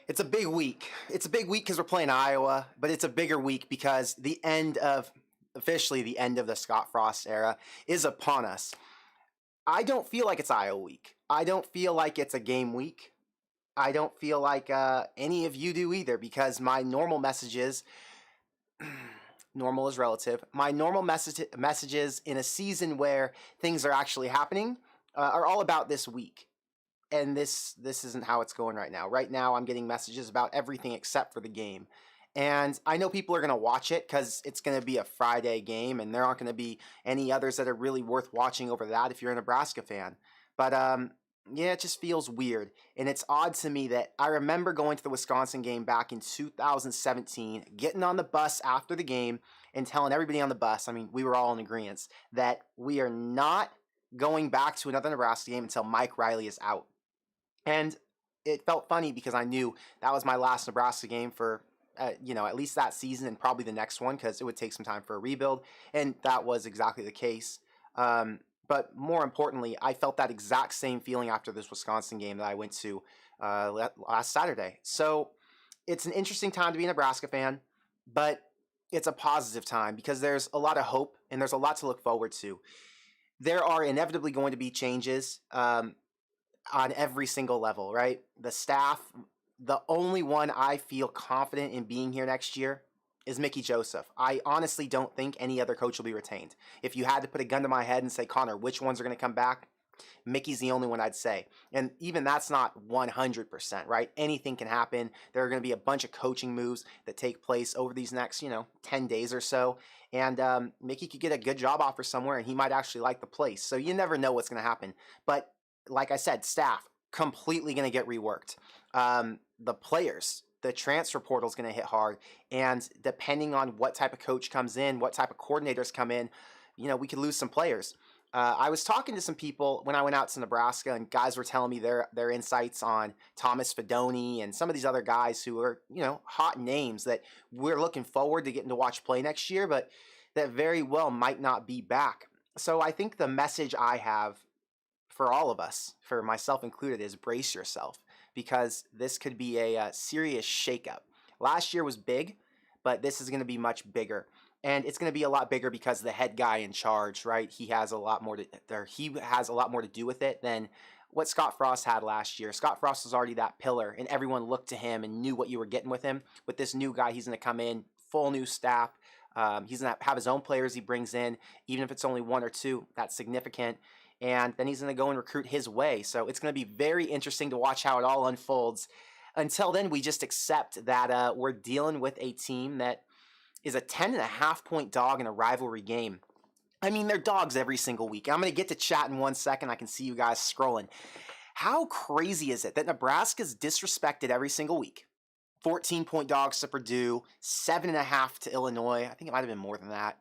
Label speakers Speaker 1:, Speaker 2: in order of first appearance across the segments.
Speaker 1: It's a big week. It's a big week because we're playing Iowa, but it's a bigger week because officially the end of the Scott Frost era is upon us. I don't feel like it's Iowa week. I don't feel like it's a game week. I don't feel like any of you do either because my normal messages, normal is relative, my normal messages in a season where things are actually happening are all about this week. And this isn't how it's going right now. Right now, I'm getting messages about everything except for the game. And I know people are going to watch it because it's going to be a Friday game, and there aren't going to be any others that are really worth watching over that if you're a Nebraska fan. But yeah, it just feels weird. And it's odd to me that I remember going to the Wisconsin game back in 2017, getting on the bus after the game and telling everybody on the bus, I mean, we were all in agreement, that we are not going back to another Nebraska game until Mike Riley is out. And it felt funny because I knew that was my last Nebraska game for, at least that season and probably the next one because it would take some time for a rebuild. And that was exactly the case. But more importantly, I felt that exact same feeling after this Wisconsin game that I went to last Saturday. So it's an interesting time to be a Nebraska fan, but it's a positive time because there's a lot of hope and there's a lot to look forward to. There are inevitably going to be changes. On every single level, right? The staff, the only one I feel confident in being here next year is Mickey Joseph. I honestly don't think any other coach will be retained. If you had to put a gun to my head and say, Connor, which ones are going to come back? Mickey's the only one I'd say. And even that's not 100%, right? Anything can happen. There are going to be a bunch of coaching moves that take place over these next, 10 days or so. And Mickey could get a good job offer somewhere and he might actually like the place. So you never know what's going to happen. But like I said, staff completely going to get reworked. The players, the transfer portal is going to hit hard. And depending on what type of coach comes in, what type of coordinators come in, we could lose some players. I was talking to some people when I went out to Nebraska, and guys were telling me their insights on Thomas Fedoni and some of these other guys who are, hot names that we're looking forward to getting to watch play next year, but that very well might not be back. So I think the message I have for all of us, for myself included, is brace yourself because this could be a serious shakeup. Last year was big, but this is going to be much bigger. And it's going to be a lot bigger because the head guy in charge, right? He has a lot more to do with it than what Scott Frost had last year. Scott Frost was already that pillar, and everyone looked to him and knew what you were getting with him. With this new guy, he's going to come in, full new staff. He's going to have his own players he brings in, even if it's only one or two. That's significant. And then he's going to go and recruit his way. So it's going to be very interesting to watch how it all unfolds. Until then, we just accept that we're dealing with a team that is a 10.5-point dog in a rivalry game. I mean, they're dogs every single week. I'm going to get to chat in 1 second. I can see you guys scrolling. How crazy is it that Nebraska's disrespected every single week? 14-point dogs to Purdue, 7.5 to Illinois. I think it might have been more than that.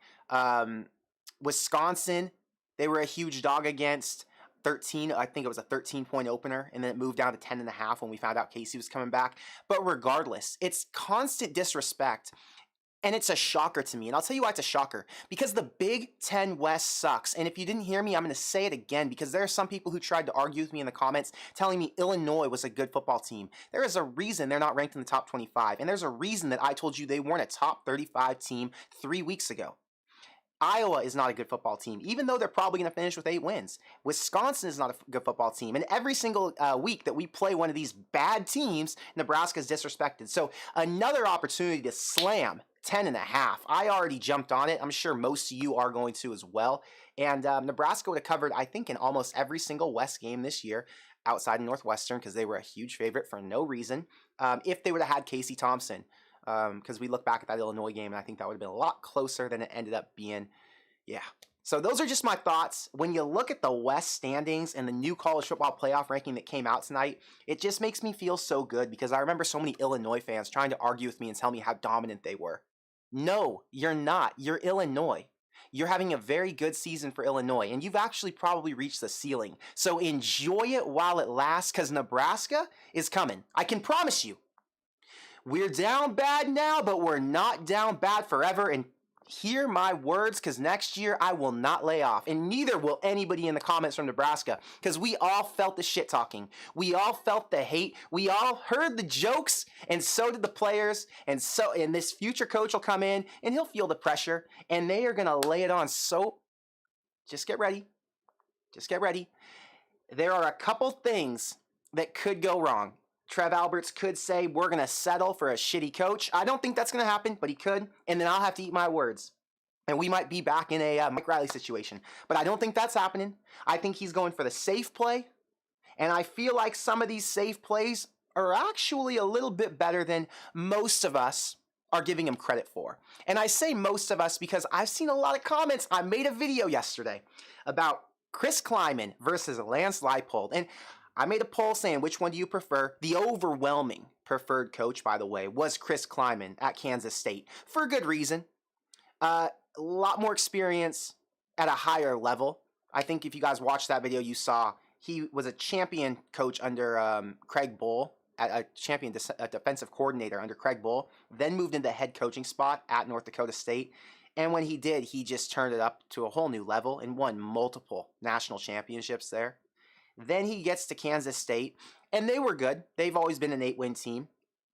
Speaker 1: Wisconsin, they were a huge dog against 13. I think it was a 13-point opener, and then it moved down to 10.5 when we found out Casey was coming back. But regardless, it's constant disrespect, and it's a shocker to me. And I'll tell you why it's a shocker. Because the Big Ten West sucks. And if you didn't hear me, I'm going to say it again because there are some people who tried to argue with me in the comments telling me Illinois was a good football team. There is a reason they're not ranked in the top 25. And there's a reason that I told you they weren't a top 35 team 3 weeks ago. Iowa is not a good football team, even though they're probably going to finish with 8 wins. Wisconsin is not a good football team. And every single week that we play one of these bad teams, Nebraska is disrespected. So another opportunity to slam 10.5. I already jumped on it. I'm sure most of you are going to as well. And Nebraska would have covered, I think, in almost every single West game this year outside of Northwestern because they were a huge favorite for no reason. If they would have had Casey Thompson. Because we look back at that Illinois game, and I think that would have been a lot closer than it ended up being. Yeah. So those are just my thoughts. When you look at the West standings and the new college football playoff ranking that came out tonight, it just makes me feel so good because I remember so many Illinois fans trying to argue with me and tell me how dominant they were. No, you're not. You're Illinois. You're having a very good season for Illinois, and you've actually probably reached the ceiling. So enjoy it while it lasts because Nebraska is coming. I can promise you. We're down bad now, but we're not down bad forever. And hear my words, because next year I will not lay off, and neither will anybody in the comments from Nebraska, because we all felt the shit talking. We all felt the hate. We all heard the jokes, and so did the players. And this future coach will come in, and he'll feel the pressure, and they are going to lay it on. So just get ready. Just get ready. There are a couple things that could go wrong. Trev Alberts could say, we're going to settle for a shitty coach. I don't think that's going to happen, but he could. And then I'll have to eat my words. And we might be back in a Mike Riley situation. But I don't think that's happening. I think he's going for the safe play. And I feel like some of these safe plays are actually a little bit better than most of us are giving him credit for. And I say most of us because I've seen a lot of comments. I made a video yesterday about Chris Klieman versus Lance Leipold. And I made a poll saying, which one do you prefer? The overwhelming preferred coach, by the way, was Chris Klieman at Kansas State, for a good reason. A lot more experience at a higher level. I think if you guys watched that video, you saw he was a champion coach under Craig Bull, a champion defensive coordinator under Craig Bull, then moved into the head coaching spot at North Dakota State. And when he did, he just turned it up to a whole new level and won multiple national championships there. Then he gets to Kansas State, and they were good. They've always been an 8-win team.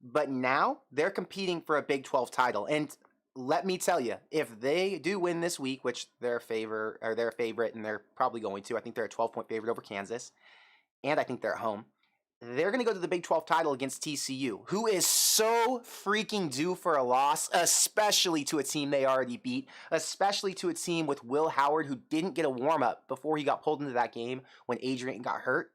Speaker 1: But now they're competing for a Big 12 title. And let me tell you, if they do win this week, which they're a favorite, and they're probably going to, I think they're a 12-point favorite over Kansas, and I think they're at home, they're going to go to the Big 12 title against TCU, who is so freaking due for a loss, especially to a team they already beat, especially to a team with Will Howard, who didn't get a warm-up before he got pulled into that game when Adrian got hurt.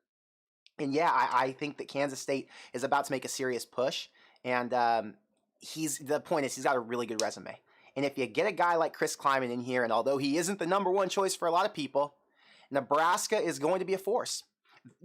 Speaker 1: And yeah, I think that Kansas State is about to make a serious push, and the point is he's got a really good resume. And if you get a guy like Chris Klieman in here, and although he isn't the number one choice for a lot of people, Nebraska is going to be a force.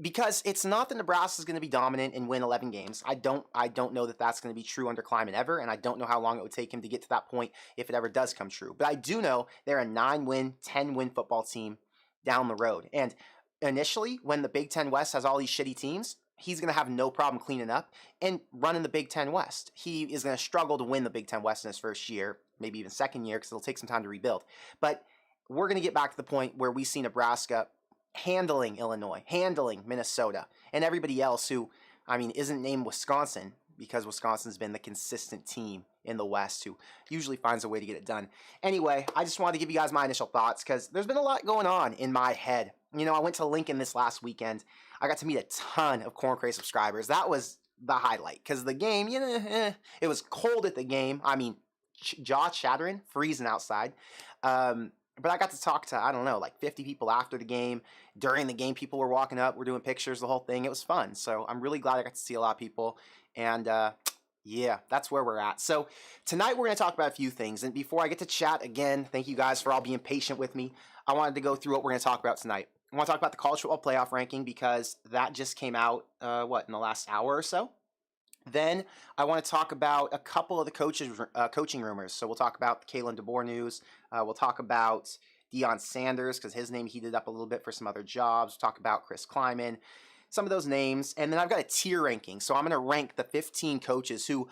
Speaker 1: Because it's not that Nebraska is going to be dominant and win 11 games. I don't know that that's going to be true under Klieman ever, and I don't know how long it would take him to get to that point if it ever does come true. But I do know they're a 9-win, 10-win football team down the road. And initially, when the Big Ten West has all these shitty teams, he's going to have no problem cleaning up and running the Big Ten West. He is going to struggle to win the Big Ten West in his first year, maybe even second year, because it'll take some time to rebuild. But we're going to get back to the point where we see Nebraska handling Illinois, handling Minnesota, and everybody else who, isn't named Wisconsin, because Wisconsin's been the consistent team in the West who usually finds a way to get it done. Anyway, I just wanted to give you guys my initial thoughts because there's been a lot going on in my head. I went to Lincoln this last weekend. I got to meet a ton of Corn Crate subscribers. That was the highlight because the game, it was cold at the game. Jaw chattering, freezing outside. But I got to talk to, like 50 people after the game. During the game, people were walking up. We're doing pictures, the whole thing. It was fun. So I'm really glad I got to see a lot of people. And yeah, that's where we're at. So tonight we're going to talk about a few things. And before I get to chat again, thank you guys for all being patient with me. I wanted to go through what we're going to talk about tonight. I want to talk about the college football playoff ranking because that just came out, in the last hour or so. Then I want to talk about a couple of the coaching rumors. So we'll talk about the Kalen DeBoer news. We'll talk about Deion Sanders because his name heated up a little bit for some other jobs. We'll talk about Chris Klieman, some of those names. And then I've got a tier ranking. So I'm going to rank the 15 coaches who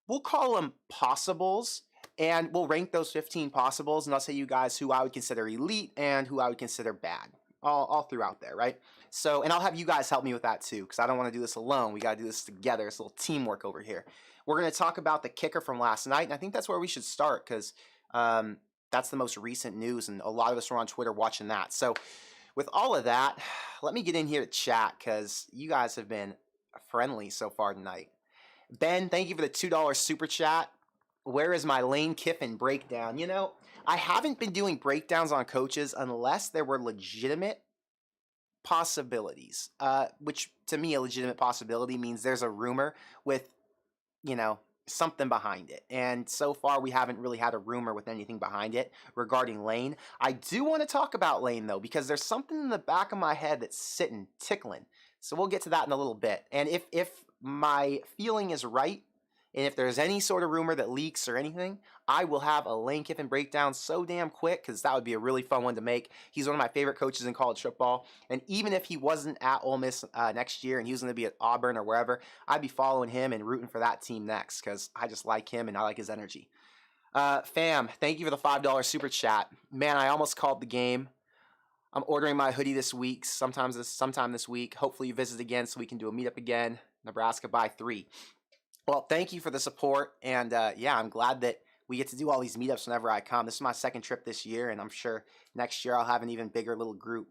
Speaker 1: we'll call them possibles. And we'll rank those 15 possibles. And I'll tell you guys who I would consider elite and who I would consider bad. All throughout there, right? So, and I'll have you guys help me with that too, because I don't want to do this alone. We got to do this together. It's a little teamwork over here. We're going to talk about the kicker from last night, and I think that's where we should start, because that's the most recent news, and a lot of us were on Twitter watching that. So, with all of that, let me get in here to chat, because you guys have been friendly so far tonight. Ben, thank you for the $2 super chat. Where is my Lane Kiffin breakdown? I haven't been doing breakdowns on coaches unless there were legitimate possibilities, which to me, a legitimate possibility means there's a rumor with, something behind it. And so far, we haven't really had a rumor with anything behind it regarding Lane. I do want to talk about Lane, though, because there's something in the back of my head that's sitting, tickling. So we'll get to that in a little bit. And if my feeling is right, and if there's any sort of rumor that leaks or anything, I will have a Lane Kiffin breakdown so damn quick because that would be a really fun one to make. He's one of my favorite coaches in college football. And even if he wasn't at Ole Miss next year and he was going to be at Auburn or wherever, I'd be following him and rooting for that team next because I just like him and I like his energy. Fam, thank you for the $5 super chat. Man, I almost called the game. I'm ordering my hoodie this week, sometime this week. Hopefully you visit again so we can do a meetup again. Nebraska by 3. Well, thank you for the support, and yeah, I'm glad that we get to do all these meetups whenever I come. This is my second trip this year, and I'm sure next year I'll have an even bigger little group.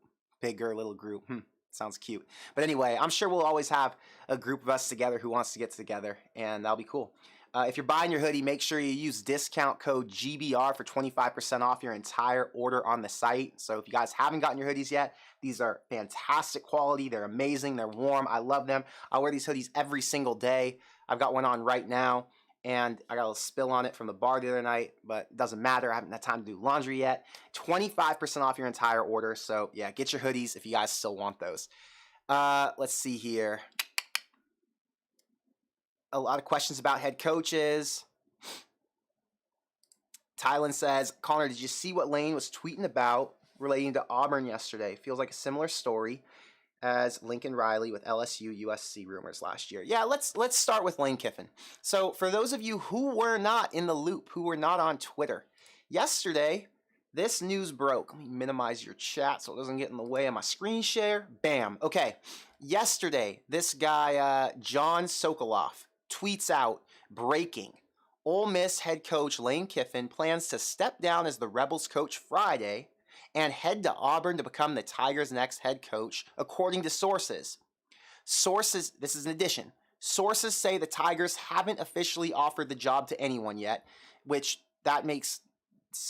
Speaker 1: Sounds cute. But anyway, I'm sure we'll always have a group of us together who wants to get together, and that'll be cool. If you're buying your hoodie, make sure you use discount code GBR for 25% off your entire order on the site. So if you guys haven't gotten your hoodies yet, these are fantastic quality. They're amazing. They're warm. I love them. I wear these hoodies every single day. I've got one on right now, and I got a little spill on it from the bar the other night, but it doesn't matter. I haven't had time to do laundry yet. 25% off your entire order. So yeah, get your hoodies if you guys still want those. Let's see here. A lot of questions about head coaches. Tylen says, Connor, did you see what Lane was tweeting about relating to Auburn yesterday? Feels like a similar story as Lincoln Riley with LSU USC rumors last year. Yeah, let's start with Lane Kiffin. So for those of you who were not in the loop, who were not on Twitter, yesterday this news broke. Let me minimize your chat so it doesn't get in the way of my screen share. Bam. Okay. Yesterday, this guy, John Sokoloff, tweets out, breaking, Ole Miss head coach Lane Kiffin plans to step down as the Rebels coach Friday and head to Auburn to become the Tigers' next head coach, according to sources. This is an addition. Sources say the Tigers haven't officially offered the job to anyone yet, which that makes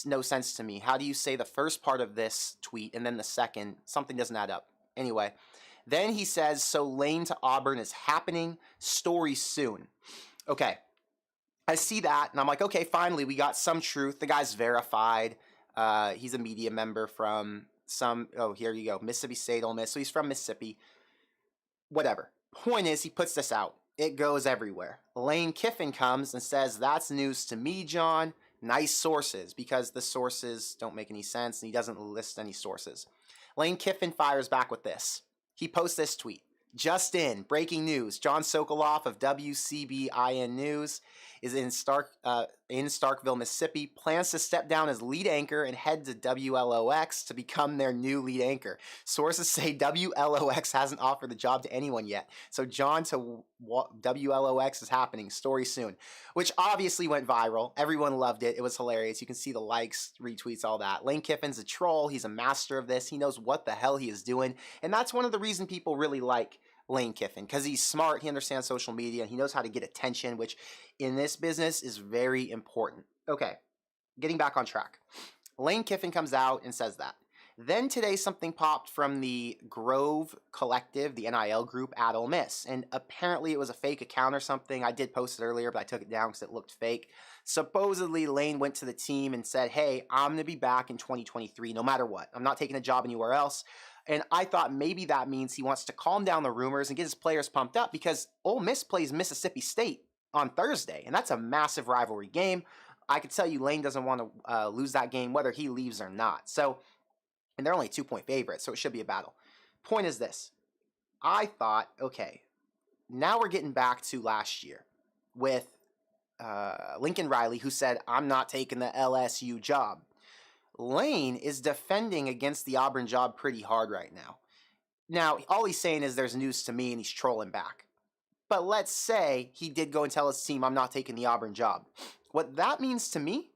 Speaker 1: no sense to me. How do you say the first part of this tweet and then the second? Something doesn't add up. Anyway, then he says, so Lane to Auburn is happening, story soon. Okay, I see that, and I'm like, okay, finally, we got some truth. The guy's verified. He's a media member from here you go, Mississippi State, Ole Miss. So he's from Mississippi. Whatever. Point is, he puts this out. It goes everywhere. Lane Kiffin comes and says, that's news to me, John. Nice sources, because the sources don't make any sense, and he doesn't list any sources. Lane Kiffin fires back with this. He posts this tweet. Just in, breaking news. John Sokoloff of WCBIN News is in Starkville, Mississippi, plans to step down as lead anchor and head to WLOX to become their new lead anchor. Sources say WLOX hasn't offered the job to anyone yet. So John to WLOX is happening. Story soon. Which obviously went viral. Everyone loved it. It was hilarious. You can see the likes, retweets, all that. Lane Kiffin's a troll. He's a master of this. He knows what the hell he is doing. And that's one of the reasons people really like Lane Kiffin, because he's smart, he understands social media, and he knows how to get attention, which in this business is very important. Okay, getting back on track. Lane Kiffin comes out and says that. Then today something popped from the Grove Collective, the NIL group at Ole Miss, and apparently it was a fake account or something. I did post it earlier, but I took it down because it looked fake. Supposedly, Lane went to the team and said, hey, I'm going to be back in 2023 no matter what. I'm not taking a job anywhere else. And I thought maybe that means he wants to calm down the rumors and get his players pumped up, because Ole Miss plays Mississippi State on Thursday, and that's a massive rivalry game. I could tell you Lane doesn't want to lose that game, whether he leaves or not. So, and they're only 2-point favorites, so it should be a battle. Point is this. I thought, okay, now we're getting back to last year with Lincoln Riley, who said, I'm not taking the LSU job. Lane is defending against the Auburn job pretty hard right now. Now, all he's saying is there's news to me and he's trolling back. But let's say he did go and tell his team, I'm not taking the Auburn job. What that means to me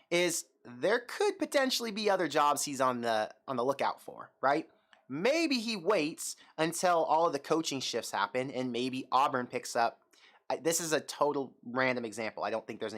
Speaker 1: is there could potentially be other jobs he's on the lookout for, right? Maybe he waits until all of the coaching shifts happen and maybe Auburn picks up. This is a total random example. I don't think there's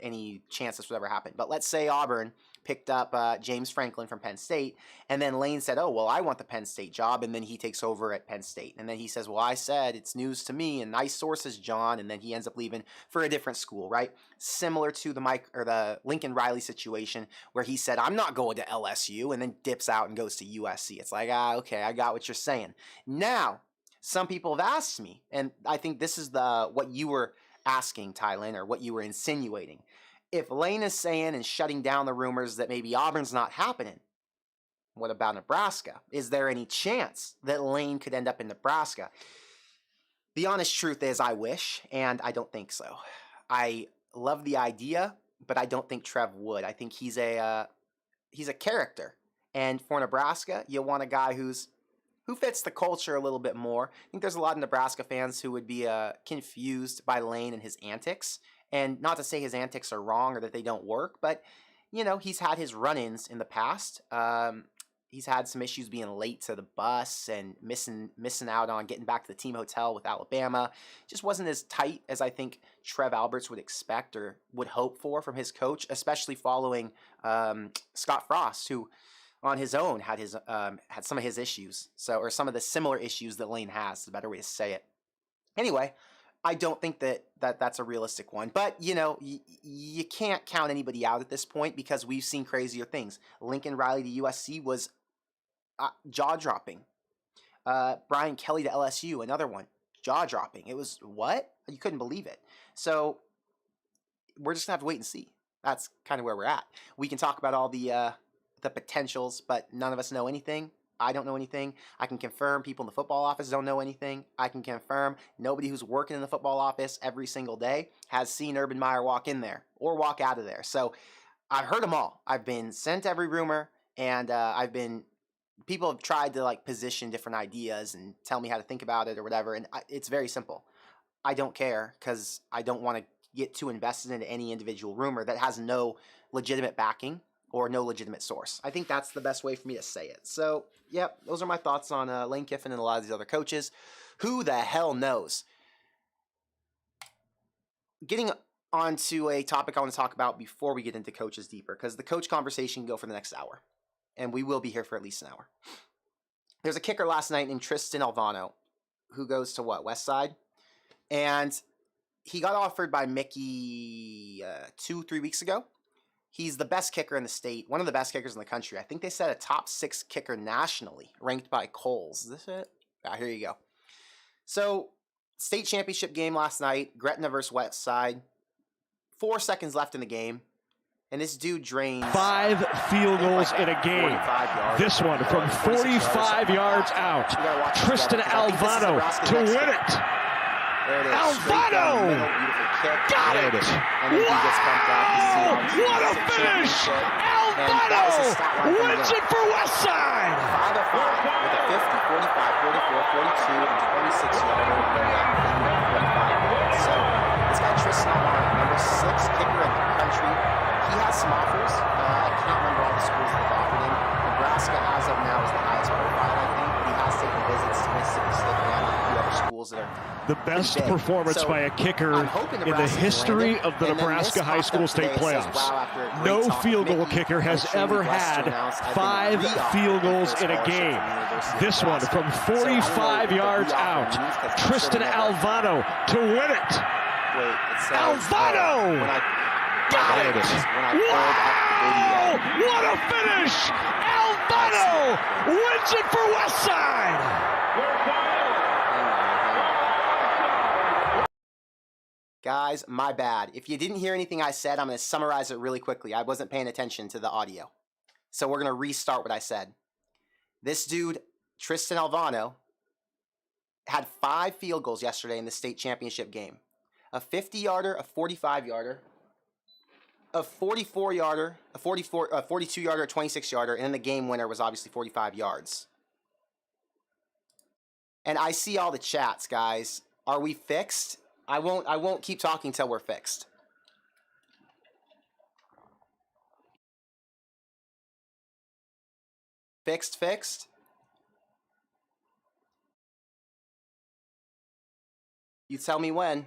Speaker 1: any chance this would ever happen. But let's say Auburn picked up James Franklin from Penn State, and then Lane said, oh, well, I want the Penn State job, and then he takes over at Penn State. And then he says, well, I said it's news to me, and nice sources, John, and then he ends up leaving for a different school, right? Similar to the Lincoln Riley situation, where he said, I'm not going to LSU, and then dips out and goes to USC. It's like, okay, I got what you're saying. Now, some people have asked me, and I think this is what you were asking, Tylen, or what you were insinuating. If Lane is saying and shutting down the rumors that maybe Auburn's not happening, what about Nebraska? Is there any chance that Lane could end up in Nebraska? The honest truth is I wish, and I don't think so. I love the idea but I don't think Trev would. I think he's a character, and for Nebraska, you want a guy who fits the culture a little bit more. I think there's a lot of Nebraska fans who would be confused by Lane and his antics, and not to say his antics are wrong or that they don't work, but he's had his run-ins in the past. He's had some issues being late to the bus and missing out on getting back to the team hotel with Alabama. Just wasn't as tight as I think Trev Alberts would expect or would hope for from his coach, especially following Scott Frost, who on his own had some of his issues. Or some of the similar issues that Lane has, is a better way to say it. Anyway, I don't think that's a realistic one. But, you can't count anybody out at this point because we've seen crazier things. Lincoln Riley to USC was jaw-dropping. Brian Kelly to LSU, another one, jaw-dropping. It was, what? You couldn't believe it. So we're just going to have to wait and see. That's kind of where we're at. We can talk about all the potentials, but none of us know anything. I don't know anything. I can confirm people in the football office don't know anything. I can confirm nobody who's working in the football office every single day has seen Urban Meyer walk in there or walk out of there. So I've heard them all. I've been sent every rumor, and people have tried to position different ideas and tell me how to think about it or whatever. And it's very simple. I don't care because I don't want to get too invested into any individual rumor that has no legitimate backing or no legitimate source. I think that's the best way for me to say it. So, yep, those are my thoughts on Lane Kiffin and a lot of these other coaches. Who the hell knows? Getting onto a topic I want to talk about before we get into coaches deeper, because the coach conversation can go for the next hour, and we will be here for at least an hour. There's a kicker last night named Tristan Alvano, who goes to West Side, and he got offered by Mickey 2-3 weeks ago. He's the best kicker in the state, one of the best kickers in the country. I think they said a top 6 kicker nationally, ranked by Coles. Is this it? Ah, here you go. So, state championship game last night, Gretna versus West Side. 4 seconds left in the game, and this dude drains
Speaker 2: 5 field goals in a game. This one from 45 yards out. Tristan Alvano to win it.
Speaker 1: There it is.
Speaker 2: Alvano! Got it! Wow! What a finish! Alvano wins it for Westside!
Speaker 1: 5 of 5 with a 50, 45, 44, 42, and 26-yarder. So, this guy Tristan Alvano, number 6 kicker in the country. He has some offers. I can't remember all the schools that have offered him. Nebraska, as of now, is the highest profile, I think. But he has taken visits to Mississippi State and a few other schools that are
Speaker 2: the best performance by a kicker in the history of the Nebraska high school state playoffs. No field goal kicker has ever had 5 field goals in a game. This one from 45 yards out. Tristan Alvano to win it. Alvano! Got it! Wow! What a finish! Alvano wins it for Westside!
Speaker 1: Guys, my bad. If you didn't hear anything I said, I'm going to summarize it really quickly. I wasn't paying attention to the audio. So we're going to restart what I said. This dude, Tristan Alvano, had 5 field goals yesterday in the state championship game. A 50-yarder, a 45-yarder, a 44-yarder, a 42-yarder, a 26-yarder, and then the game winner was obviously 45 yards. And I see all the chats, guys. Are we fixed? I won't keep talking till we're fixed. Fixed? You tell me when.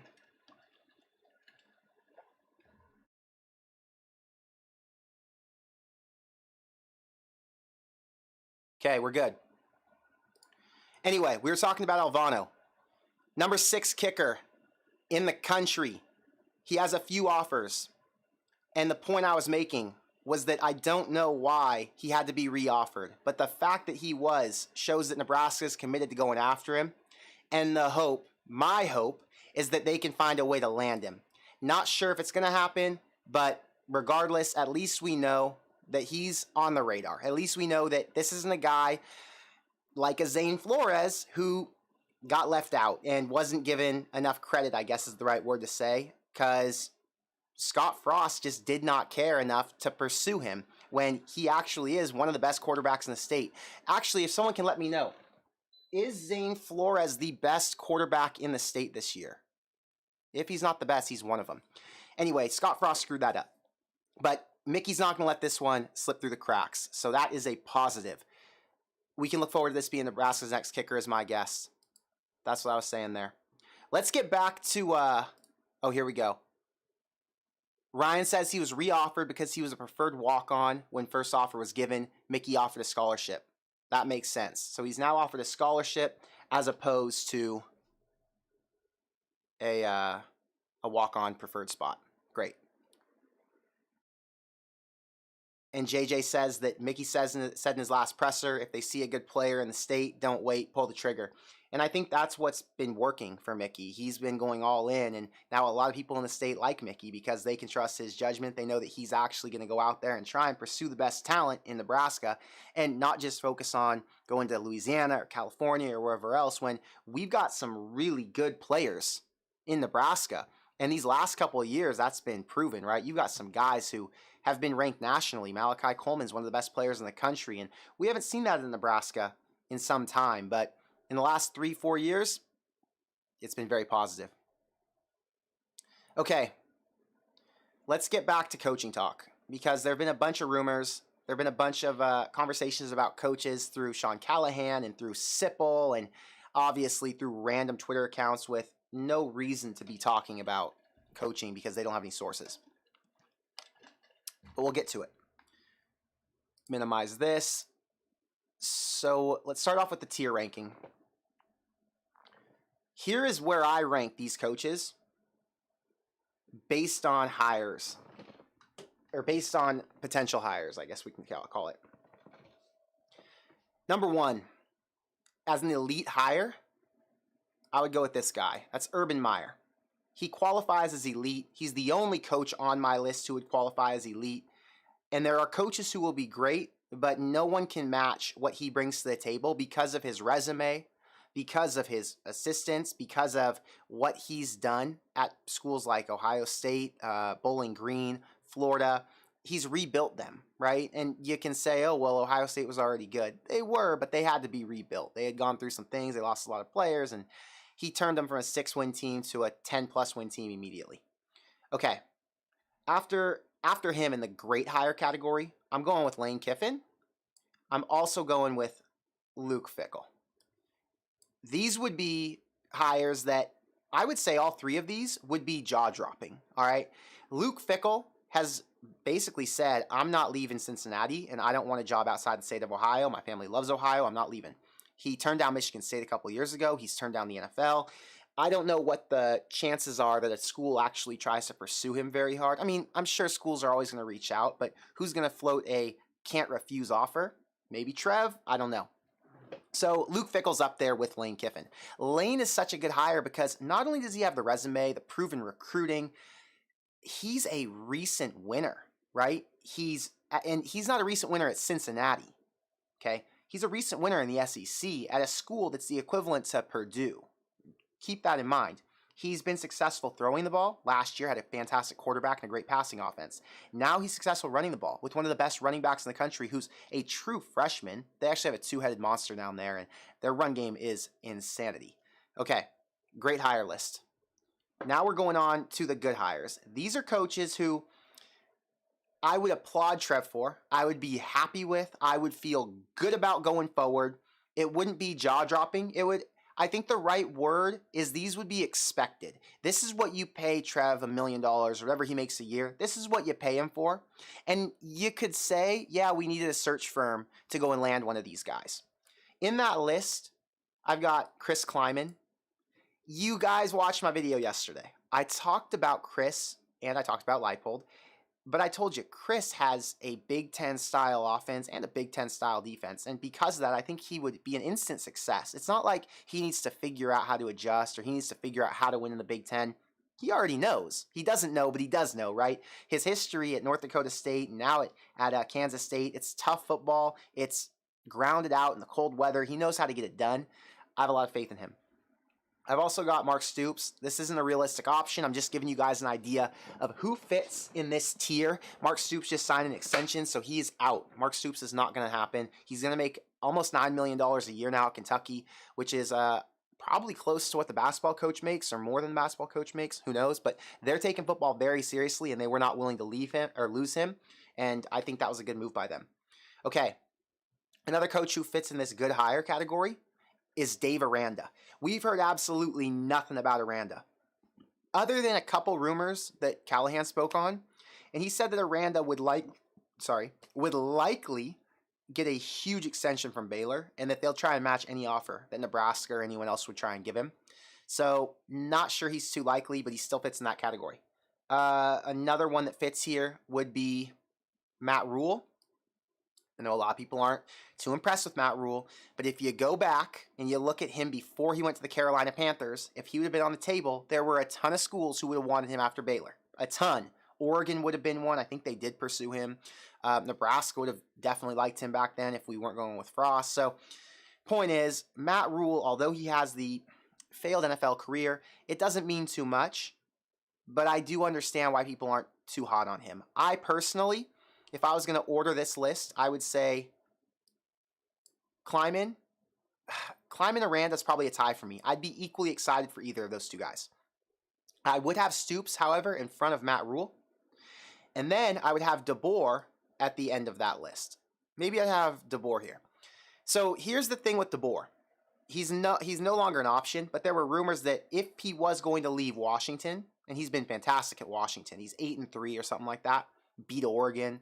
Speaker 1: Okay, we're good. Anyway, we were talking about Alvano. Number 6 kicker in the country. He has a few offers. And the point I was making was that I don't know why he had to be re-offered. But the fact that he was shows that Nebraska is committed to going after him. And the hope, my hope, is that they can find a way to land him. Not sure if it's going to happen, but regardless, at least we know that he's on the radar. At least we know that this isn't a guy like a Zane Flores who got left out and wasn't given enough credit, I guess is the right word to say, because Scott Frost just did not care enough to pursue him when he actually is one of the best quarterbacks in the state. Actually, if someone can let me know, is Zane Flores the best quarterback in the state this year? If he's not the best, he's one of them. Anyway, Scott Frost screwed that up. But Mickey's not going to let this one slip through the cracks. So that is a positive. We can look forward to this being Nebraska's next kicker as my guess. That's what I was saying there. Let's get back to, oh, here we go. Ryan says he was re-offered because he was a preferred walk-on when first offer was given. Mickey offered a scholarship. That makes sense. So he's now offered a scholarship as opposed to a walk-on preferred spot. Great. And JJ says that Mickey said in his last presser, if they see a good player in the state, don't wait, pull the trigger. And I think that's what's been working for Mickey. He's been going all in, and now a lot of people in the state like Mickey because they can trust his judgment. They know that he's actually going to go out there and try and pursue the best talent in Nebraska and not just focus on going to Louisiana or California or wherever else when we've got some really good players in Nebraska. And these last couple of years, that's been proven, right? You've got some guys who have been ranked nationally. Malachi Coleman's one of the best players in the country, and we haven't seen that in Nebraska in some time, but in the last 3-4 years, it's been very positive. Okay, let's get back to coaching talk because there have been a bunch of rumors. There have been a bunch of conversations about coaches through Sean Callahan and through Sipple and obviously through random Twitter accounts with no reason to be talking about coaching because they don't have any sources. But we'll get to it. Minimize this. So let's start off with the tier ranking. Here is where I rank these coaches based on hires, or based on potential hires, I guess we can call it. Number 1, as an elite hire, I would go with this guy. That's Urban Meyer. He qualifies as elite. He's the only coach on my list who would qualify as elite. And there are coaches who will be great, but no one can match what he brings to the table because of his resume, because of his assistants, because of what he's done at schools like Ohio State, Bowling Green, Florida. He's rebuilt them, right? And you can say, oh, well, Ohio State was already good. They were, but they had to be rebuilt. They had gone through some things. They lost a lot of players, and he turned them from a 6-win team to a 10-plus win team immediately. Okay, after him in the great hire category, I'm going with Lane Kiffin. I'm also going with Luke Fickell. These would be hires that I would say all three of these would be jaw-dropping, all right? Luke Fickell has basically said, I'm not leaving Cincinnati, and I don't want a job outside the state of Ohio. My family loves Ohio. I'm not leaving. He turned down Michigan State a couple of years ago. He's turned down the NFL. I don't know what the chances are that a school actually tries to pursue him very hard. I mean, I'm sure schools are always going to reach out, but who's going to float a can't refuse offer? Maybe Trev? I don't know. So Luke Fickell's up there with Lane Kiffin. Lane is such a good hire because not only does he have the resume, the proven recruiting, he's a recent winner, right? He's not a recent winner at Cincinnati, okay? He's a recent winner in the SEC at a school that's the equivalent to Purdue. Keep that in mind. He's been successful throwing the ball. Last year had a fantastic quarterback and a great passing offense. Now he's successful running the ball with one of the best running backs in the country who's a true freshman. They actually have a two-headed monster down there, and their run game is insanity. Okay, great hire list. Now we're going on to the good hires. These are coaches who I would applaud Trev for. I would be happy with. I would feel good about going forward. It wouldn't be jaw-dropping. I think the right word is these would be expected. This is what you pay Trev $1 million or whatever he makes a year. This is what you pay him for. And you could say, yeah, we needed a search firm to go and land one of these guys. In that list, I've got Chris Klieman. You guys watched my video yesterday. I talked about Chris and I talked about Leipold. But I told you, Chris has a Big Ten style offense and a Big Ten style defense. And because of that, I think he would be an instant success. It's not like he needs to figure out how to adjust or he needs to figure out how to win in the Big Ten. He already knows. He doesn't know, but he does know, right? His history at North Dakota State and now at Kansas State, it's tough football. It's grounded out in the cold weather. He knows how to get it done. I have a lot of faith in him. I've also got Mark Stoops. This isn't a realistic option. I'm just giving you guys an idea of who fits in this tier. Mark Stoops just signed an extension, so he's out. Mark Stoops is not going to happen. He's going to make almost $9 million a year now at Kentucky, which is probably close to what the basketball coach makes, or more than the basketball coach makes. Who knows? But they're taking football very seriously, and they were not willing to leave him or lose him. And I think that was a good move by them. Okay, another coach who fits in this good hire category is Dave Aranda. We've heard absolutely nothing about Aranda, other than a couple rumors that Callahan spoke on, and he said that Aranda would likely get a huge extension from Baylor, and that they'll try and match any offer that Nebraska or anyone else would try and give him. So not sure he's too likely, but he still fits in that category. Another one that fits here would be Matt Rule. I know a lot of people aren't too impressed with Matt Rule, but if you go back and you look at him before he went to the Carolina Panthers, if he would have been on the table, there were a ton of schools who would have wanted him after Baylor. A ton. Oregon would have been one. I think they did pursue him. Nebraska would have definitely liked him back then if we weren't going with Frost. So, point is, Matt Rule, although he has the failed NFL career, it doesn't mean too much, but I do understand why people aren't too hot on him. I personally, if I was going to order this list, I would say Klieman. Klieman Aranda is probably a tie for me. I'd be equally excited for either of those two guys. I would have Stoops, however, in front of Matt Rule. And then I would have DeBoer at the end of that list. Maybe I'd have DeBoer here. So here's the thing with DeBoer. He's no longer an option, but there were rumors that if he was going to leave Washington, and he's been fantastic at Washington, he's 8-3 or something like that, beat Oregon.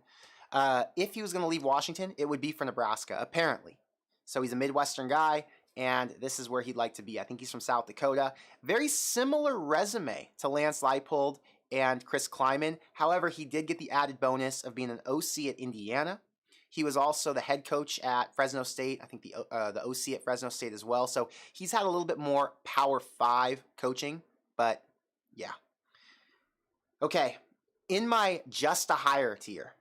Speaker 1: If he was going to leave Washington, it would be for Nebraska, apparently. So he's a Midwestern guy, and this is where he'd like to be. I think he's from South Dakota. Very similar resume to Lance Leipold and Chris Klieman. However, he did get the added bonus of being an OC at Indiana. He was also the head coach at Fresno State. I think the OC at Fresno State as well. So he's had a little bit more Power 5 coaching, but yeah. Okay, in my just a hire tier,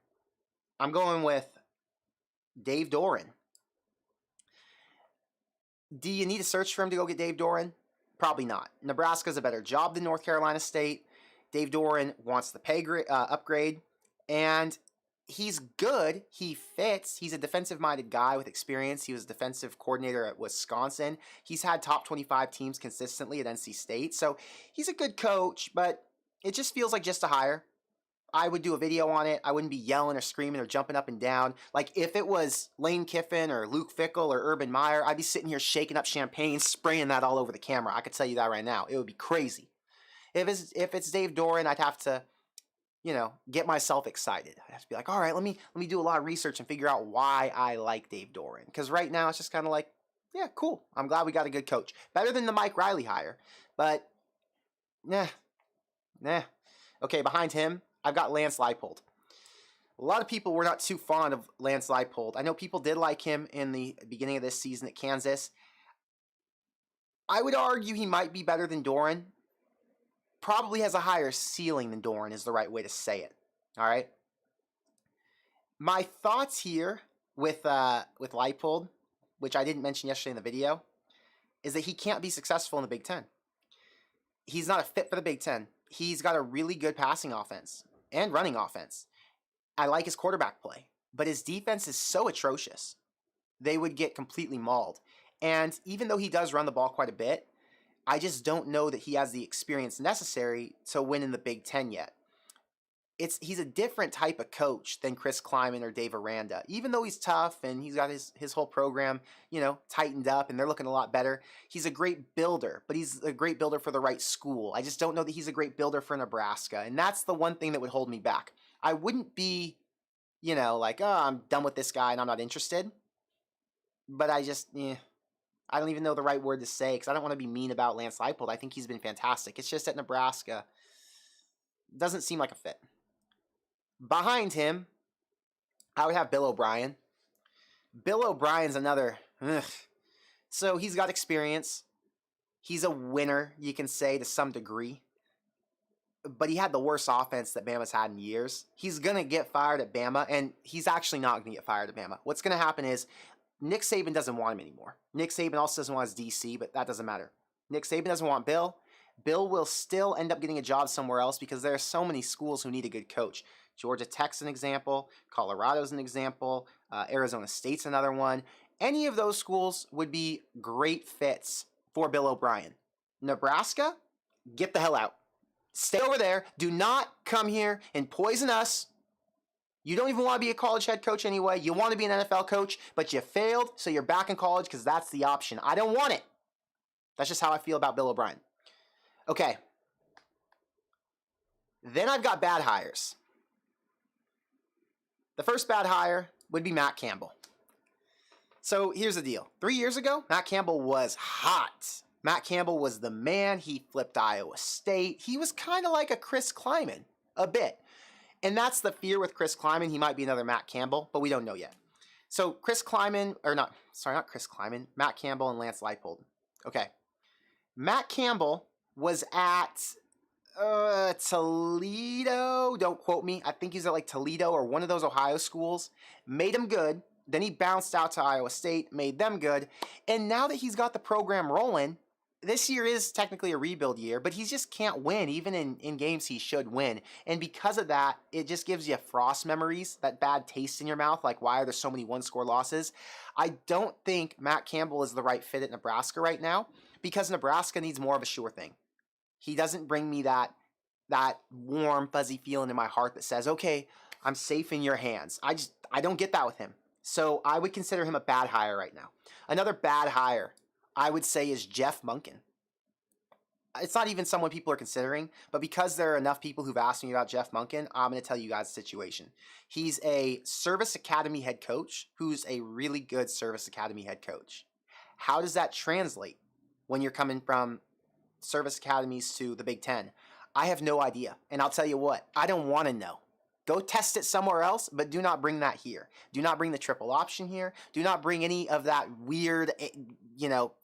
Speaker 1: I'm going with Dave Doeren. Do you need to search for him to go get Dave Doeren? Probably not. Nebraska's a better job than North Carolina State. Dave Doeren wants the pay upgrade, and he's good. He fits. He's a defensive-minded guy with experience. He was defensive coordinator at Wisconsin. He's had top 25 teams consistently at NC State, so he's a good coach, but it just feels like just a hire. I would do a video on it. I wouldn't be yelling or screaming or jumping up and down. Like, if it was Lane Kiffin or Luke Fickell or Urban Meyer, I'd be sitting here shaking up champagne, spraying that all over the camera. I could tell you that right now. It would be crazy. If it's Dave Doeren, I'd have to, get myself excited. I'd have to be like, all right, let me do a lot of research and figure out why I like Dave Doeren. Because right now, it's just kind of like, yeah, cool. I'm glad we got a good coach. Better than the Mike Riley hire. But, nah. Okay, behind him, I've got Lance Leipold. A lot of people were not too fond of Lance Leipold. I know people did like him in the beginning of this season at Kansas. I would argue he might be better than Doeren. Probably has a higher ceiling than Doeren is the right way to say it. All right? My thoughts here with Leipold, which I didn't mention yesterday in the video, is that he can't be successful in the Big Ten. He's not a fit for the Big Ten. He's got a really good passing offense and running offense. I like his quarterback play, but his defense is so atrocious. They would get completely mauled. And even though he does run the ball quite a bit, I just don't know that he has the experience necessary to win in the Big Ten yet. He's a different type of coach than Chris Klieman or Dave Aranda. Even though he's tough and he's got his whole program, tightened up and they're looking a lot better, he's a great builder, but he's a great builder for the right school. I just don't know that he's a great builder for Nebraska, and that's the one thing that would hold me back. I wouldn't be, like, oh, I'm done with this guy and I'm not interested, but I don't even know the right word to say because I don't want to be mean about Lance Leipold. I think he's been fantastic. It's just at Nebraska, doesn't seem like a fit. Behind him, I would have Bill O'Brien. Bill O'Brien's another. So he's got experience. He's a winner, you can say, to some degree. But he had the worst offense that Bama's had in years. He's going to get fired at Bama, and he's actually not going to get fired at Bama. What's going to happen is Nick Saban doesn't want him anymore. Nick Saban also doesn't want his DC, but that doesn't matter. Nick Saban doesn't want Bill. Bill will still end up getting a job somewhere else because there are so many schools who need a good coach. Georgia Tech's an example. Colorado's an example. Arizona State's another one. Any of those schools would be great fits for Bill O'Brien. Nebraska, get the hell out. Stay over there. Do not come here and poison us. You don't even want to be a college head coach anyway. You want to be an NFL coach, but you failed, so you're back in college because that's the option. I don't want it. That's just how I feel about Bill O'Brien. Okay. Then I've got bad hires. The first bad hire would be Matt Campbell. So here's the deal. 3 years ago, Matt Campbell was hot. Matt Campbell was the man. He flipped Iowa State. He was kind of like a Chris Klieman, a bit. And that's the fear with Chris Klieman. He might be another Matt Campbell, but we don't know yet. So Chris Klieman, not Chris Klieman, Matt Campbell and Lance Leipold. Okay. Matt Campbell was at Toledo. Don't quote me. I think he's at like Toledo or one of those Ohio schools. Made him good. Then he bounced out to Iowa State, made them good. And now that he's got the program rolling, this year is technically a rebuild year, but he just can't win, even in games he should win. And because of that, it just gives you Frost memories, that bad taste in your mouth, like why are there so many one-score losses? I don't think Matt Campbell is the right fit at Nebraska right now because Nebraska needs more of a sure thing. He doesn't bring me that warm, fuzzy feeling in my heart that says, okay, I'm safe in your hands. I don't get that with him. So I would consider him a bad hire right now. Another bad hire I would say is Jeff Monken. It's not even someone people are considering, but because there are enough people who've asked me about Jeff Monken, I'm going to tell you guys the situation. He's a Service Academy head coach who's a really good Service Academy head coach. How does that translate when you're coming from Service Academies to the Big Ten? I have no idea, and I'll tell you what, I don't want to know. Go test it somewhere else, but do not bring that here. Do not bring the triple option here. Do not bring any of that weird,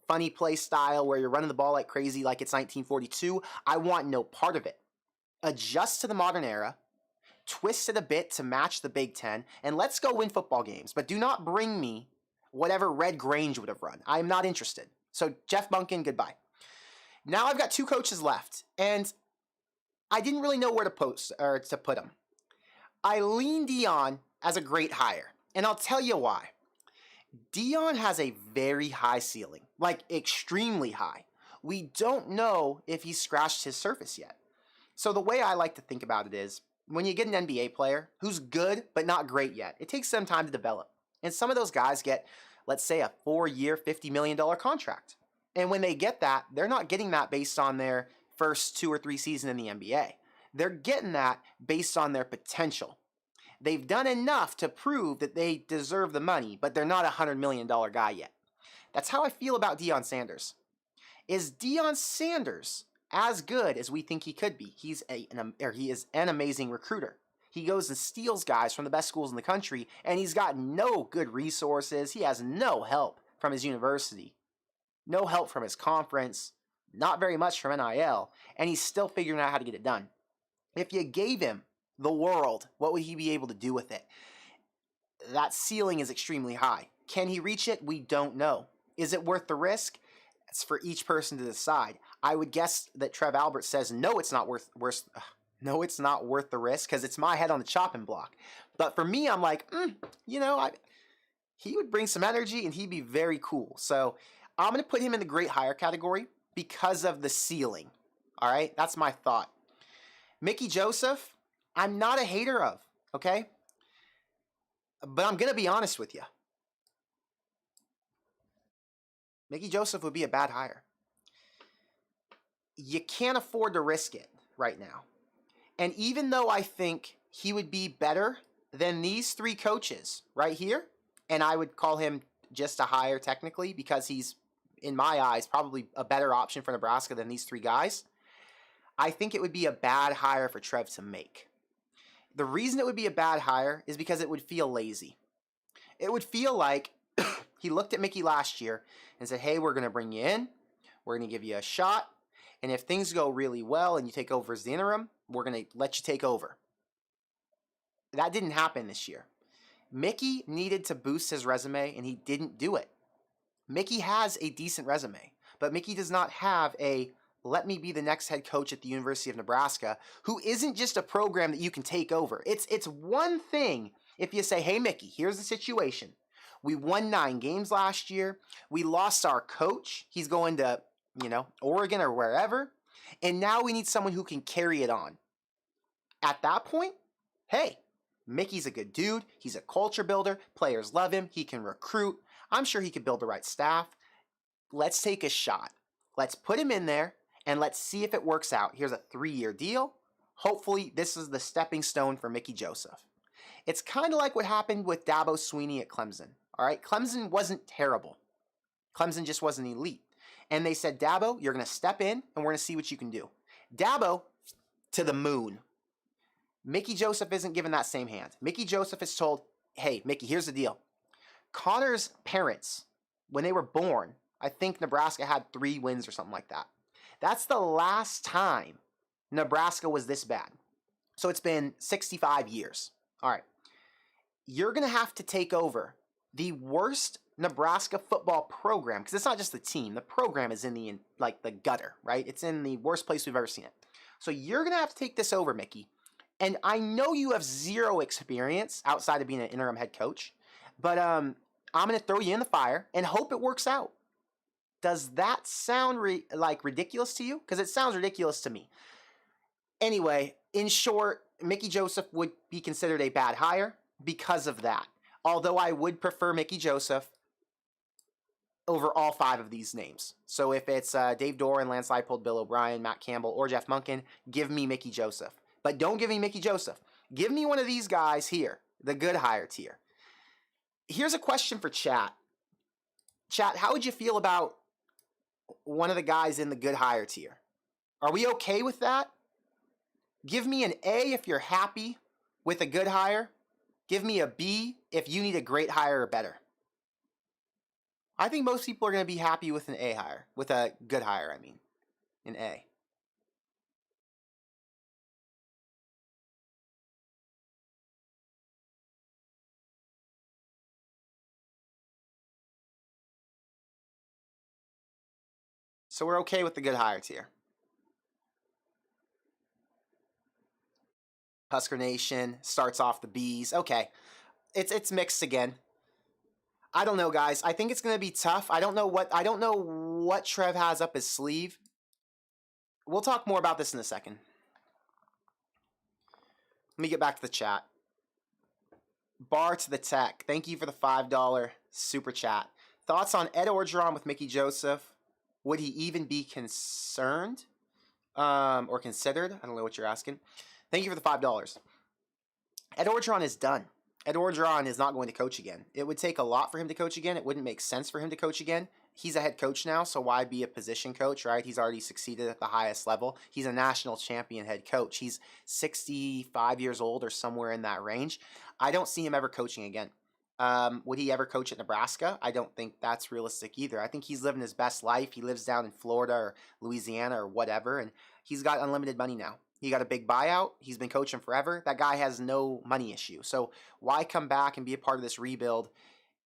Speaker 1: funny play style where you're running the ball like crazy like it's 1942. I want no part of it. Adjust to the modern era, twist it a bit to match the Big Ten, and let's go win football games. But do not bring me whatever Red Grange would have run. I am not interested. So Jeff Monken, goodbye. Now I've got two coaches left, and I didn't really know where to put them. I lean Dion as a great hire, and I'll tell you why. Dion has a very high ceiling, like extremely high. We don't know if he's scratched his surface yet. So the way I like to think about it is, when you get an NBA player who's good but not great yet, it takes some time to develop. And some of those guys get, let's say, a 4-year, $50 million contract. And when they get that, they're not getting that based on their first 2 or 3 seasons in the NBA. They're getting that based on their potential. They've done enough to prove that they deserve the money, but they're not a $100 million guy yet. That's how I feel about Deion Sanders. Is Deion Sanders as good as we think he could be? He is an amazing recruiter. He goes and steals guys from the best schools in the country, and he's got no good resources. He has no help from his university, no help from his conference, not very much from NIL, and he's still figuring out how to get it done. If you gave him the world, what would he be able to do with it? That ceiling is extremely high. Can he reach it? We don't know. Is it worth the risk? It's for each person to decide. I would guess that Trev Albert says, no, it's not worth the risk because it's my head on the chopping block. But for me, I'm like, he would bring some energy and he'd be very cool. So I'm going to put him in the great hire category because of the ceiling. All right, that's my thought. Mickey Joseph, I'm not a hater of, okay? But I'm going to be honest with you. Mickey Joseph would be a bad hire. You can't afford to risk it right now. And even though I think he would be better than these 3 coaches right here, and I would call him just a hire technically because he's, in my eyes, probably a better option for Nebraska than these 3 guys, I think it would be a bad hire for Trev to make. The reason it would be a bad hire is because it would feel lazy. It would feel like he looked at Mickey last year and said, hey, we're going to bring you in. We're going to give you a shot. And if things go really well and you take over as the interim, we're going to let you take over. That didn't happen this year. Mickey needed to boost his resume, and he didn't do it. Mickey has a decent resume, But Mickey does not have a let me be the next head coach at the University of Nebraska, who isn't just a program that you can take over. It's one thing if you say, hey, Mickey, here's the situation. We won 9 games last year. We lost our coach. He's going to, Oregon or wherever. And now we need someone who can carry it on. At that point, hey, Mickey's a good dude. He's a culture builder. Players love him. He can recruit. I'm sure he could build the right staff. Let's take a shot. Let's put him in there and let's see if it works out. Here's a 3-year deal. Hopefully, this is the stepping stone for Mickey Joseph. It's kind of like what happened with Dabo Swinney at Clemson. All right, Clemson wasn't terrible. Clemson just wasn't elite. And they said, Dabo, you're going to step in and we're going to see what you can do. Dabo, to the moon. Mickey Joseph isn't given that same hand. Mickey Joseph is told, hey, Mickey, here's the deal. Connor's parents, when they were born, I think Nebraska had 3 wins or something like that. That's the last time Nebraska was this bad. So it's been 65 years. All right. You're going to have to take over the worst Nebraska football program, because it's not just the team. The program is in the gutter, right? It's in the worst place we've ever seen it. So you're going to have to take this over, Mickey. And I know you have 0 experience outside of being an interim head coach, but I'm going to throw you in the fire and hope it works out. Does that sound ridiculous to you? Because it sounds ridiculous to me. Anyway, in short, Mickey Joseph would be considered a bad hire because of that. Although I would prefer Mickey Joseph over all 5 of these names. So if it's Dave Doran, Lance Leipold, Bill O'Brien, Matt Campbell, or Jeff Monken, give me Mickey Joseph. But don't give me Mickey Joseph. Give me one of these guys here, the good hire tier. Here's a question for chat. Chat, how would you feel about one of the guys in the good hire tier? Are we okay with that? Give me an A if you're happy with a good hire. Give me a B if you need a great hire or better. I think most people are going to be happy with an A hire, with a good hire, I mean, an A. So we're okay with the good hire tier. Husker Nation starts off the B's. Okay, it's mixed again. I don't know, guys. I think it's going to be tough. I don't know what Trev has up his sleeve. We'll talk more about this in a second. Let me get back to the chat. Bar to the Tech. Thank you for the $5 super chat. Thoughts on Ed Orgeron with Mickey Joseph? Would he even be concerned or considered? I don't know what you're asking. Thank you for the $5. Ed Orgeron is done. Ed Orgeron is not going to coach again. It would take a lot for him to coach again. It wouldn't make sense for him to coach again. He's a head coach now, so why be a position coach, right? He's already succeeded at the highest level. He's a national champion head coach. He's 65 years old or somewhere in that range. I don't see him ever coaching again. Would he ever coach at Nebraska? I don't think that's realistic either. I think he's living his best life. He lives down in Florida or Louisiana or whatever, and he's got unlimited money now. He got a big buyout. He's been coaching forever. That guy has no money issue. So why come back and be a part of this rebuild?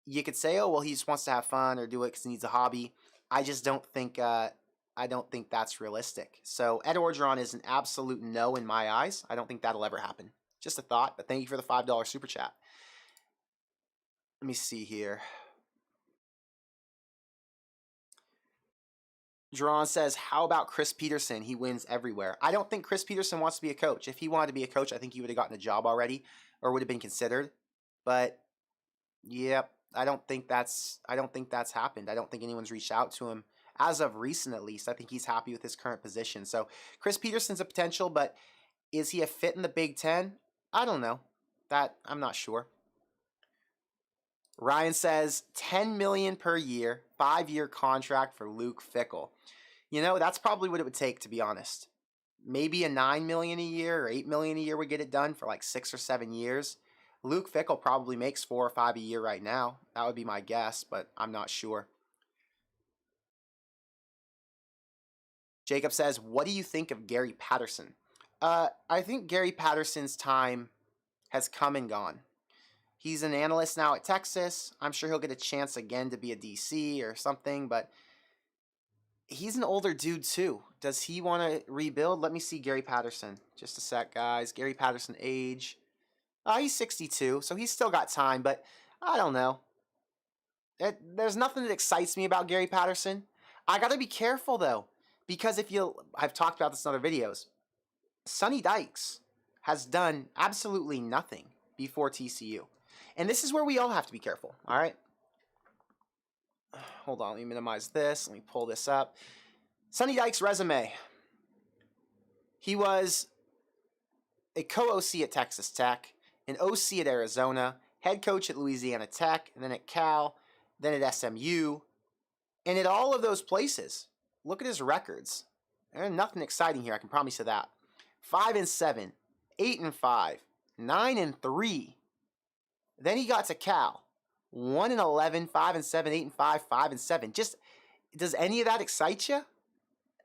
Speaker 1: You could say, oh, well, he just wants to have fun or do it because he needs a hobby. I just don't think that's realistic. So Ed Orgeron is an absolute no in my eyes. I don't think that'll ever happen. Just a thought, but thank you for the $5 super chat. Let me see here. Jerron says, how about Chris Peterson? He wins everywhere. I don't think Chris Peterson wants to be a coach. If he wanted to be a coach, I think he would have gotten a job already or would have been considered. But, yep, I don't think that's happened. I don't think anyone's reached out to him. As of recent, at least, I think he's happy with his current position. So, Chris Peterson's a potential, but is he a fit in the Big Ten? I don't know. That, I'm not sure. Ryan says, $10 million per year, 5-year contract for Luke Fickell. You know, that's probably what it would take, to be honest. Maybe a $9 million a year or $8 million a year would get it done for like 6 or 7 years. Luke Fickell probably makes 4 or 5 a year right now. That would be my guess, but I'm not sure. Jacob says, what do you think of Gary Patterson? I think Gary Patterson's time has come and gone. He's an analyst now at Texas. I'm sure he'll get a chance again to be a DC or something, but he's an older dude too. Does he want to rebuild? Let me see Gary Patterson. Just a sec, guys. Gary Patterson age. He's 62, so he's still got time, but I don't know. There's nothing that excites me about Gary Patterson. I got to be careful, though, because I've talked about this in other videos. Sonny Dykes has done absolutely nothing before TCU. And this is where we all have to be careful, all right? Hold on, let me minimize this. Let me pull this up. Sonny Dykes' resume. He was a co-OC at Texas Tech, an OC at Arizona, head coach at Louisiana Tech, and then at Cal, then at SMU. And at all of those places, look at his records. There's nothing exciting here, I can promise you that. 5-7, 8-5, 9-3. Then he got to Cal. 1-11, 5-7, 8-5, 5-7. Just, does any of that excite you?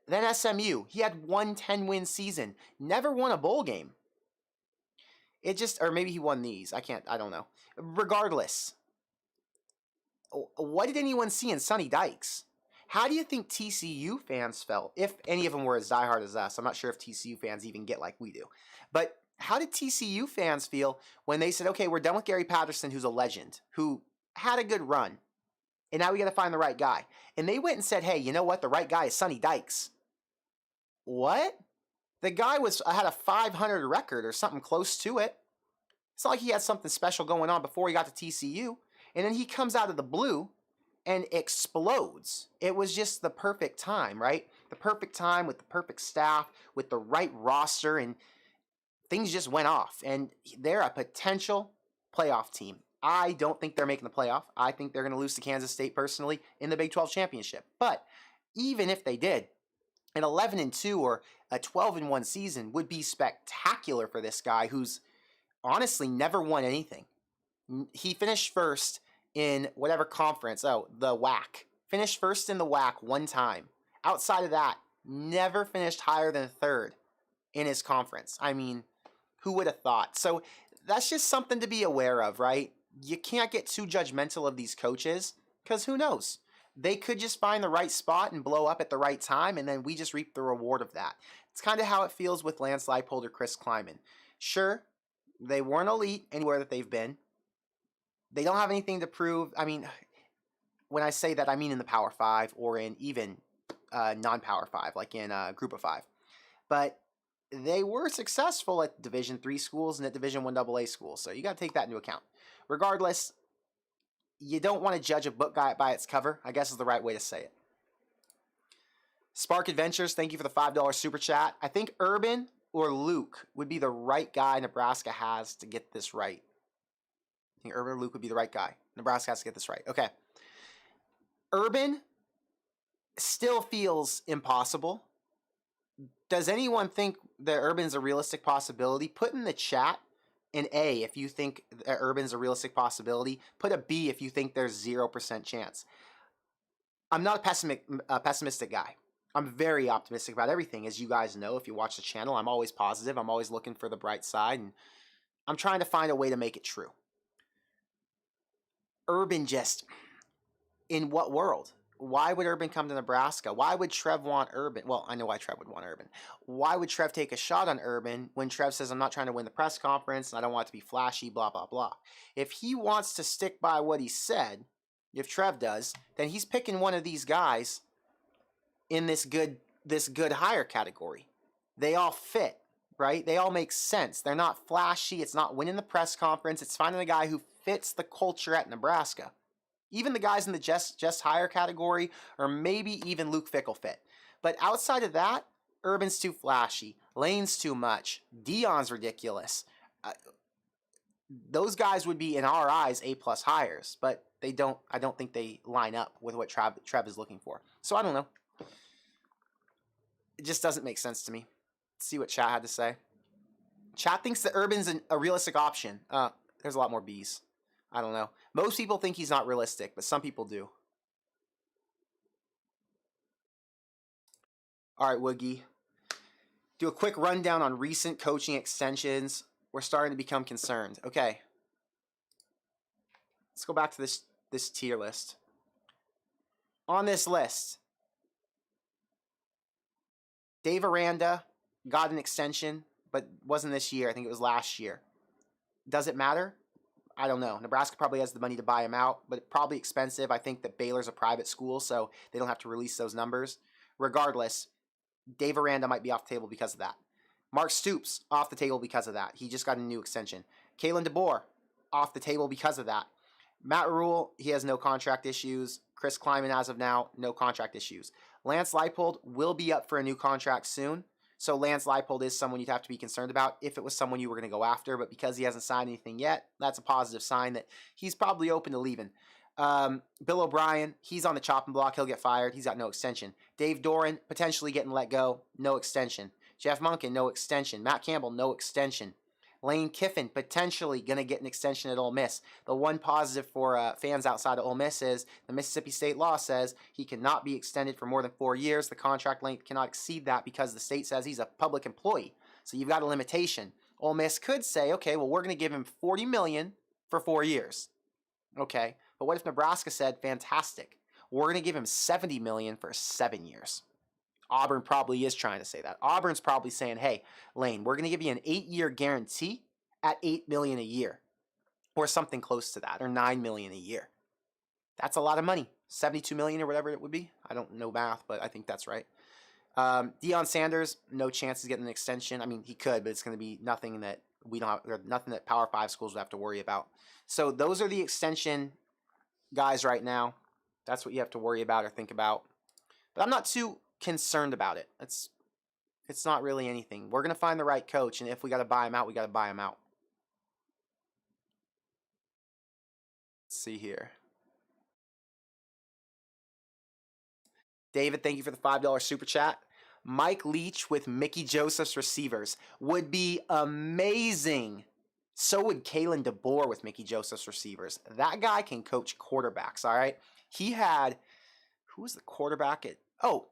Speaker 1: Then SMU. He had one 10-win season. Never won a bowl game. Or maybe he won these. I don't know. Regardless, what did anyone see in Sonny Dykes? How do you think TCU fans felt, if any of them were as diehard as us? I'm not sure if TCU fans even get like we do. But how did TCU fans feel when they said, okay, we're done with Gary Patterson, who's a legend, who had a good run, and now we got to find the right guy? And they went and said, hey, you know what? The right guy is Sonny Dykes. What? The guy had a 500 record or something close to it. It's not like he had something special going on before he got to TCU. And then he comes out of the blue and explodes. It was just the perfect time, right? The perfect time with the perfect staff, with the right roster, and things just went off. And they're a potential playoff team. I don't think they're making the playoff. I think they're going to lose to Kansas State personally in the Big 12 championship. But even if they did, an 11-2 or a 12-1 season would be spectacular for this guy who's honestly never won anything. He finished first in whatever conference. Oh, the WAC. Finished first in the WAC one time. Outside of that, never finished higher than third in his conference. I mean, who would have thought? So that's just something to be aware of, right? You can't get too judgmental of these coaches, because who knows? They could just find the right spot and blow up at the right time, and then we just reap the reward of that. It's kind of how it feels with Lance Leipold or Chris Klieman. Sure, they weren't elite anywhere that they've been. They don't have anything to prove. I mean, when I say that, I mean in the Power 5 or in even non-Power 5, like in Group of 5. But they were successful at Division III schools and at Division I AA schools, so you got to take that into account. Regardless, you don't want to judge a book by its cover, I guess is the right way to say it. Spark Adventures, thank you for the $5 super chat. I think Urban or Luke would be the right guy Nebraska has to get this right. I think Urban or Luke would be the right guy. Nebraska has to get this right. Okay. Urban still feels impossible. Does anyone think that Urban's a realistic possibility? Put in the chat an A if you think that Urban's a realistic possibility. Put a B if you think there's 0% chance. I'm not a pessimistic guy. I'm very optimistic about everything. As you guys know, if you watch the channel, I'm always positive. I'm always looking for the bright side, and I'm trying to find a way to make it true. Urban just, in what world? Why would Urban come to Nebraska? Why would Trev want Urban? Well, I know why Trev would want Urban. Why would Trev take a shot on Urban when Trev says, I'm not trying to win the press conference and I don't want it to be flashy, blah, blah, blah. If he wants to stick by what he said, if Trev does, then he's picking one of these guys in this good hire category. They all fit, right? They all make sense. They're not flashy. It's not winning the press conference. It's finding a guy who fits the culture at Nebraska. Even the guys in the just hire category, or maybe even Luke Fickell fit. But outside of that, Urban's too flashy. Lane's too much. Dion's ridiculous. Those guys would be, in our eyes, A+ hires, but they don't. I don't think they line up with what Trev is looking for. So I don't know. It just doesn't make sense to me. Let's see what chat had to say. Chat thinks that Urban's a realistic option. There's a lot more B's. I don't know. Most people think he's not realistic, but some people do. All right, Woogie. Do a quick rundown on recent coaching extensions. We're starting to become concerned. Okay. Let's go back to this tier list. On this list, Dave Aranda got an extension, but wasn't this year. I think it was last year. Does it matter? I don't know. Nebraska probably has the money to buy him out, but probably expensive. I think that Baylor's a private school, so they don't have to release those numbers. Regardless, Dave Aranda might be off the table because of that. Mark Stoops, off the table because of that. He just got a new extension. Kalen DeBoer, off the table because of that. Matt Rule, he has no contract issues. Chris Klieman, as of now, no contract issues. Lance Leipold will be up for a new contract soon. So Lance Leipold is someone you'd have to be concerned about if it was someone you were going to go after. But because he hasn't signed anything yet, that's a positive sign that he's probably open to leaving. Bill O'Brien, he's on the chopping block. He'll get fired. He's got no extension. Dave Doran, potentially getting let go. No extension. Jeff Monken, no extension. Matt Campbell, no extension. Lane Kiffin, potentially going to get an extension at Ole Miss. The one positive for fans outside of Ole Miss is the Mississippi State law says he cannot be extended for more than 4 years. The contract length cannot exceed that because the state says he's a public employee. So you've got a limitation. Ole Miss could say, okay, well, we're going to give him $40 million for 4 years. Okay, but what if Nebraska said, fantastic, we're going to give him $70 million for 7 years? Auburn probably is trying to say that. Auburn's probably saying, hey, Lane, we're going to give you an 8-year guarantee at $8 million a year, or something close to that, or $9 million a year. That's a lot of money. $72 million or whatever it would be. I don't know math, but I think that's right. Deion Sanders, no chance of getting an extension. I mean, he could, but it's going to be nothing that we don't have, or nothing that Power 5 schools would have to worry about. So those are the extension guys right now. That's what you have to worry about or think about. But I'm not too concerned about it. It's not really anything. We're going to find the right coach, and if we got to buy him out, we got to buy him out. Let's see here. David, thank you for the $5 super chat. Mike Leach with Mickey Joseph's receivers would be amazing. So would Kalen DeBoer with Mickey Joseph's receivers. That guy can coach quarterbacks, all right? He had, who was the quarterback at,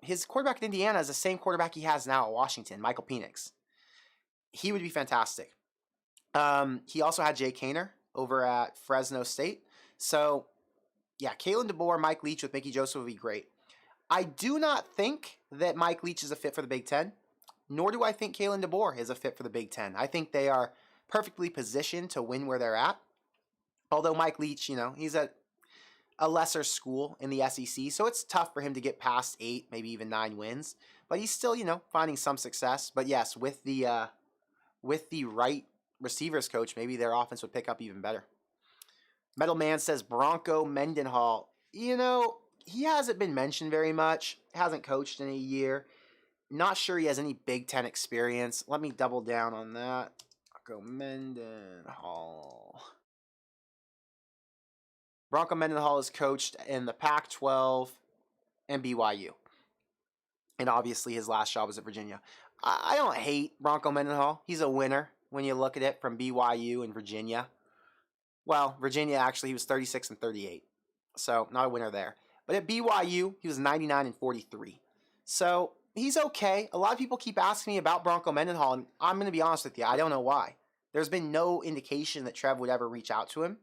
Speaker 1: his quarterback at Indiana is the same quarterback he has now at Washington, Michael Penix. He would be fantastic. He also had Jay Kaner over at Fresno State. So, yeah, Kalen DeBoer, Mike Leach with Mickey Joseph would be great. I do not think that Mike Leach is a fit for the Big Ten, nor do I think Kalen DeBoer is a fit for the Big Ten. I think they are perfectly positioned to win where they're at. Although Mike Leach, he's at a lesser school in the SEC, so it's tough for him to get past 8, maybe even 9 wins. But he's still, finding some success. But yes, with the right receivers coach, maybe their offense would pick up even better. Metal Man says Bronco Mendenhall. He hasn't been mentioned very much. Hasn't coached in a year. Not sure he has any Big Ten experience. Let me double down on that. Bronco Mendenhall. Bronco Mendenhall is coached in the Pac-12 and BYU. And obviously his last job was at Virginia. I don't hate Bronco Mendenhall. He's a winner when you look at it from BYU and Virginia. Well, Virginia, actually, he was 36 and 38. So, not a winner there. But at BYU, he was 99 and 43. So, he's okay. A lot of people keep asking me about Bronco Mendenhall, and I'm going to be honest with you. I don't know why. There's been no indication that Trev would ever reach out to him.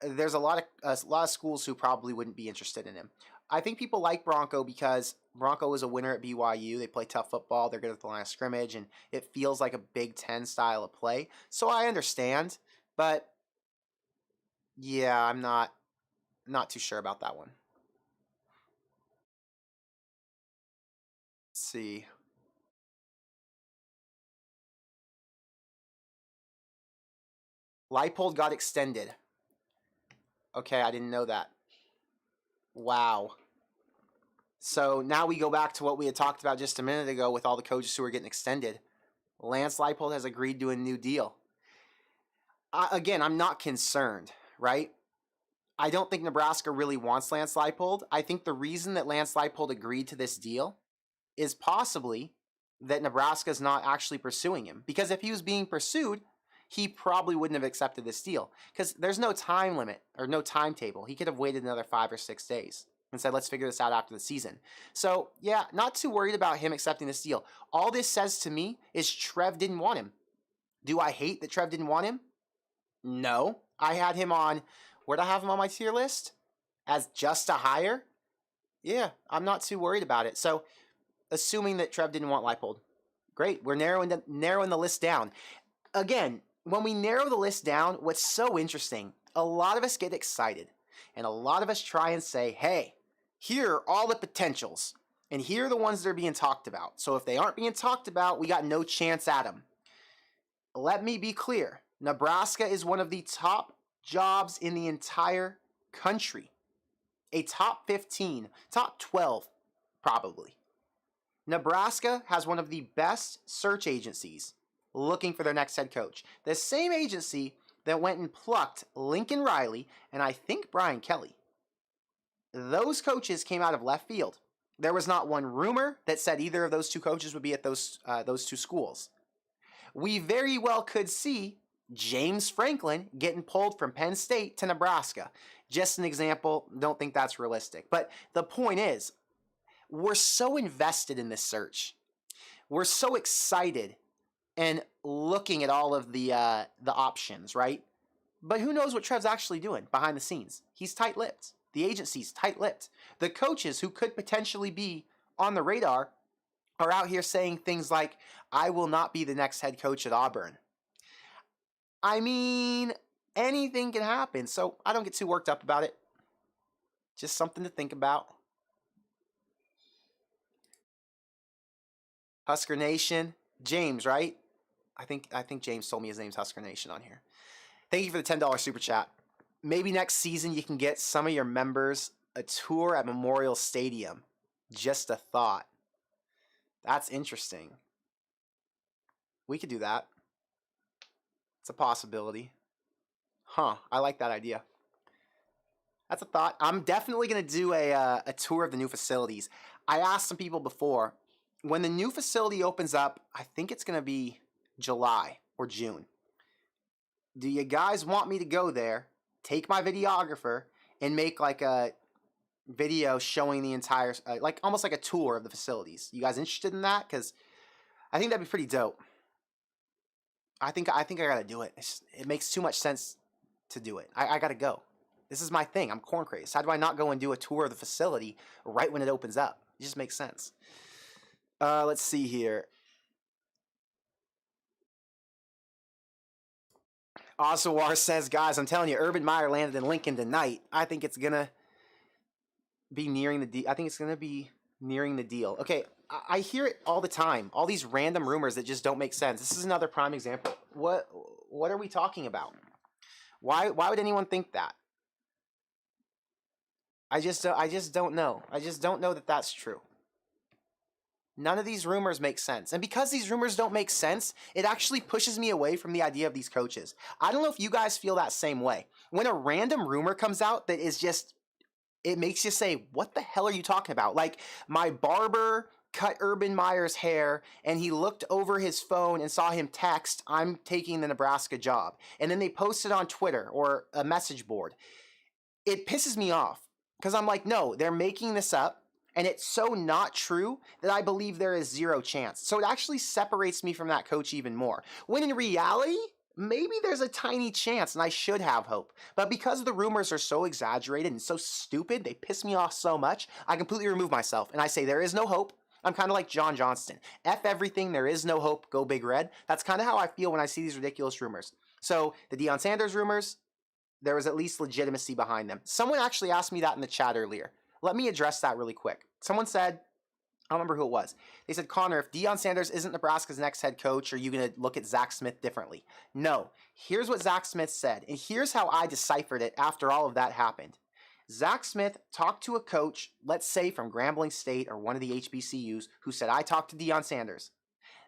Speaker 1: There's a lot of schools who probably wouldn't be interested in him. I think people like Bronco because Bronco was a winner at BYU. They play tough football. They're good at the line of scrimmage, and it feels like a Big Ten style of play. So I understand, but yeah, I'm not too sure about that one. Let's see. Leipold got extended. Okay, I didn't know that. Wow. So now we go back to what we had talked about just a minute ago with all the coaches who are getting extended. Lance Leipold has agreed to a new deal. Again, I'm not concerned, right? I don't think Nebraska really wants Lance Leipold. I think the reason that Lance Leipold agreed to this deal is possibly that Nebraska is not actually pursuing him. Because if he was being pursued, he probably wouldn't have accepted this deal. Because there's no time limit or no timetable. He could have waited another 5 or 6 days and said, let's figure this out after the season. So, yeah, not too worried about him accepting this deal. All this says to me is Trev didn't want him. Do I hate that Trev didn't want him? No. I had him on, where'd I have him on my tier list? As just a hire? Yeah, I'm not too worried about it. So, assuming that Trev didn't want Leipold. Great, we're narrowing the list down. Again, when we narrow the list down, what's so interesting, a lot of us get excited, and a lot of us try and say, hey, here are all the potentials, and here are the ones that are being talked about. So if they aren't being talked about, we got no chance at them. Let me be clear. Nebraska is one of the top jobs in the entire country. A top 15, top 12, probably. Nebraska has one of the best search agencies looking for their next head coach. The same agency that went and plucked Lincoln Riley and I think Brian Kelly. Those coaches came out of left field. There was not one rumor that said either of those two coaches would be at those two schools. We very well could see James Franklin getting pulled from Penn State to Nebraska. Just an example, don't think that's realistic. But the point is, we're so invested in this search. We're so excited and looking at all of the options, right? But who knows what Trev's actually doing behind the scenes? He's tight-lipped. The agency's tight-lipped. The coaches who could potentially be on the radar are out here saying things like, I will not be the next head coach at Auburn. I mean, anything can happen, so I don't get too worked up about it. Just something to think about. Husker Nation, James, right? I think James told me his name's Husker Nation on here. Thank you for the $10 super chat. Maybe next season you can get some of your members a tour at Memorial Stadium. Just a thought. That's interesting. We could do that. It's a possibility. Huh, I like that idea. That's a thought. I'm definitely going to do a tour of the new facilities. I asked some people before, when the new facility opens up, I think it's going to be July or June. Do you guys want me to go there, take my videographer, and make like a video showing the entire, like almost like a tour of the facilities? You guys interested in that? Because I think that'd be pretty dope. I think I gotta do it. It makes too much sense to do it. I gotta go. This is my thing. I'm corn crazed. How do I not go and do a tour of the facility right when it opens up? It just makes sense. Let's see here. Osawar says, guys, I'm telling you, Urban Meyer landed in Lincoln tonight. I think it's gonna be nearing the deal. I think it's gonna be nearing the deal. Okay, I hear it all the time. All these random rumors that just don't make sense. This is another prime example. What are we talking about? Why would anyone think that? I just don't know. I just don't know that that's true. None of these rumors make sense. And because these rumors don't make sense, it actually pushes me away from the idea of these coaches. I don't know if you guys feel that same way. When a random rumor comes out that is just, it makes you say, what the hell are you talking about? Like, my barber cut Urban Meyer's hair and he looked over his phone and saw him text, I'm taking the Nebraska job. And then they posted on Twitter or a message board. It pisses me off because I'm like, no, they're making this up. And it's so not true that I believe there is zero chance. So it actually separates me from that coach even more. When in reality, maybe there's a tiny chance and I should have hope. But because the rumors are so exaggerated and so stupid, they piss me off so much, I completely remove myself. And I say there is no hope. I'm kind of like John Johnston. F everything, there is no hope, go Big Red. That's kind of how I feel when I see these ridiculous rumors. So the Deion Sanders rumors, there was at least legitimacy behind them. Someone actually asked me that in the chat earlier. Let me address that really quick. Someone said, I don't remember who it was. They said, Connor, if Deion Sanders isn't Nebraska's next head coach, are you going to look at Zach Smith differently? No. Here's what Zach Smith said, and here's how I deciphered it after all of that happened. Zach Smith talked to a coach, let's say from Grambling State or one of the HBCUs, who said, I talked to Deion Sanders.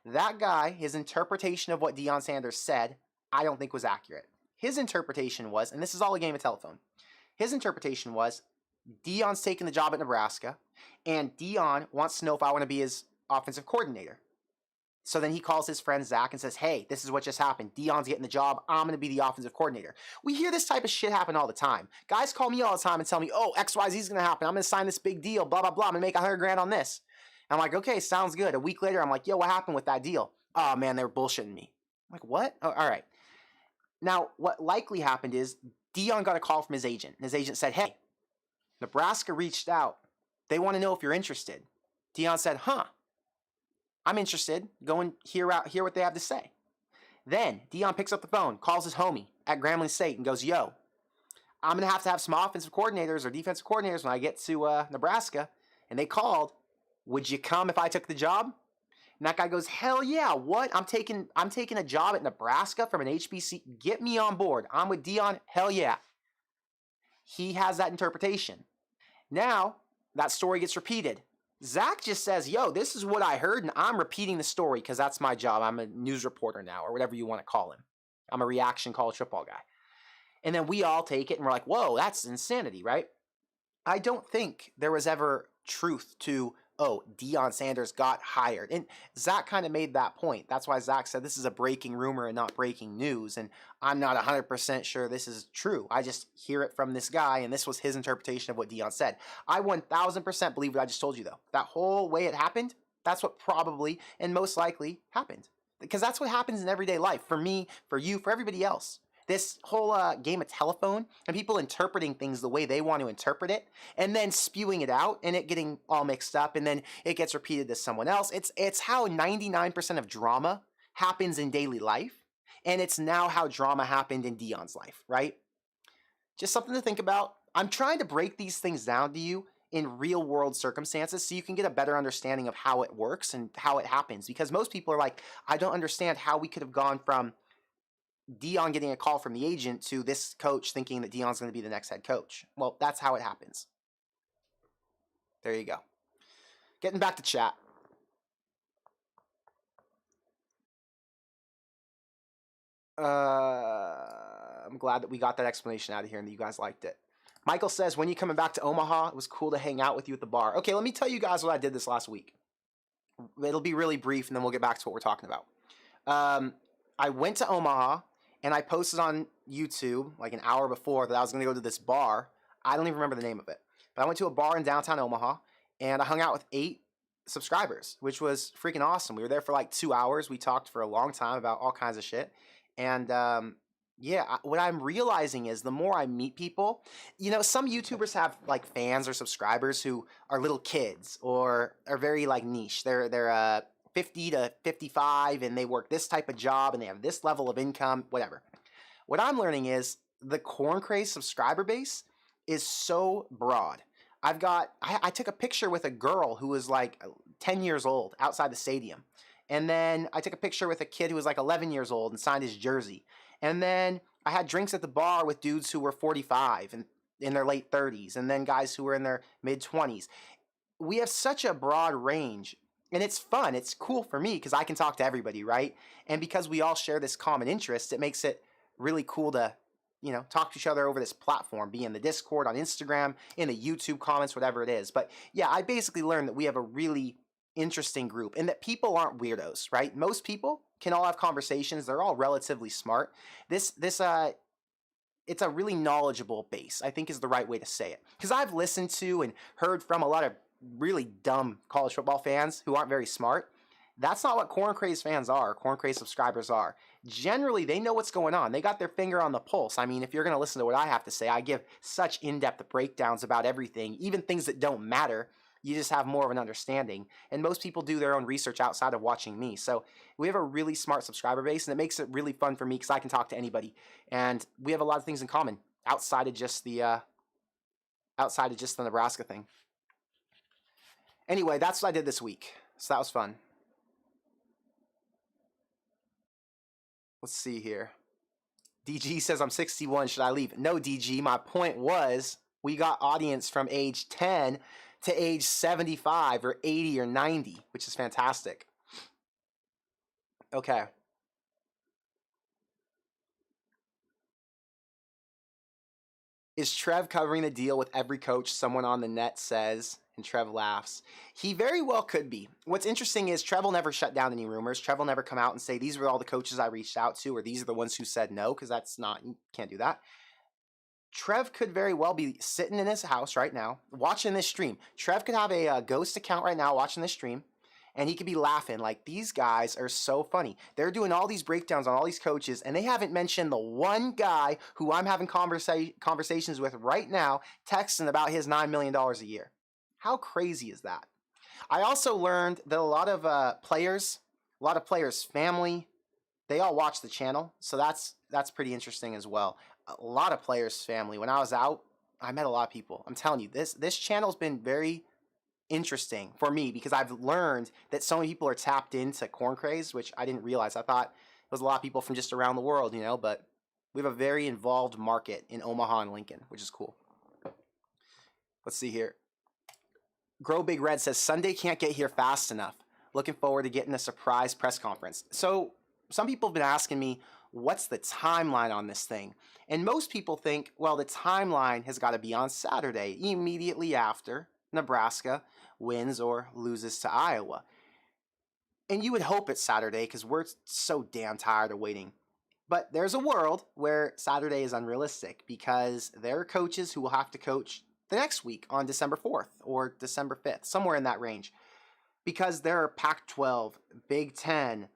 Speaker 1: That guy, his interpretation of what Deion Sanders said, I don't think was accurate. His interpretation was, and this is all a game of telephone, his interpretation was, Deion's taking the job at Nebraska, and Deion wants to know if I want to be his offensive coordinator. So then he calls his friend Zach and says, hey, this is what just happened. Deion's getting the job. I'm going to be the offensive coordinator. We hear this type of shit happen all the time. Guys call me all the time and tell me, oh, XYZ is going to happen. I'm going to sign this big deal, blah, blah, blah. I'm going to make $100,000 on this. And I'm like, okay, sounds good. A week later, I'm like, yo, what happened with that deal? Oh, man, they were bullshitting me. I'm like, what? Oh, all right. Now, what likely happened is Deion got a call from his agent. And his agent said, hey, Nebraska reached out. They want to know if you're interested. Deion said, huh, I'm interested. Go and hear what they have to say. Then Deion picks up the phone, calls his homie at Grambling State and goes, yo, I'm going to have some offensive coordinators or defensive coordinators when I get to Nebraska. And they called, would you come if I took the job? And that guy goes, hell yeah, what? I'm taking a job at Nebraska from an HBC. Get me on board. I'm with Deion. Hell yeah. He has that interpretation. Now, that story gets repeated. Zach just says, yo, this is what I heard, and I'm repeating the story because that's my job. I'm a news reporter now, or whatever you want to call him. I'm a reaction college football guy. And then we all take it, and we're like, whoa, that's insanity, right? I don't think there was ever truth to, oh, Deion Sanders got hired. And Zach kind of made that point. That's why Zach said this is a breaking rumor and not breaking news. And I'm not 100% sure this is true. I just hear it from this guy, and this was his interpretation of what Deion said. I 1000% believe what I just told you, though. That whole way it happened, that's what probably and most likely happened. Because that's what happens in everyday life, for me, for you, for everybody else. This whole game of telephone and people interpreting things the way they want to interpret it and then spewing it out and it getting all mixed up and then it gets repeated to someone else. It's how 99% of drama happens in daily life, and it's now how drama happened in Deion's life, right? Just something to think about. I'm trying to break these things down to you in real world circumstances so you can get a better understanding of how it works and how it happens, because most people are like, I don't understand how we could have gone from Deion getting a call from the agent to this coach thinking that Deion's going to be the next head coach. Well, that's how it happens. There you go. Getting back to chat. I'm glad that we got that explanation out of here and that you guys liked it. Michael says, when you coming back to Omaha, it was cool to hang out with you at the bar. Okay, let me tell you guys what I did this last week. It'll be really brief, and then we'll get back to what we're talking about. I went to Omaha, and I posted on YouTube like an hour before that I was going to go to this bar. I don't even remember the name of it. But I went to a bar in downtown Omaha, and I hung out with 8 subscribers, which was freaking awesome. We were there for like 2 hours. We talked for a long time about all kinds of shit. And what I'm realizing is the more I meet people, some YouTubers have like fans or subscribers who are little kids or are very like niche. They're 50 to 55 and they work this type of job and they have this level of income, whatever. What I'm learning is the Corn Craze subscriber base is so broad. I took a picture with a girl who was like 10 years old outside the stadium. And then I took a picture with a kid who was like 11 years old and signed his jersey. And then I had drinks at the bar with dudes who were 45 and in their late 30s, and then guys who were in their mid 20s. We have such a broad range. And it's fun. It's cool for me because I can talk to everybody, right? And because we all share this common interest, it makes it really cool to, talk to each other over this platform, be in the Discord, on Instagram, in the YouTube comments, whatever it is. But yeah, I basically learned that we have a really interesting group and that people aren't weirdos, right? Most people can all have conversations. They're all relatively smart. It's a really knowledgeable base, I think is the right way to say it. Because I've listened to and heard from a lot of really dumb college football fans who aren't very smart. That's not what Corn Craze fans are, Corn Craze subscribers are. Generally, they know what's going on. They got their finger on the pulse. I mean, if you're going to listen to what I have to say, I give such in-depth breakdowns about everything, even things that don't matter. You just have more of an understanding. And most people do their own research outside of watching me. So we have a really smart subscriber base, and it makes it really fun for me because I can talk to anybody. And we have a lot of things in common outside of just the Nebraska thing. Anyway, that's what I did this week. So that was fun. Let's see here. DG says, I'm 61. Should I leave? No, DG. My point was we got audience from age 10 to age 75 or 80 or 90, which is fantastic. Okay. Is Trev covering the deal with every coach? Someone on the net says, and Trev laughs. He very well could be. What's interesting is Trev will never shut down any rumors. Trev will never come out and say, these were all the coaches I reached out to, or these are the ones who said no, because you can't do that. Trev could very well be sitting in his house right now, watching this stream. Trev could have a ghost account right now watching this stream, and he could be laughing like, these guys are so funny. They're doing all these breakdowns on all these coaches, and they haven't mentioned the one guy who I'm having conversations with right now, texting about his $9 million a year. How crazy is that? I also learned that a lot of players' family, they all watch the channel, so that's pretty interesting as well. A lot of players' family. When I was out, I met a lot of people. I'm telling you, this channel's been very interesting for me because I've learned that so many people are tapped into corn craze, which I didn't realize. I thought it was a lot of people from just around the world, but we have a very involved market in Omaha and Lincoln, which is cool. Let's see here. Grow Big Red says, Sunday can't get here fast enough. Looking forward to getting a surprise press conference. So some people have been asking me, what's the timeline on this thing? And most people think, well, the timeline has got to be on Saturday, immediately after Nebraska wins or loses to Iowa. And you would hope it's Saturday because we're so damn tired of waiting. But there's a world where Saturday is unrealistic because there are coaches who will have to coach the next week on December 4th or December 5th, somewhere in that range. Because there are Pac-12, Big 10,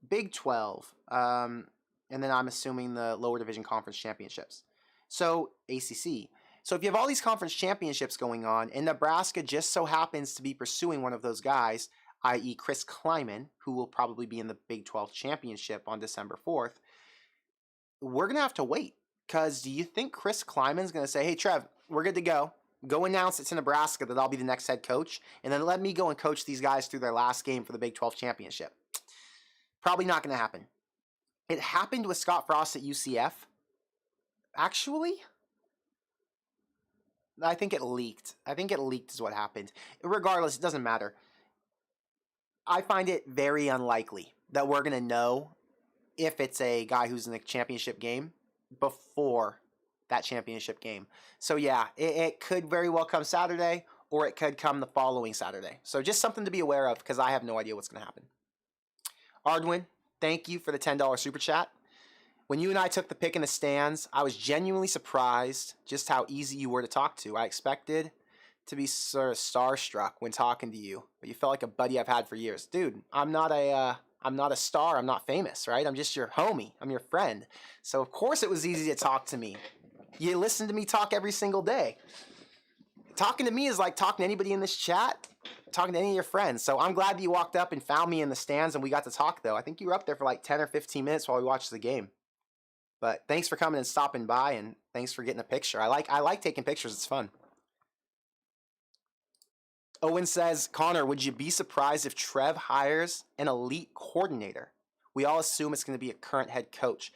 Speaker 1: Big 12, and then I'm assuming the lower division conference championships. So ACC. So if you have all these conference championships going on, and Nebraska just so happens to be pursuing one of those guys, i.e. Chris Klieman, who will probably be in the Big 12 championship on December 4th, we're going to have to wait. Because do you think Chris Kleiman's going to say, hey, Trev, we're good to go. Go announce it to Nebraska that I'll be the next head coach, and then let me go and coach these guys through their last game for the Big 12 championship? Probably not going to happen. It happened with Scott Frost at UCF. Actually, I think it leaked. I think it leaked is what happened. Regardless, it doesn't matter. I find it very unlikely that we're going to know if it's a guy who's in the championship game before that championship game. So yeah, it could very well come Saturday, or it could come the following Saturday. So just something to be aware of because I have no idea what's going to happen. Ardwin, thank you for the $10 super chat. When you and I took the pick in the stands, I was genuinely surprised just how easy you were to talk to. I expected to be sort of starstruck when talking to you, but you felt like a buddy I've had for years. Dude, I'm not a star. I'm not famous, right? I'm just your homie. I'm your friend. So of course it was easy to talk to me. You listen to me talk every single day. Talking to me is like talking to anybody in this chat, talking to any of your friends. So I'm glad that you walked up and found me in the stands and we got to talk, though. I think you were up there for like 10 or 15 minutes while we watched the game. But thanks for coming and stopping by, and thanks for getting a picture. I like taking pictures. It's fun. Owen says, Connor, would you be surprised if Trev hires an elite coordinator? We all assume it's going to be a current head coach.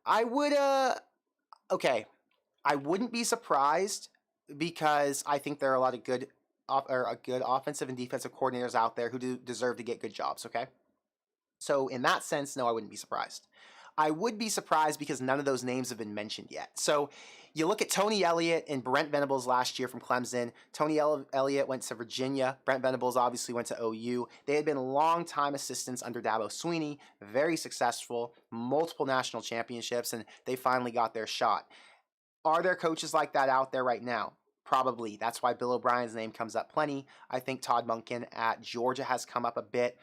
Speaker 1: I would, okay. I wouldn't be surprised because I think there are a lot of good offensive and defensive coordinators out there who do deserve to get good jobs, okay? So in that sense, no, I wouldn't be surprised. I would be surprised because none of those names have been mentioned yet. So you look at Tony Elliott and Brent Venables last year from Clemson. Tony Elliott went to Virginia. Brent Venables obviously went to OU. They had been long-time assistants under Dabo Swinney, very successful, multiple national championships, and they finally got their shot. Are there coaches like that out there right now? Probably. That's why Bill O'Brien's name comes up plenty. I think Todd Monken at Georgia has come up a bit.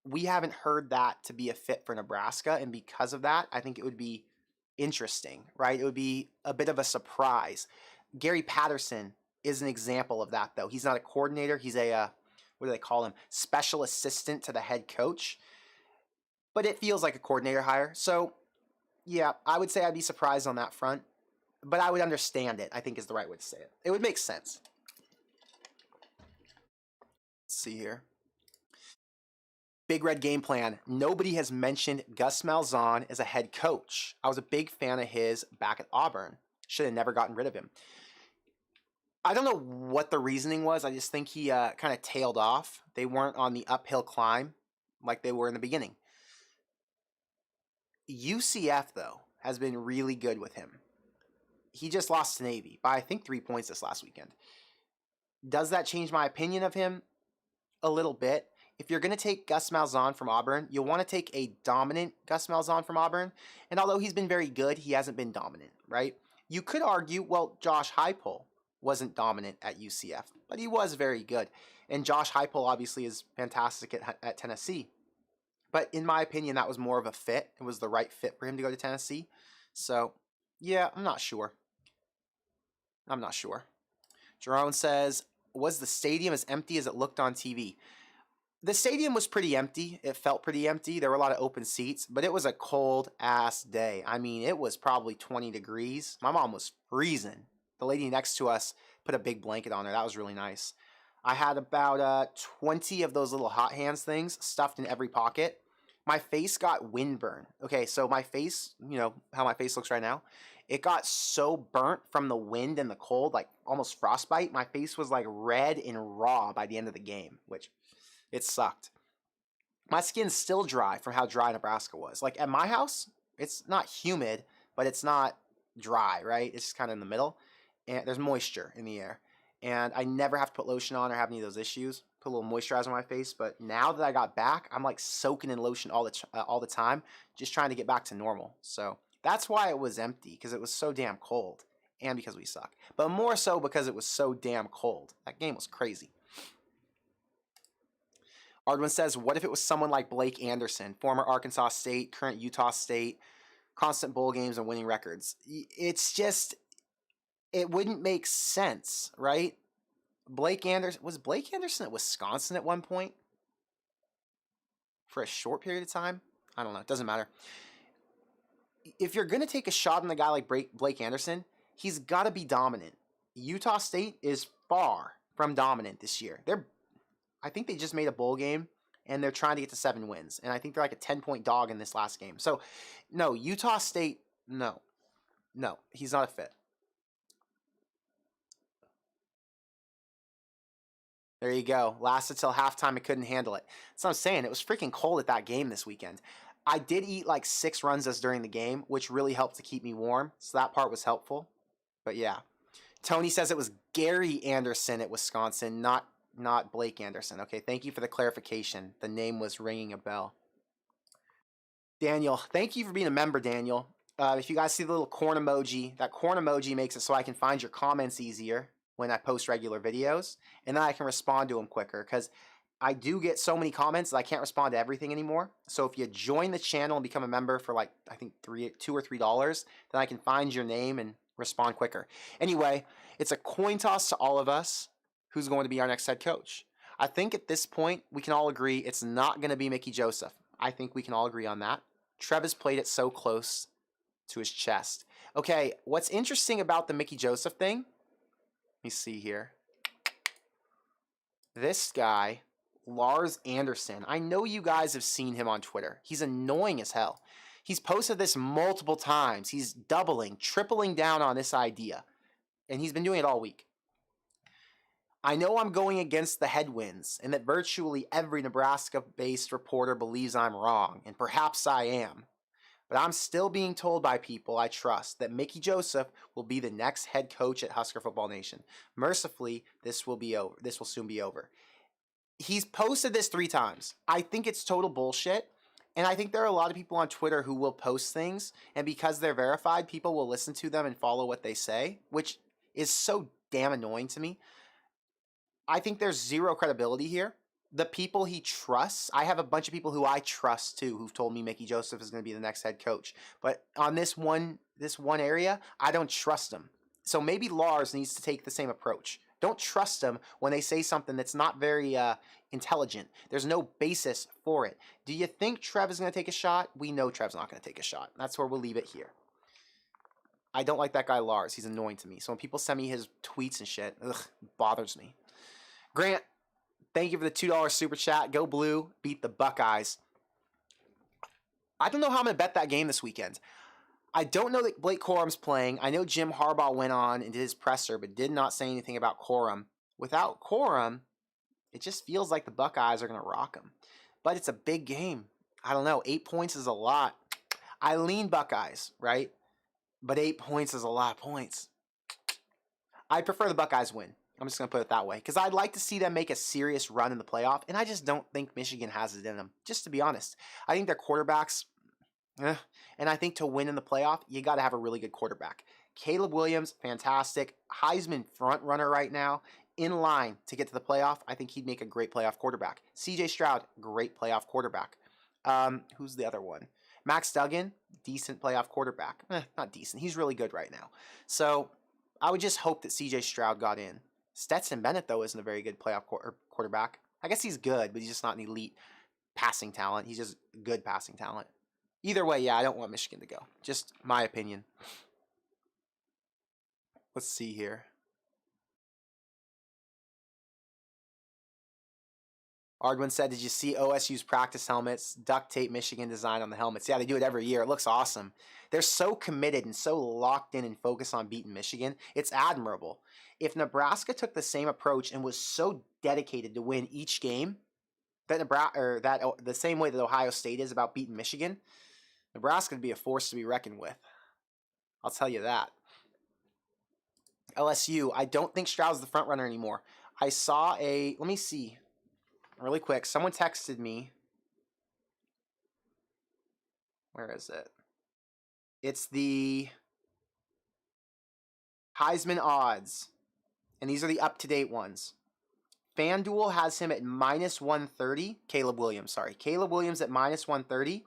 Speaker 1: We haven't heard that to be a fit for Nebraska, and because of that, I think it would be interesting, right? It would be a bit of a surprise. Gary Patterson is an example of that, though. He's not a coordinator. He's a, what do they call him? Special assistant to the head coach. But it feels like a coordinator hire. So, yeah, I would say I'd be surprised on that front. But I would understand it, I think is the right way to say it. It would make sense. Let's see here. Big Red Game Plan. Nobody has mentioned Gus Malzahn as a head coach. I was a big fan of his back at Auburn. Should have never gotten rid of him. I don't know what the reasoning was. I just think he kind of tailed off. They weren't on the uphill climb like they were in the beginning. UCF, though, has been really good with him. He just lost to Navy by, I think, 3 points this last weekend. Does that change my opinion of him? A little bit. If you're going to take Gus Malzahn from Auburn, you'll want to take a dominant Gus Malzahn from Auburn. And although he's been very good, he hasn't been dominant, right? You could argue, well, Josh Heupel wasn't dominant at UCF, but he was very good. And Josh Heupel obviously is fantastic at Tennessee. But in my opinion, that was more of a fit. It was the right fit for him to go to Tennessee. So, yeah, I'm not sure. Jerome says, was the stadium as empty as it looked on TV? The stadium was pretty empty. It felt pretty empty. There were a lot of open seats, but it was a cold-ass day. I mean, it was probably 20 degrees. My mom was freezing. The lady next to us put a big blanket on her. That was really nice. I had about 20 of those little hot hands things stuffed in every pocket. My face got windburn. Okay, so my face, you know how my face looks right now? It got so burnt from the wind and the cold, like almost frostbite. My face was like red and raw by the end of the game, which it sucked. My skin's still dry from how dry Nebraska was. Like at my house, it's not humid, but it's not dry, right? It's just kind of in the middle. And there's moisture in the air. And I never have to put lotion on or have any of those issues. Put a little moisturizer on my face. But now that I got back, I'm like soaking in lotion all the time, just trying to get back to normal. So that's why it was empty, because it was so damn cold. And because we suck. But more so because it was so damn cold. That game was crazy. Ardwin says, what if it was someone like Blake Anderson, former Arkansas State, current Utah State, constant bowl games and winning records? It's just, it wouldn't make sense, right? Blake Anderson, was Blake Anderson at Wisconsin at one point? For a short period of time? I don't know. It doesn't matter. If you're going to take a shot on a guy like Blake Anderson, he's got to be dominant. Utah State is far from dominant this year. I think they just made a bowl game, and they're trying to get to 7 wins. And I think they're like a 10-point dog in this last game. So, no, Utah State, no. No, he's not a fit. There you go. Lasted till halftime. I couldn't handle it. That's what I'm saying. It was freaking cold at that game this weekend. I did eat like 6 runs during the game, which really helped to keep me warm. So that part was helpful. But yeah. Tony says it was Gary Anderson at Wisconsin, not Blake Anderson. Okay, thank you for the clarification. The name was ringing a bell. Daniel, thank you for being a member, Daniel. If you guys see the little corn emoji, that corn emoji makes it so I can find your comments easier when I post regular videos, and then I can respond to them quicker, because I do get so many comments that I can't respond to everything anymore. So if you join the channel and become a member for like, I think $2 or $3, then I can find your name and respond quicker. Anyway, it's a coin toss to all of us. Who's going to be our next head coach? I think at this point, we can all agree it's not going to be Mickey Joseph. I think we can all agree on that. Trev has played it so close to his chest. Okay, what's interesting about the Mickey Joseph thing, let me see here. This guy, Lars Anderson, I know you guys have seen him on Twitter. He's annoying as hell. He's posted this multiple times. He's doubling, tripling down on this idea. And he's been doing it all week. I know I'm going against the headwinds, and that virtually every Nebraska-based reporter believes I'm wrong, and perhaps I am. But I'm still being told by people I trust that Mickey Joseph will be the next head coach at Husker Football Nation. Mercifully, this will soon be over. He's posted this 3 times. I think it's total bullshit, and I think there are a lot of people on Twitter who will post things, and because they're verified, people will listen to them and follow what they say, which is so damn annoying to me. I think there's zero credibility here. The people he trusts, I have a bunch of people who I trust too who've told me Mickey Joseph is going to be the next head coach. But on this one area, I don't trust him. So maybe Lars needs to take the same approach. Don't trust him when they say something that's not very intelligent. There's no basis for it. Do you think Trev is going to take a shot? We know Trev's not going to take a shot. That's where we'll leave it here. I don't like that guy Lars. He's annoying to me. So when people send me his tweets and shit, it bothers me. Grant, thank you for the $2 super chat. Go Blue, beat the Buckeyes. I don't know how I'm going to bet that game this weekend. I don't know that Blake Corum's playing. I know Jim Harbaugh went on and did his presser, but did not say anything about Corum. Without Corum, it just feels like the Buckeyes are going to rock him. But it's a big game. I don't know. 8 points is a lot. I lean Buckeyes, right? But 8 points is a lot of points. I prefer the Buckeyes win. I'm just going to put it that way. Because I'd like to see them make a serious run in the playoff. And I just don't think Michigan has it in them. Just to be honest. I think their quarterbacks... And I think to win in the playoff, you got to have a really good quarterback. Caleb Williams, fantastic. Heisman front runner right now. In line to get to the playoff. I think he'd make a great playoff quarterback. CJ Stroud, great playoff quarterback. Who's the other one? Max Duggan, decent playoff quarterback. Not decent. He's really good right now. So I would just hope that CJ Stroud got in. Stetson Bennett, though, isn't a very good playoff quarterback. I guess he's good, but he's just not an elite passing talent. He's just good passing talent. Either way, yeah, I don't want Michigan to go. Just my opinion. Let's see here. Ardwin said, did you see OSU's practice helmets? Duct tape Michigan design on the helmets. Yeah, they do it every year. It looks awesome. They're so committed and so locked in and focused on beating Michigan. It's admirable. If Nebraska took the same approach and was so dedicated to win each game, the same way that Ohio State is about beating Michigan, Nebraska would be a force to be reckoned with. I'll tell you that. LSU, I don't think Stroud's the front runner anymore. I saw let me see. Really quick, someone texted me. Where is it? It's the Heisman odds. And these are the up-to-date ones. FanDuel has him at -130. Caleb Williams at -130.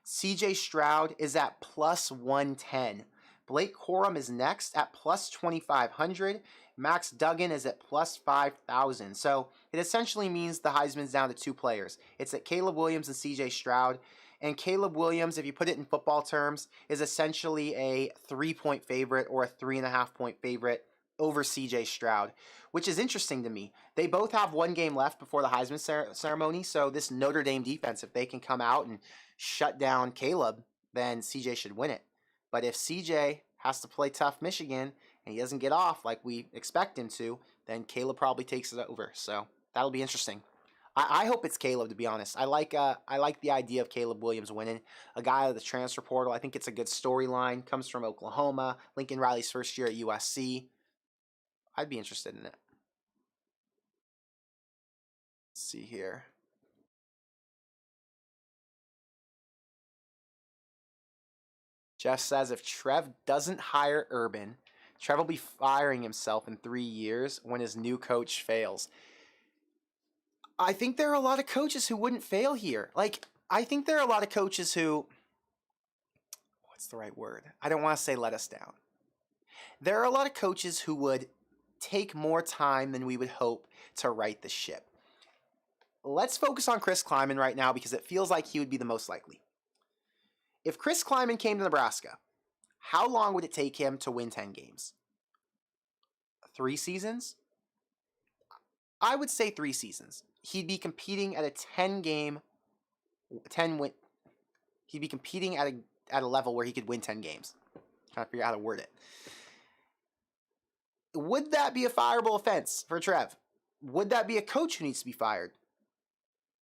Speaker 1: CJ Stroud is at +110. Blake Corum is next at +2,500. Max Duggan is at +5,000. So it essentially means the Heisman's down to 2 players. It's at Caleb Williams and CJ Stroud. And Caleb Williams, if you put it in football terms, is essentially a 3-point favorite or a 3.5-point favorite over CJ Stroud, which is interesting to me. They both have 1 game left before the Heisman ceremony. So this Notre Dame defense, if they can come out and shut down Caleb, then CJ should win it. But if CJ has to play tough Michigan and he doesn't get off like we expect him to, then Caleb probably takes it over. So that'll be interesting. I hope it's Caleb, to be honest. I like the idea of Caleb Williams winning. A guy out of the transfer portal. I think it's a good storyline. Comes from Oklahoma. Lincoln Riley's first year at USC. I'd be interested in it. Let's see here. Jeff says, if Trev doesn't hire Urban, Trev will be firing himself in 3 years when his new coach fails. I think there are a lot of coaches who wouldn't fail here. I think there are a lot of coaches who, what's the right word? I don't want to say let us down. There are a lot of coaches who would take more time than we would hope to right the ship. Let's focus on Chris Klieman right now because it feels like he would be the most likely. If Chris Klieman came to Nebraska, how long would it take him to win 10 games? 3 seasons? I would say 3 seasons. He'd be competing at a 10 win. He'd be competing at a level where he could win 10 games. Trying to figure out how to word it. Would that be a fireable offense for Trev? Would that be a coach who needs to be fired?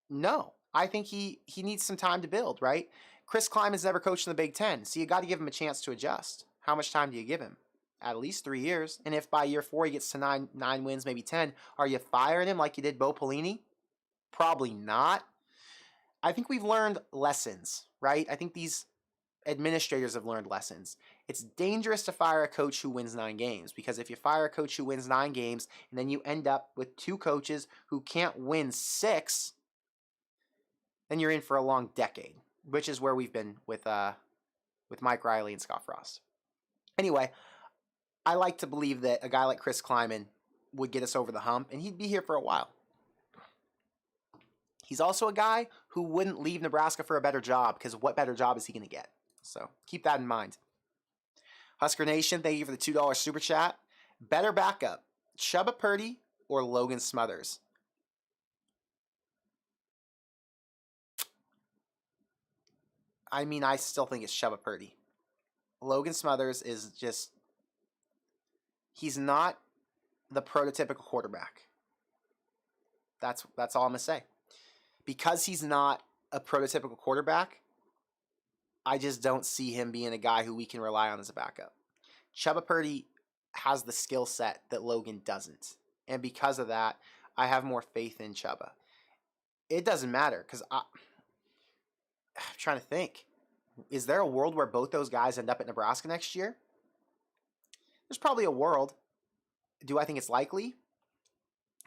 Speaker 1: No. I think he needs some time to build, right? Chris Klieman's never coached in the Big Ten, so you got to give him a chance to adjust. How much time do you give him? At least 3 years. And if by year 4 he gets to 9 wins, maybe 10, are you firing him like you did Bo Pelini? Probably not. I think we've learned lessons, right? I think these administrators have learned lessons. It's dangerous to fire a coach who wins 9 games, because if you fire a coach who wins 9 games and then you end up with 2 coaches who can't win 6, then you're in for a long decade, which is where we've been with Mike Riley and Scott Frost. Anyway, I like to believe that a guy like Chris Klieman would get us over the hump, and he'd be here for a while. He's also a guy who wouldn't leave Nebraska for a better job, because what better job is he going to get? So keep that in mind. Husker Nation, thank you for the $2 super chat. Better backup, Chubba Purdy or Logan Smothers? I mean, I still think it's Chubba Purdy. Logan Smothers is just, he's not the prototypical quarterback. That's all I'm going to say. Because he's not a prototypical quarterback, I just don't see him being a guy who we can rely on as a backup. Chubba Purdy has the skill set that Logan doesn't. And because of that, I have more faith in Chubba. It doesn't matter, because I'm trying to think. Is there a world where both those guys end up at Nebraska next year? There's probably a world. Do I think it's likely?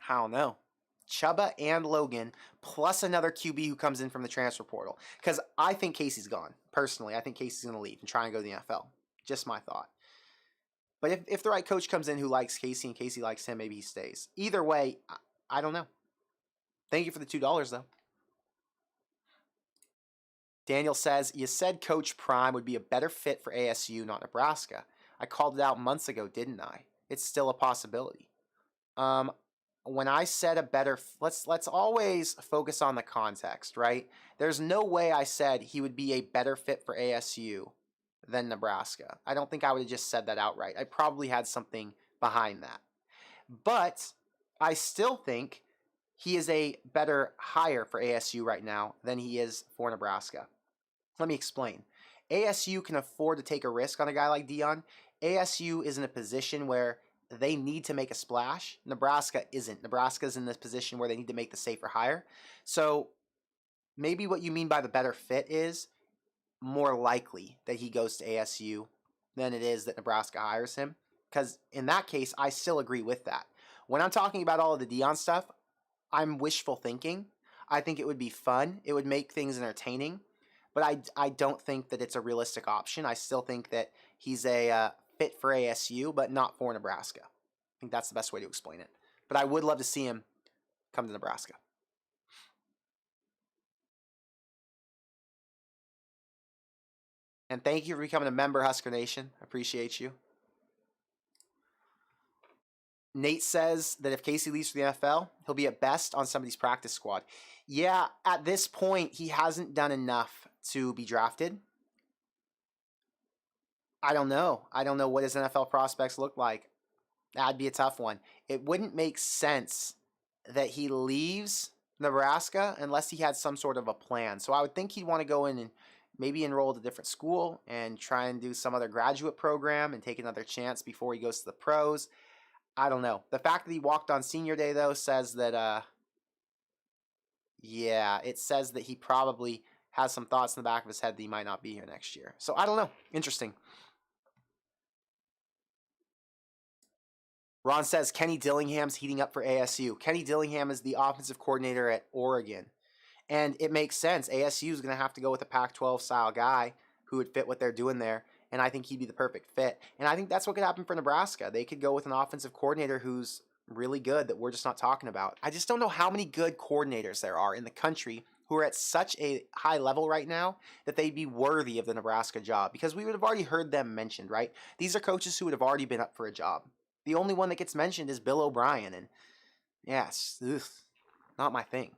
Speaker 1: I don't know. Chubba and Logan, plus another QB who comes in from the transfer portal. Because I think Casey's gone. Personally, I think Casey's going to leave and try and go to the NFL. Just my thought. But if the right coach comes in who likes Casey and Casey likes him, maybe he stays. Either way, I don't know. Thank you for the $2, though. Daniel says, you said Coach Prime would be a better fit for ASU, not Nebraska. I called it out months ago, didn't I? It's still a possibility. When I said a better, let's always focus on the context, right? There's no way I said he would be a better fit for ASU than Nebraska. I don't think I would have just said that outright. I probably had something behind that. But I still think he is a better hire for ASU right now than he is for Nebraska. Let me explain. ASU can afford to take a risk on a guy like Dion. ASU is in a position where they need to make a splash. Nebraska isn't. Nebraska's in this position where they need to make the safer hire. So maybe what you mean by the better fit is more likely that he goes to ASU than it is that Nebraska hires him. Because in that case, I still agree with that. When I'm talking about all of the Dion stuff, I'm wishful thinking. I think it would be fun. It would make things entertaining. But I don't think that it's a realistic option. I still think that he's a fit for ASU, but not for Nebraska. I think that's the best way to explain it. But I would love to see him come to Nebraska. And thank you for becoming a member, Husker Nation. I appreciate you. Nate says that if Casey leaves for the NFL, he'll be at best on somebody's practice squad. Yeah, at this point, he hasn't done enough to be drafted. I don't know. I don't know what his NFL prospects look like. That'd be a tough one. It wouldn't make sense that he leaves Nebraska unless he had some sort of a plan. So I would think he'd want to go in and maybe enroll at a different school and try and do some other graduate program and take another chance before he goes to the pros. I don't know. The fact that he walked on senior day, though, says that, it says that he probably has some thoughts in the back of his head that he might not be here next year. So I don't know. Interesting. Ron says Kenny Dillingham's heating up for ASU. Kenny Dillingham is the offensive coordinator at Oregon. And it makes sense. ASU is going to have to go with a Pac-12 style guy who would fit what they're doing there. And I think he'd be the perfect fit. And I think that's what could happen for Nebraska. They could go with an offensive coordinator who's really good that we're just not talking about. I just don't know how many good coordinators there are in the country who are at such a high level right now that they'd be worthy of the Nebraska job, because we would have already heard them mentioned, right? These are coaches who would have already been up for a job. The only one that gets mentioned is Bill O'Brien, and yes, not my thing.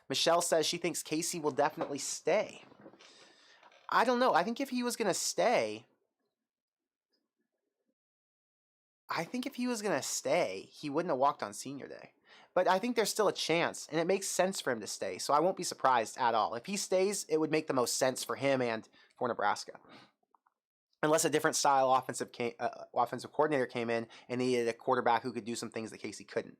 Speaker 1: Michelle says she thinks Casey will definitely stay. I don't know. I think if he was going to stay, he wouldn't have walked on senior day. But I think there's still a chance, and it makes sense for him to stay. So I won't be surprised at all. If he stays, it would make the most sense for him and for Nebraska. Unless a different style offensive coordinator came in and needed a quarterback who could do some things that Casey couldn't.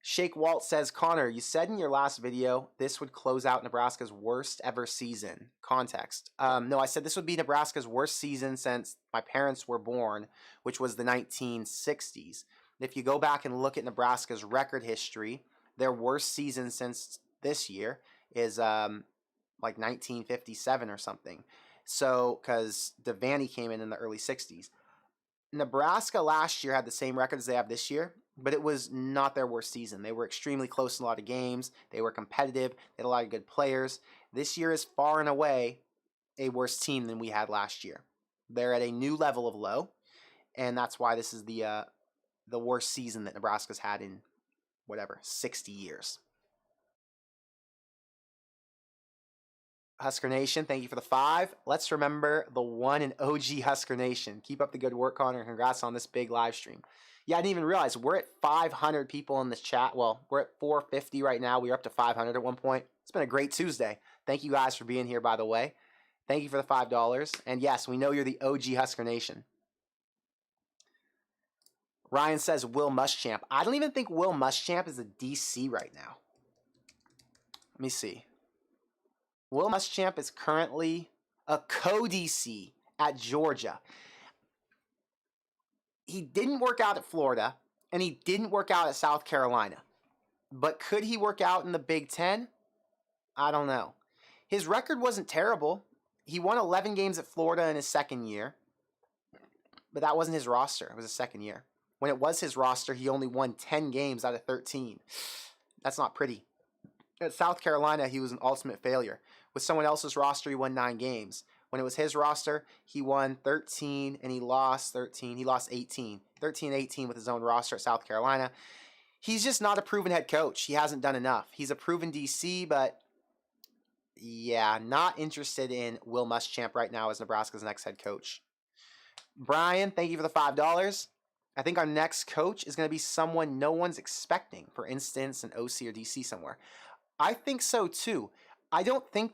Speaker 1: Shake Walt says, Connor, you said in your last video this would close out Nebraska's worst ever season. Context. No, I said this would be Nebraska's worst season since my parents were born, which was the 1960s. If you go back and look at Nebraska's record history, their worst season since this year is like 1957 or something. So, because Devaney came in the early 60s. Nebraska last year had the same record as they have this year, but it was not their worst season. They were extremely close in a lot of games. They were competitive. They had a lot of good players. This year is far and away a worse team than we had last year. They're at a new level of low, and that's why this is the worst season that Nebraska's had in, 60 years. Husker Nation, thank you for the 5. Let's remember the one and OG Husker Nation. Keep up the good work, Connor, and congrats on this big live stream. Yeah, I didn't even realize we're at 500 people in this chat. Well, we're at 450 right now. We were up to 500 at one point. It's been a great Tuesday. Thank you guys for being here, by the way. Thank you for the $5. And yes, we know you're the OG Husker Nation. Ryan says Will Muschamp. I don't even think Will Muschamp is a DC right now. Let me see. Will Muschamp is currently a co-DC at Georgia. He didn't work out at Florida, and he didn't work out at South Carolina. But could he work out in the Big Ten? I don't know. His record wasn't terrible. He won 11 games at Florida in his second year. But that wasn't his roster. It was his second year. When it was his roster, he only won 10 games out of 13. That's not pretty. At South Carolina, he was an ultimate failure. With someone else's roster, he won 9 games. When it was his roster, he won 13 and he lost 13. He lost 18. 13-18 with his own roster at South Carolina. He's just not a proven head coach. He hasn't done enough. He's a proven DC, but yeah, not interested in Will Muschamp right now as Nebraska's next head coach. Brian, thank you for the $5. I think our next coach is going to be someone no one's expecting. For instance, an OC or DC somewhere. I think so too. I don't think...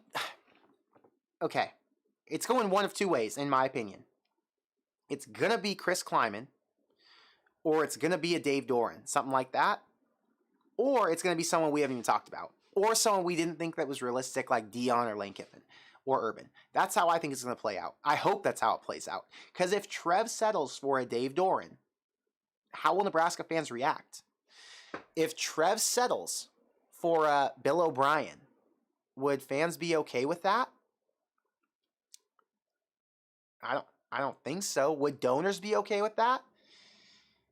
Speaker 1: Okay. It's going one of two ways, in my opinion. It's going to be Chris Klieman, or it's going to be a Dave Doran, something like that. Or it's going to be someone we haven't even talked about. Or someone we didn't think that was realistic, like Dion or Lane Kiffin or Urban. That's how I think it's going to play out. I hope that's how it plays out. Because if Trev settles for a Dave Doran, how will Nebraska fans react? If Trev settles for a Bill O'Brien, would fans be okay with that? I don't think so. Would donors be okay with that?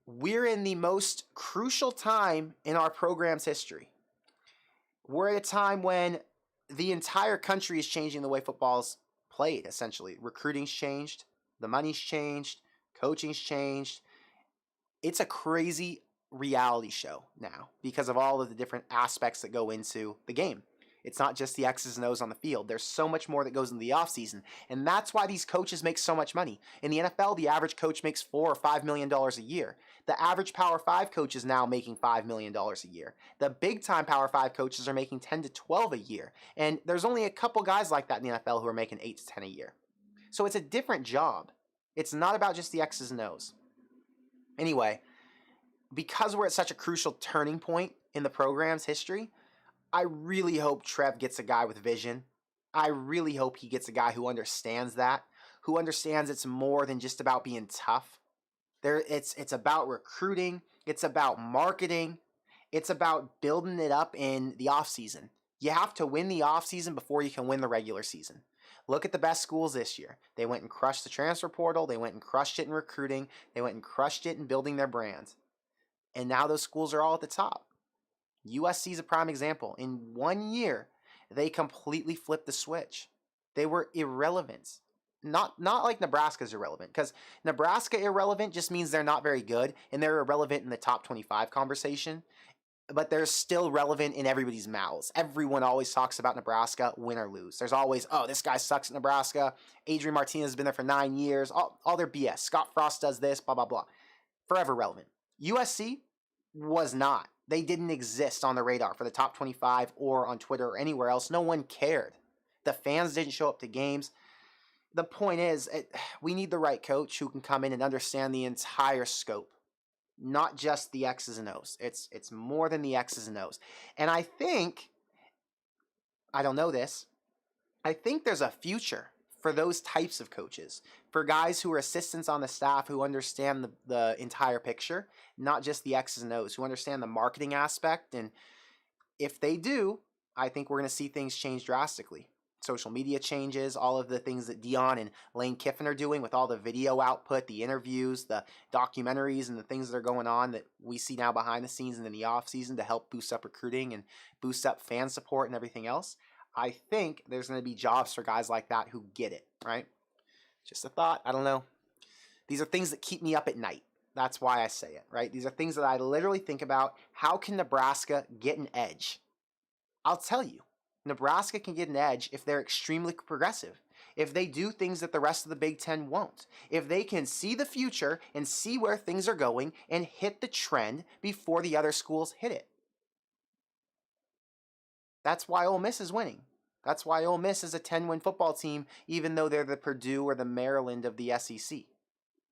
Speaker 1: We're in the most crucial time in our program's history. We're at a time when the entire country is changing the way football's played, essentially. Recruiting's changed. The money's changed. Coaching's changed. It's a crazy reality show now because of all of the different aspects that go into the game. It's not just the X's and O's on the field. There's so much more that goes into the offseason. And that's why these coaches make so much money. In the NFL, the average coach makes $4 or $5 million a year. The average Power 5 coach is now making $5 million a year. The big-time Power 5 coaches are making 10 to 12 a year. And there's only a couple guys like that in the NFL who are making 8 to 10 a year. So it's a different job. It's not about just the X's and O's. Anyway, because we're at such a crucial turning point in the program's history, I really hope Trev gets a guy with vision. I really hope he gets a guy who understands that, who understands it's more than just about being tough. It's about recruiting. It's about marketing. It's about building it up in the offseason. You have to win the offseason before you can win the regular season. Look at the best schools this year. They went and crushed the transfer portal. They went and crushed it in recruiting. They went and crushed it in building their brands. And now those schools are all at the top. USC is a prime example. In 1 year, they completely flipped the switch. They were irrelevant. Not like Nebraska's irrelevant, because Nebraska irrelevant just means they're not very good, and they're irrelevant in the top 25 conversation, but they're still relevant in everybody's mouths. Everyone always talks about Nebraska, win or lose. There's always, oh, this guy sucks at Nebraska. Adrian Martinez has been there for 9 years. All their BS. Scott Frost does this, blah, blah, blah. Forever relevant. USC was not. They didn't exist on the radar for the top 25 or on Twitter or anywhere else. No one cared. The fans didn't show up to games. The point is, we need the right coach who can come in and understand the entire scope, not just the X's and O's. It's more than the X's and O's. And I think, I don't know this, I think there's a future for those types of coaches, for guys who are assistants on the staff who understand the entire picture, not just the X's and O's, who understand the marketing aspect. And if they do, I think we're going to see things change drastically. Social media changes, all of the things that Dion and Lane Kiffin are doing with all the video output, the interviews, the documentaries, and the things that are going on that we see now behind the scenes and in the offseason to help boost up recruiting and boost up fan support and everything else. I think there's going to be jobs for guys like that who get it, right? Just a thought. I don't know. These are things that keep me up at night. That's why I say it, right? These are things that I literally think about. How can Nebraska get an edge? I'll tell you. Nebraska can get an edge if they're extremely progressive. If they do things that the rest of the Big Ten won't. If they can see the future and see where things are going and hit the trend before the other schools hit it. That's why Ole Miss is winning. That's why Ole Miss is a 10-win football team, even though they're the Purdue or the Maryland of the SEC.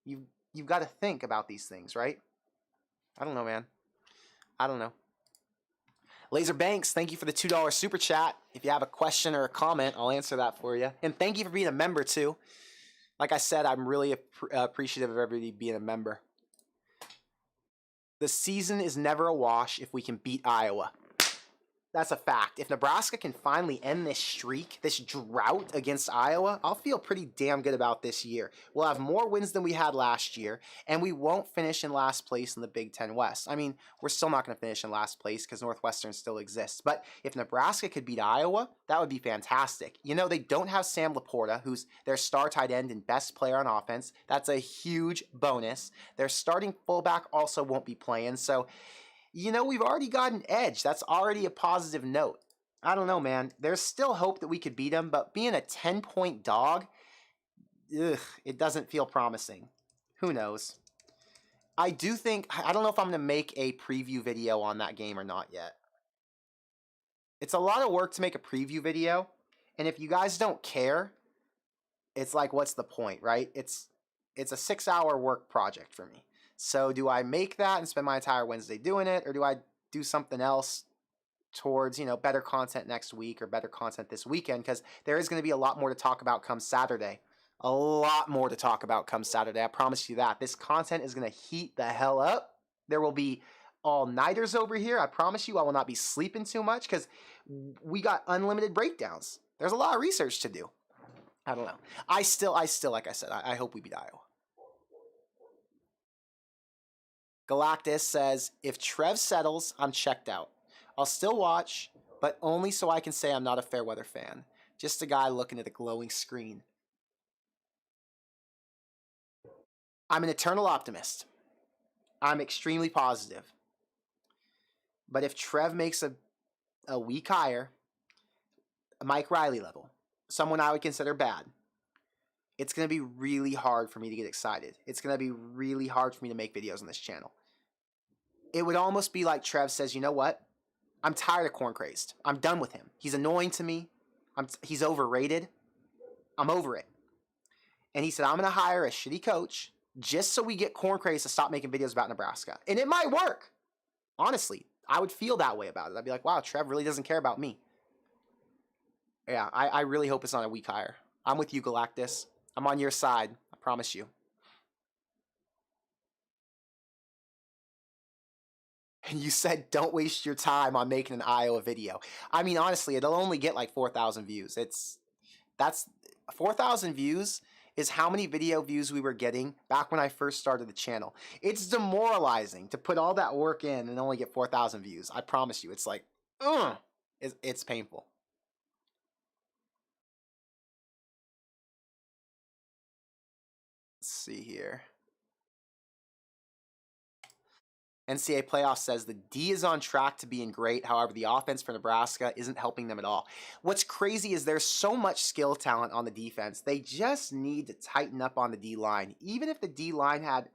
Speaker 1: You've got to think about these things, right? I don't know, man. I don't know. Laser Banks, thank you for the $2 super chat. If you have a question or a comment, I'll answer that for you. And thank you for being a member, too. Like I said, I'm really appreciative of everybody being a member. The season is never a wash if we can beat Iowa. That's a fact. If Nebraska can finally end this streak, this drought against Iowa, I'll feel pretty damn good about this year. We'll have more wins than we had last year, and we won't finish in last place in the Big Ten West. I mean, we're still not going to finish in last place because Northwestern still exists. But if Nebraska could beat Iowa, that would be fantastic. You know, they don't have Sam Laporta, who's their star tight end and best player on offense. That's a huge bonus. Their starting fullback also won't be playing, so you know, we've already got an edge. That's already a positive note. I don't know, man. There's still hope that we could beat them, but being a 10-point dog, it doesn't feel promising. Who knows? I don't know if I'm going to make a preview video on that game or not yet. It's a lot of work to make a preview video, and if you guys don't care, it's like, what's the point, right? It's a 6-hour work project for me. So do I make that and spend my entire Wednesday doing it, or do I do something else towards, you know, better content next week or better content this weekend? Because there is going to be a lot more to talk about come Saturday. A lot more to talk about come Saturday. I promise you that. This content is going to heat the hell up. There will be all-nighters over here. I promise you I will not be sleeping too much because we got unlimited breakdowns. There's a lot of research to do. I don't know. I still, like I said, I hope we beat Iowa. Galactus says, if Trev settles, I'm checked out. I'll still watch, but only so I can say I'm not a Fairweather fan. Just a guy looking at a glowing screen. I'm an eternal optimist. I'm extremely positive. But if Trev makes a weak hire, a Mike Riley level, someone I would consider bad, it's going to be really hard for me to get excited. It's going to be really hard for me to make videos on this channel. It would almost be like Trev says, you know what? I'm tired of Corn Crazed. I'm done with him. He's annoying to me. He's overrated. I'm over it. And he said, I'm going to hire a shitty coach just so we get Corn Crazed to stop making videos about Nebraska. And it might work. Honestly, I would feel that way about it. I'd be like, wow, Trev really doesn't care about me. Yeah, I really hope it's not a weak hire. I'm with you, Galactus. I'm on your side. I promise you. And you said, don't waste your time on making an Iowa video. I mean, honestly, it'll only get like 4,000 views. That's 4,000 views is how many video views we were getting back when I first started the channel. It's demoralizing to put all that work in and only get 4,000 views. I promise you, it's like, it's painful. Let's see here. NCAA playoff says the D is on track to being great. However, the offense for Nebraska isn't helping them at all. What's crazy is there's so much skill talent on the defense. They just need to tighten up on the D line. Even if the D line had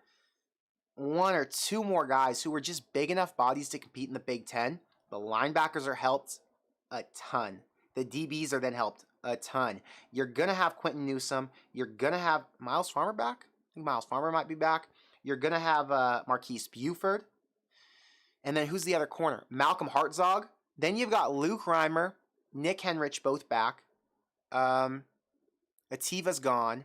Speaker 1: one or two more guys who were just big enough bodies to compete in the Big Ten, the linebackers are helped a ton. The DBs are then helped a ton. You're going to have Quentin Newsome. You're going to have Miles Farmer back. I think Miles Farmer might be back. You're going to have Marquise Buford. And then who's the other corner? Malcolm Hartzog. Then you've got Luke Reimer, Nick Henrich, both back. Ativa's gone.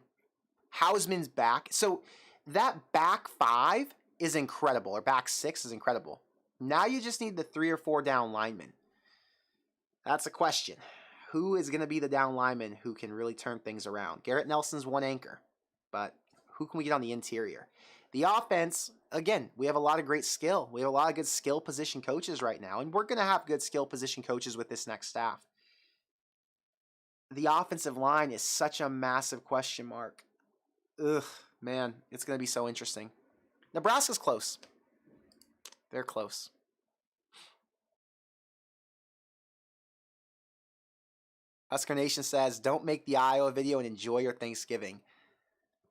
Speaker 1: Hausman's back. So that back five is incredible, or back six is incredible. Now you just need the 3 or 4 down linemen. That's a question. Who is going to be the down lineman who can really turn things around? Garrett Nelson's one anchor, but who can we get on the interior? The offense, again, we have a lot of great skill. We have a lot of good skill position coaches right now, and we're going to have good skill position coaches with this next staff. The offensive line is such a massive question mark. Ugh, man, it's going to be so interesting. Nebraska's close. They're close. Husker Nation says, don't make the Iowa video and enjoy your Thanksgiving.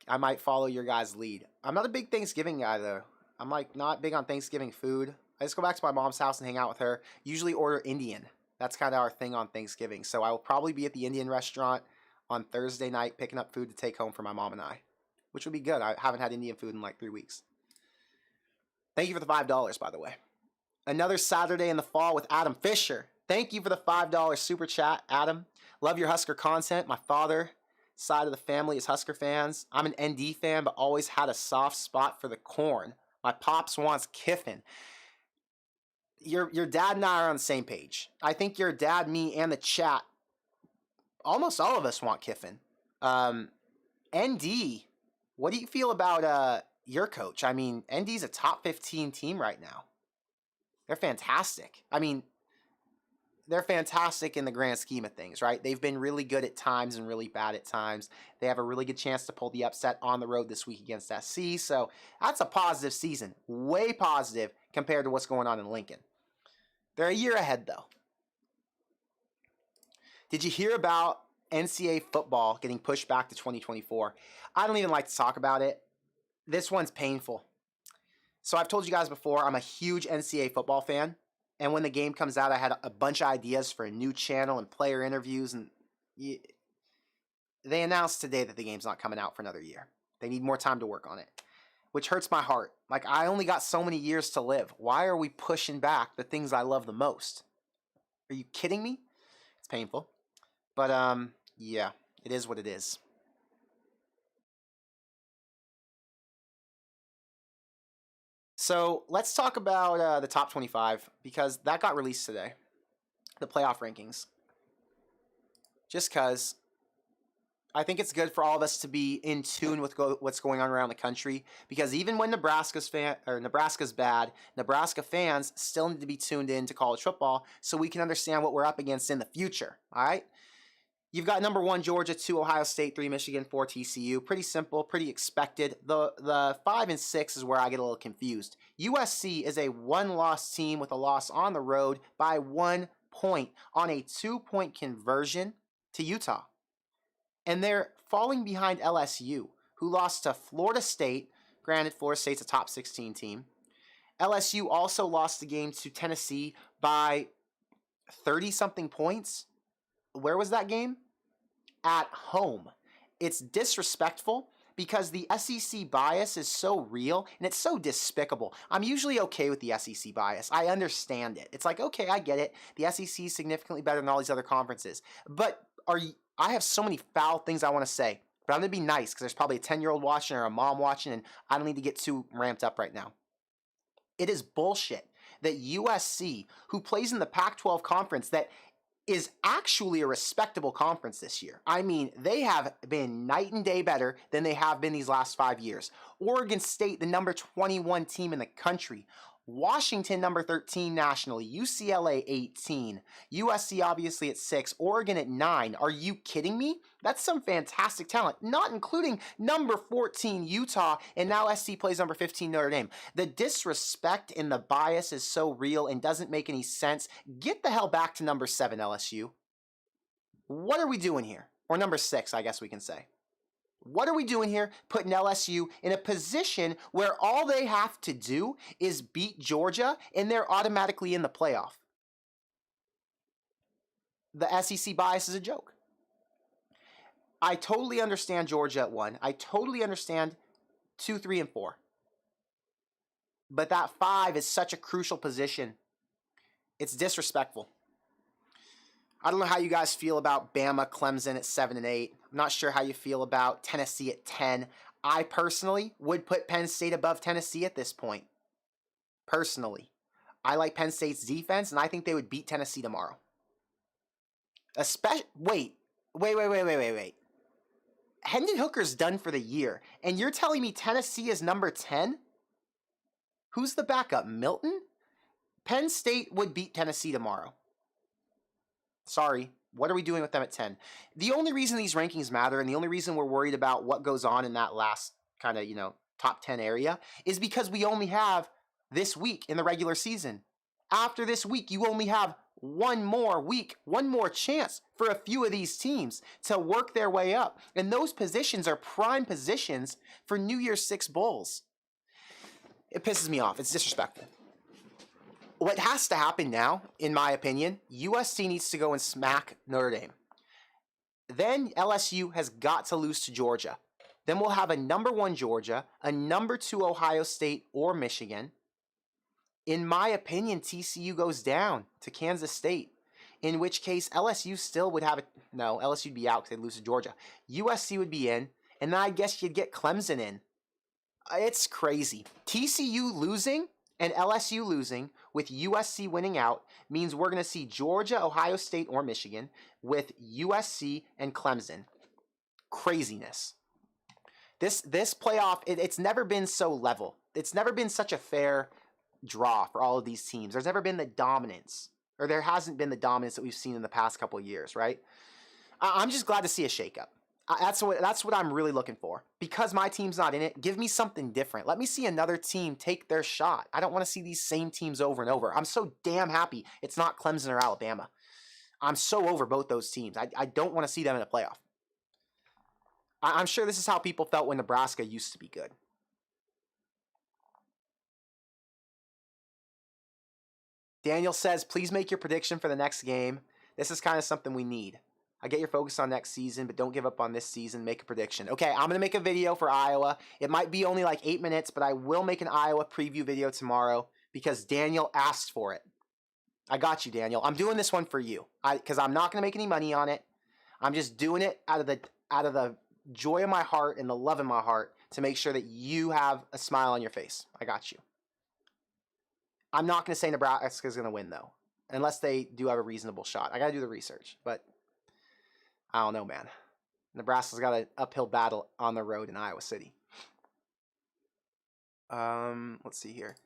Speaker 1: I might follow your guys' lead. I'm not a big Thanksgiving guy, though. I'm like not big on Thanksgiving food. I just go back to my mom's house and hang out with her. Usually order Indian. That's kind of our thing on Thanksgiving. So I will probably be at the Indian restaurant on Thursday night picking up food to take home for my mom and I, which would be good. I haven't had Indian food in like 3 weeks. Thank you for the $5, by the way. Another Saturday in the fall with Adam Fisher. Thank you for the $5 super chat, Adam. Love your Husker content. My father side of the family is Husker fans. I'm an ND fan, but always had a soft spot for the corn. My pops wants Kiffin. your dad and I are on the same page. I think your dad, me, and the chat, almost all of us want Kiffin. ND, what do you feel about your coach? I mean, ND's a top 15 team right now. They're fantastic. I mean, they're fantastic in the grand scheme of things, right? They've been really good at times and really bad at times. They have a really good chance to pull the upset on the road this week against SC. So that's a positive season. Way positive compared to what's going on in Lincoln. They're a year ahead, though. Did you hear about NCAA football getting pushed back to 2024? I don't even like to talk about it. This one's painful. So I've told you guys before, I'm a huge NCAA football fan. And when the game comes out, I had a bunch of ideas for a new channel and player interviews. And they announced today that the game's not coming out for another year. They need more time to work on it, which hurts my heart. Like, I only got so many years to live. Why are we pushing back the things I love the most? Are you kidding me? It's painful. But, yeah, it is what it is. So let's talk about the top 25, because that got released today, the playoff rankings. Just because I think it's good for all of us to be in tune with what's going on around the country, because even when Nebraska's bad, Nebraska fans still need to be tuned in to college football so we can understand what we're up against in the future, all right? You've got number 1, Georgia, 2, Ohio State, 3, Michigan, 4, TCU. Pretty simple, pretty expected. The 5 and 6 is where I get a little confused. USC is a one-loss team with a loss on the road by 1 point on a 2-point conversion to Utah. And they're falling behind LSU, who lost to Florida State. Granted, Florida State's a top 16 team. LSU also lost the game to Tennessee by 30-something points. Where was that game? At home. It's disrespectful because the SEC bias is so real and it's so despicable. I'm usually okay with the SEC bias. I understand it. It's like, okay, I get it. The SEC is significantly better than all these other conferences. But I have so many foul things I want to say, but I'm going to be nice because there's probably a 10-year-old watching or a mom watching, and I don't need to get too ramped up right now. It is bullshit that USC, who plays in the Pac-12 conference that is actually a respectable conference this year. I mean, they have been night and day better than they have been these last 5 years. Oregon State, the number 21 team in the country. Washington, number 13 nationally. UCLA, 18. USC, obviously, at 6. Oregon at 9. Are you kidding me? That's some fantastic talent, not including number 14 Utah, and now SC plays number 15 Notre Dame. The disrespect and the bias is so real and doesn't make any sense. Get the hell back to number 7 LSU. What are we doing here? Or number 6, I guess we can say. What are we doing here? Putting LSU in a position where all they have to do is beat Georgia and they're automatically in the playoff. The SEC bias is a joke. I totally understand Georgia at 1. I totally understand 2, 3, and 4. But that 5 is such a crucial position. It's disrespectful. I don't know how you guys feel about Bama, Clemson at 7 and 8. I'm not sure how you feel about Tennessee at 10. I personally would put Penn State above Tennessee at this point. Personally. I like Penn State's defense, and I think they would beat Tennessee tomorrow. Wait. Hendon Hooker's done for the year, and you're telling me Tennessee is number 10? Who's the backup, Milton? Penn State would beat Tennessee tomorrow. Sorry, what are we doing with them at 10? The only reason these rankings matter, and the only reason we're worried about what goes on in that last kind of, top 10 area, is because we only have this week in the regular season. After this week, you only have one more week, one more chance for a few of these teams to work their way up. And those positions are prime positions for New Year's 6 bowls. It pisses me off. It's disrespectful. What has to happen now, in my opinion, USC needs to go and smack Notre Dame. Then LSU has got to lose to Georgia. Then we'll have a number 1 Georgia, a number 2 Ohio State or Michigan. In my opinion, TCU goes down to Kansas State, in which case LSU still would have no, LSU would be out because they'd lose to Georgia. USC would be in, and then I guess you'd get Clemson in. It's crazy. TCU losing And LSU losing with USC winning out means we're going to see Georgia, Ohio State, or Michigan with USC and Clemson. Craziness. This playoff, it's never been so level. It's never been such a fair draw for all of these teams. There's never been the dominance, or there hasn't been the dominance that we've seen in the past couple of years, right? I'm just glad to see a shakeup. That's what I'm really looking for. Because my team's not in it, give me something different. Let me see another team take their shot. I don't want to see these same teams over and over. I'm so damn happy it's not Clemson or Alabama. I'm so over both those teams. I don't want to see them in a playoff. I'm sure this is how people felt when Nebraska used to be good. Daniel says, please make your prediction for the next game. This is kind of something we need. I get your focus on next season, but don't give up on this season. Make a prediction. Okay, I'm going to make a video for Iowa. It might be only like 8 minutes, but I will make an Iowa preview video tomorrow because Daniel asked for it. I got you, Daniel. I'm doing this one for you because I'm not going to make any money on it. I'm just doing it out of the joy of my heart and the love in my heart to make sure that you have a smile on your face. I got you. I'm not going to say Nebraska is going to win, though, unless they do have a reasonable shot. I got to do the research, but I don't know, man. Nebraska's got an uphill battle on the road in Iowa City. Let's see here.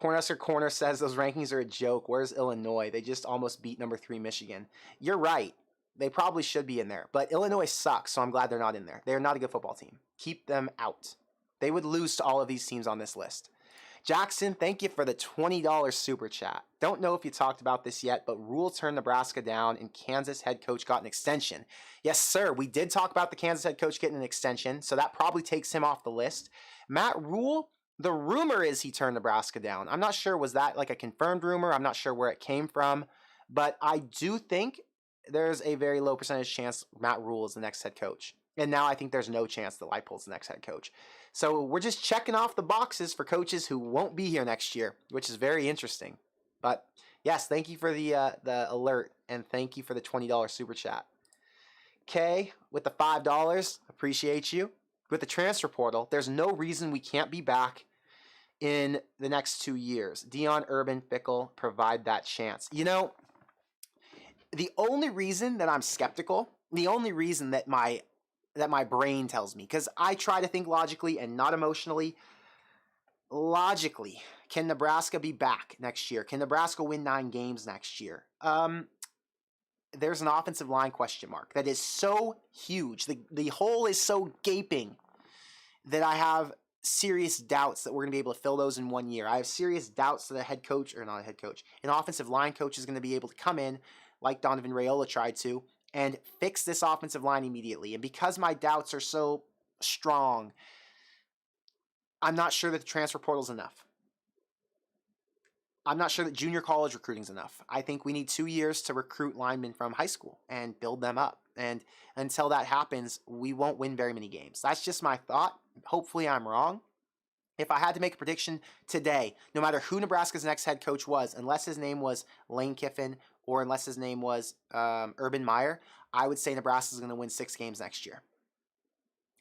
Speaker 1: Cornhusker Corner says those rankings are a joke. Where's Illinois? They just almost beat number 3 Michigan. You're right. They probably should be in there, but Illinois sucks, so I'm glad they're not in there. They're not a good football team. Keep them out. They would lose to all of these teams on this list. Jackson, thank you for the $20 super chat. Don't know if you talked about this yet, but Rule turned Nebraska down and Kansas head coach got an extension. Yes, sir. We did talk about the Kansas head coach getting an extension, so that probably takes him off the list. Matt Rule, the rumor is he turned Nebraska down. I'm not sure, was that like a confirmed rumor? I'm not sure where it came from, but I do think there's a very low percentage chance Matt Rule is the next head coach. And now I think there's no chance that Leipold's the next head coach. So we're just checking off the boxes for coaches who won't be here next year, which is very interesting. But yes, thank you for the alert, and thank you for the $20 super chat. Kay, with the $5, appreciate you. With the transfer portal, there's no reason we can't be back in the next 2 years. Dion, Urban, Fickle provide that chance. You know, the only reason that I'm skeptical, the only reason that my brain tells me, because I try to think logically and not emotionally. Logically, can Nebraska be back next year? Can Nebraska win 9 games next year? There's an offensive line question mark that is so huge. The hole is so gaping that I have serious doubts that we're going to be able to fill those in 1 year. I have serious doubts that an offensive line coach is going to be able to come in like Donovan Raiola tried to, and fix this offensive line immediately. And because my doubts are so strong, I'm not sure that the transfer portal is enough. I'm not sure that junior college recruiting is enough. I think we need 2 years to recruit linemen from high school and build them up. And until that happens, we won't win very many games. That's just my thought. Hopefully I'm wrong. If I had to make a prediction today, no matter who Nebraska's next head coach was, unless his name was Lane Kiffin or unless his name was Urban Meyer, I would say Nebraska's going to win 6 games next year.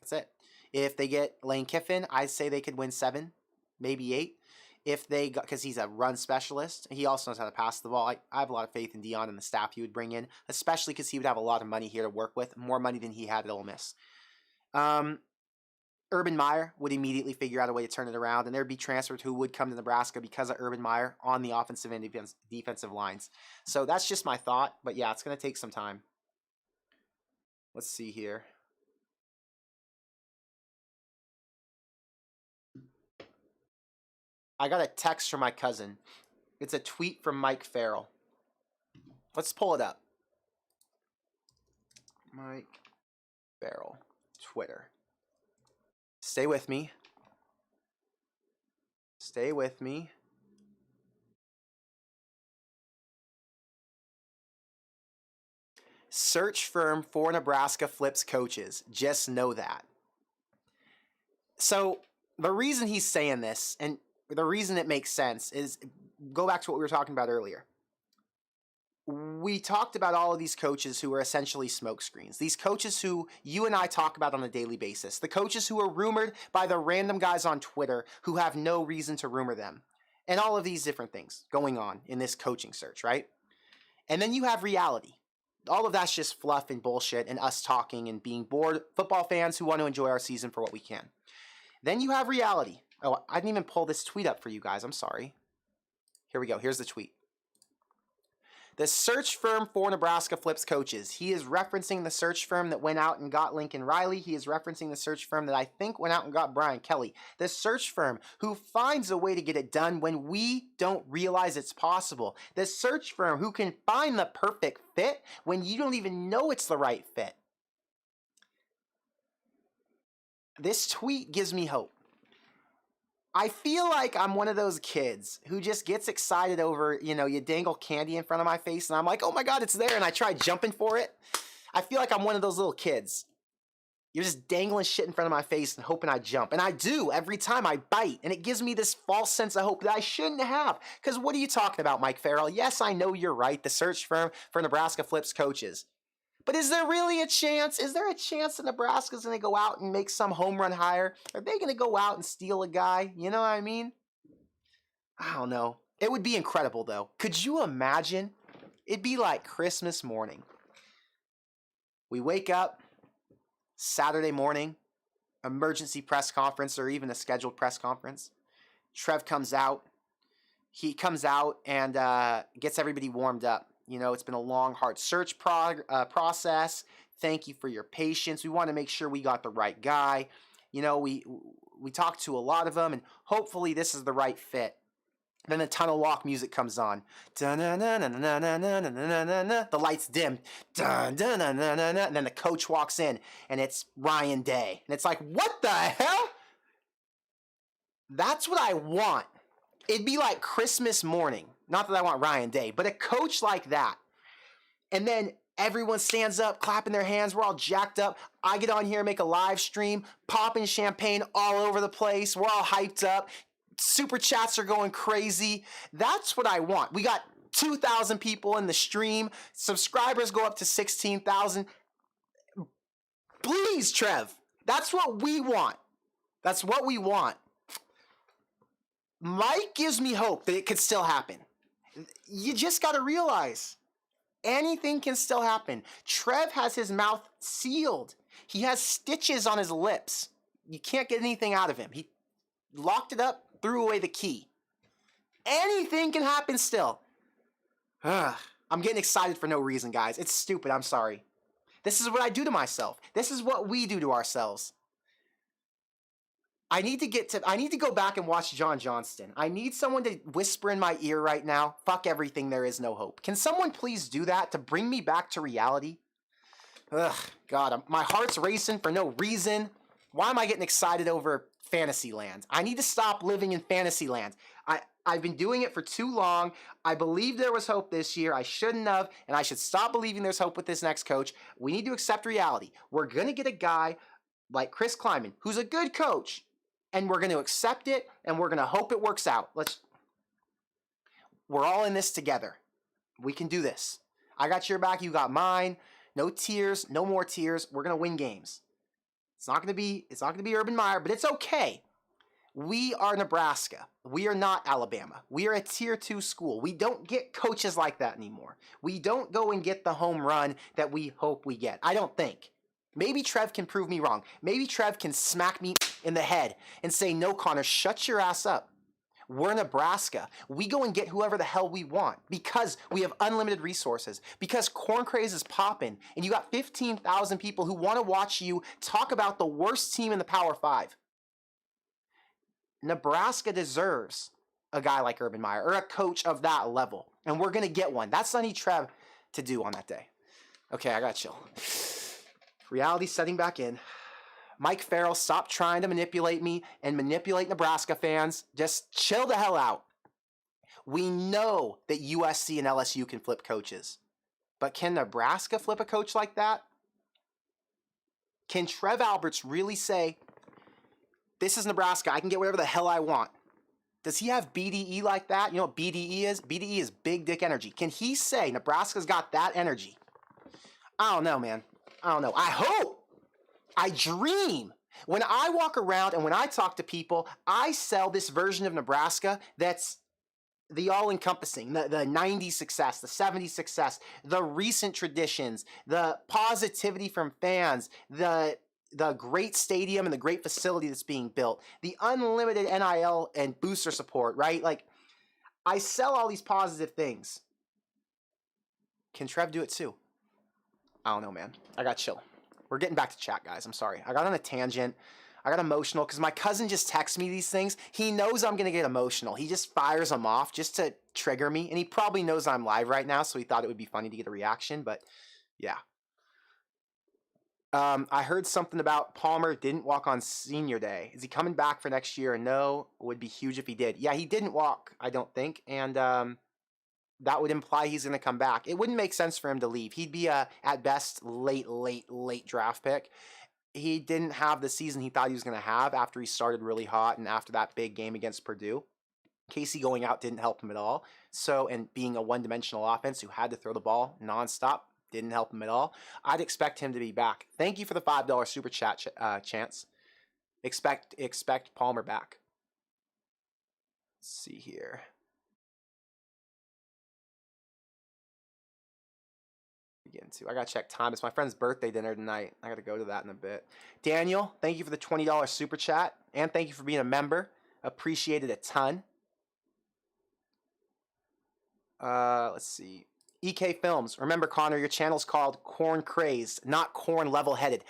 Speaker 1: That's it. If they get Lane Kiffin, I'd say they could win 7, maybe 8. If they got, because he's a run specialist, he also knows how to pass the ball. I have a lot of faith in Dion and the staff he would bring in, especially because he would have a lot of money here to work with, more money than he had at Ole Miss. Urban Meyer would immediately figure out a way to turn it around, and there'd be transfers who would come to Nebraska because of Urban Meyer on the offensive and defensive lines. So that's just my thought, but yeah, it's going to take some time. Let's see here. I got a text from my cousin. It's a tweet from Mike Farrell. Let's pull it up. Mike Farrell, Twitter. Stay with me. Stay with me. Search firm for Nebraska flips coaches. Just know that. So the reason he's saying this, and the reason it makes sense, is go back to what we were talking about earlier. We talked about all of these coaches who are essentially smokescreens. These coaches who you and I talk about on a daily basis. The coaches who are rumored by the random guys on Twitter who have no reason to rumor them. and all of these different things going on in this coaching search, right? And then you have reality. All of that's just fluff and bullshit and us talking and being bored football fans who want to enjoy our season for what we can. Then you have reality. Oh, I didn't even pull this tweet up for you guys. I'm sorry. Here we go. Here's the tweet. The search firm for Nebraska flips coaches. He is referencing the search firm that went out and got Lincoln Riley. He is referencing the search firm that I think went out and got Brian Kelly. The search firm who finds a way to get it done when we don't realize it's possible. The search firm who can find the perfect fit when you don't even know it's the right fit. This tweet gives me hope. I feel like I'm one of those kids who just gets excited over, you dangle candy in front of my face and I'm like, oh my God, it's there. And I try jumping for it. I feel like I'm one of those little kids. You're just dangling shit in front of my face and hoping I jump. And I do every time I bite. And it gives me this false sense of hope that I shouldn't have. Because what are you talking about, Mike Farrell? Yes, I know you're right. The search firm for Nebraska flips coaches. But is there really a chance? Is there a chance that Nebraska's going to go out and make some home run hire? Are they going to go out and steal a guy? You know what I mean? I don't know. It would be incredible, though. Could you imagine? It'd be like Christmas morning. We wake up Saturday morning, emergency press conference or even a scheduled press conference. Trev comes out. He comes out and gets everybody warmed up. It's been a long, hard search process. Thank you for your patience. We want to make sure we got the right guy. We talked to a lot of them, and hopefully this is the right fit. Then the tunnel walk music comes on. The lights dim. And then the coach walks in, and it's Ryan Day. And it's like, what the hell? That's what I want. It'd be like Christmas morning. Not that I want Ryan Day, but a coach like that. And then everyone stands up, clapping their hands. We're all jacked up. I get on here and make a live stream, popping champagne all over the place. We're all hyped up. Super chats are going crazy. That's what I want. We got 2,000 people in the stream. Subscribers go up to 16,000. Please, Trev. That's what we want. That's what we want. Mike gives me hope that it could still happen. You just got to realize anything can still happen. Trev has his mouth sealed. He has stitches on his lips. You can't get anything out of him. He locked it up, threw away the key. Anything can happen still. I'm getting excited for no reason, guys. It's stupid. I'm sorry. This is what I do to myself. This is what we do to ourselves. I need to go back and watch John Johnston. I need someone to whisper in my ear right now, fuck everything, there is no hope. Can someone please do that to bring me back to reality? Ugh, God, my heart's racing for no reason. Why am I getting excited over Fantasyland? I need to stop living in Fantasyland. I've been doing it for too long. I believed there was hope this year. I shouldn't have, and I should stop believing there's hope with this next coach. We need to accept reality. We're going to get a guy like Chris Klieman, who's a good coach, and we're going to accept it, and we're going to hope it works out. We're all in this together. We can do this. I got your back, you got mine. No tears, no more tears. We're going to win games. It's not going to be Urban Meyer, but it's okay. We are Nebraska. We are not Alabama. We are a tier 2 school. We don't get coaches like that anymore. We don't go and get the home run that we hope we get. I don't think. Maybe Trev can prove me wrong. Maybe Trev can smack me in the head and say, no, Connor, shut your ass up. We're Nebraska. We go and get whoever the hell we want because we have unlimited resources, because Corn Craze is popping, and you got 15,000 people who want to watch you talk about the worst team in the Power 5. Nebraska deserves a guy like Urban Meyer or a coach of that level, and we're going to get one. That's what I need Trev to do on that day. Okay, I got to chill. Reality setting back in. Mike Farrell, stop trying to manipulate me and manipulate Nebraska fans. Just chill the hell out. We know that USC and LSU can flip coaches. But can Nebraska flip a coach like that? Can Trev Alberts really say, this is Nebraska, I can get whatever the hell I want? Does he have BDE like that? You know what BDE is? BDE is big dick energy. Can he say Nebraska's got that energy? I don't know, man. I don't know. I hope. I dream. When I walk around and when I talk to people, I sell this version of Nebraska that's the all-encompassing, the 90s success, the 70s success, the recent traditions, the positivity from fans, the great stadium and the great facility that's being built, the unlimited NIL and booster support, right? Like, I sell all these positive things. Can Trev do it too? I don't know, man. I got chill. We're getting back to chat, guys. I'm sorry. I got on a tangent. I got emotional because my cousin just texts me these things. He knows I'm going to get emotional. He just fires them off just to trigger me. And he probably knows I'm live right now, so he thought it would be funny to get a reaction. But, yeah. I heard something about Palmer didn't walk on senior day. Is he coming back for next year? No, it would be huge if he did. Yeah, he didn't walk, I don't think. And that would imply he's going to come back. It wouldn't make sense for him to leave. He'd be at best late draft pick. He didn't have the season he thought he was going to have after he started really hot and after that big game against Purdue. Casey going out didn't help him at all. So, and being a one-dimensional offense who had to throw the ball nonstop didn't help him at all. I'd expect him to be back. Thank you for the $5 super chat, Chance. Expect Palmer back. Let's see here. I gotta check time. It's my friend's birthday dinner tonight. I gotta go to that in a bit. Daniel, thank you for the $20 super chat, and thank you for being a member. Appreciate it a ton. Let's see. EK Films. Remember, Connor, your channel's called Corn Crazed, not Corn Level Headed.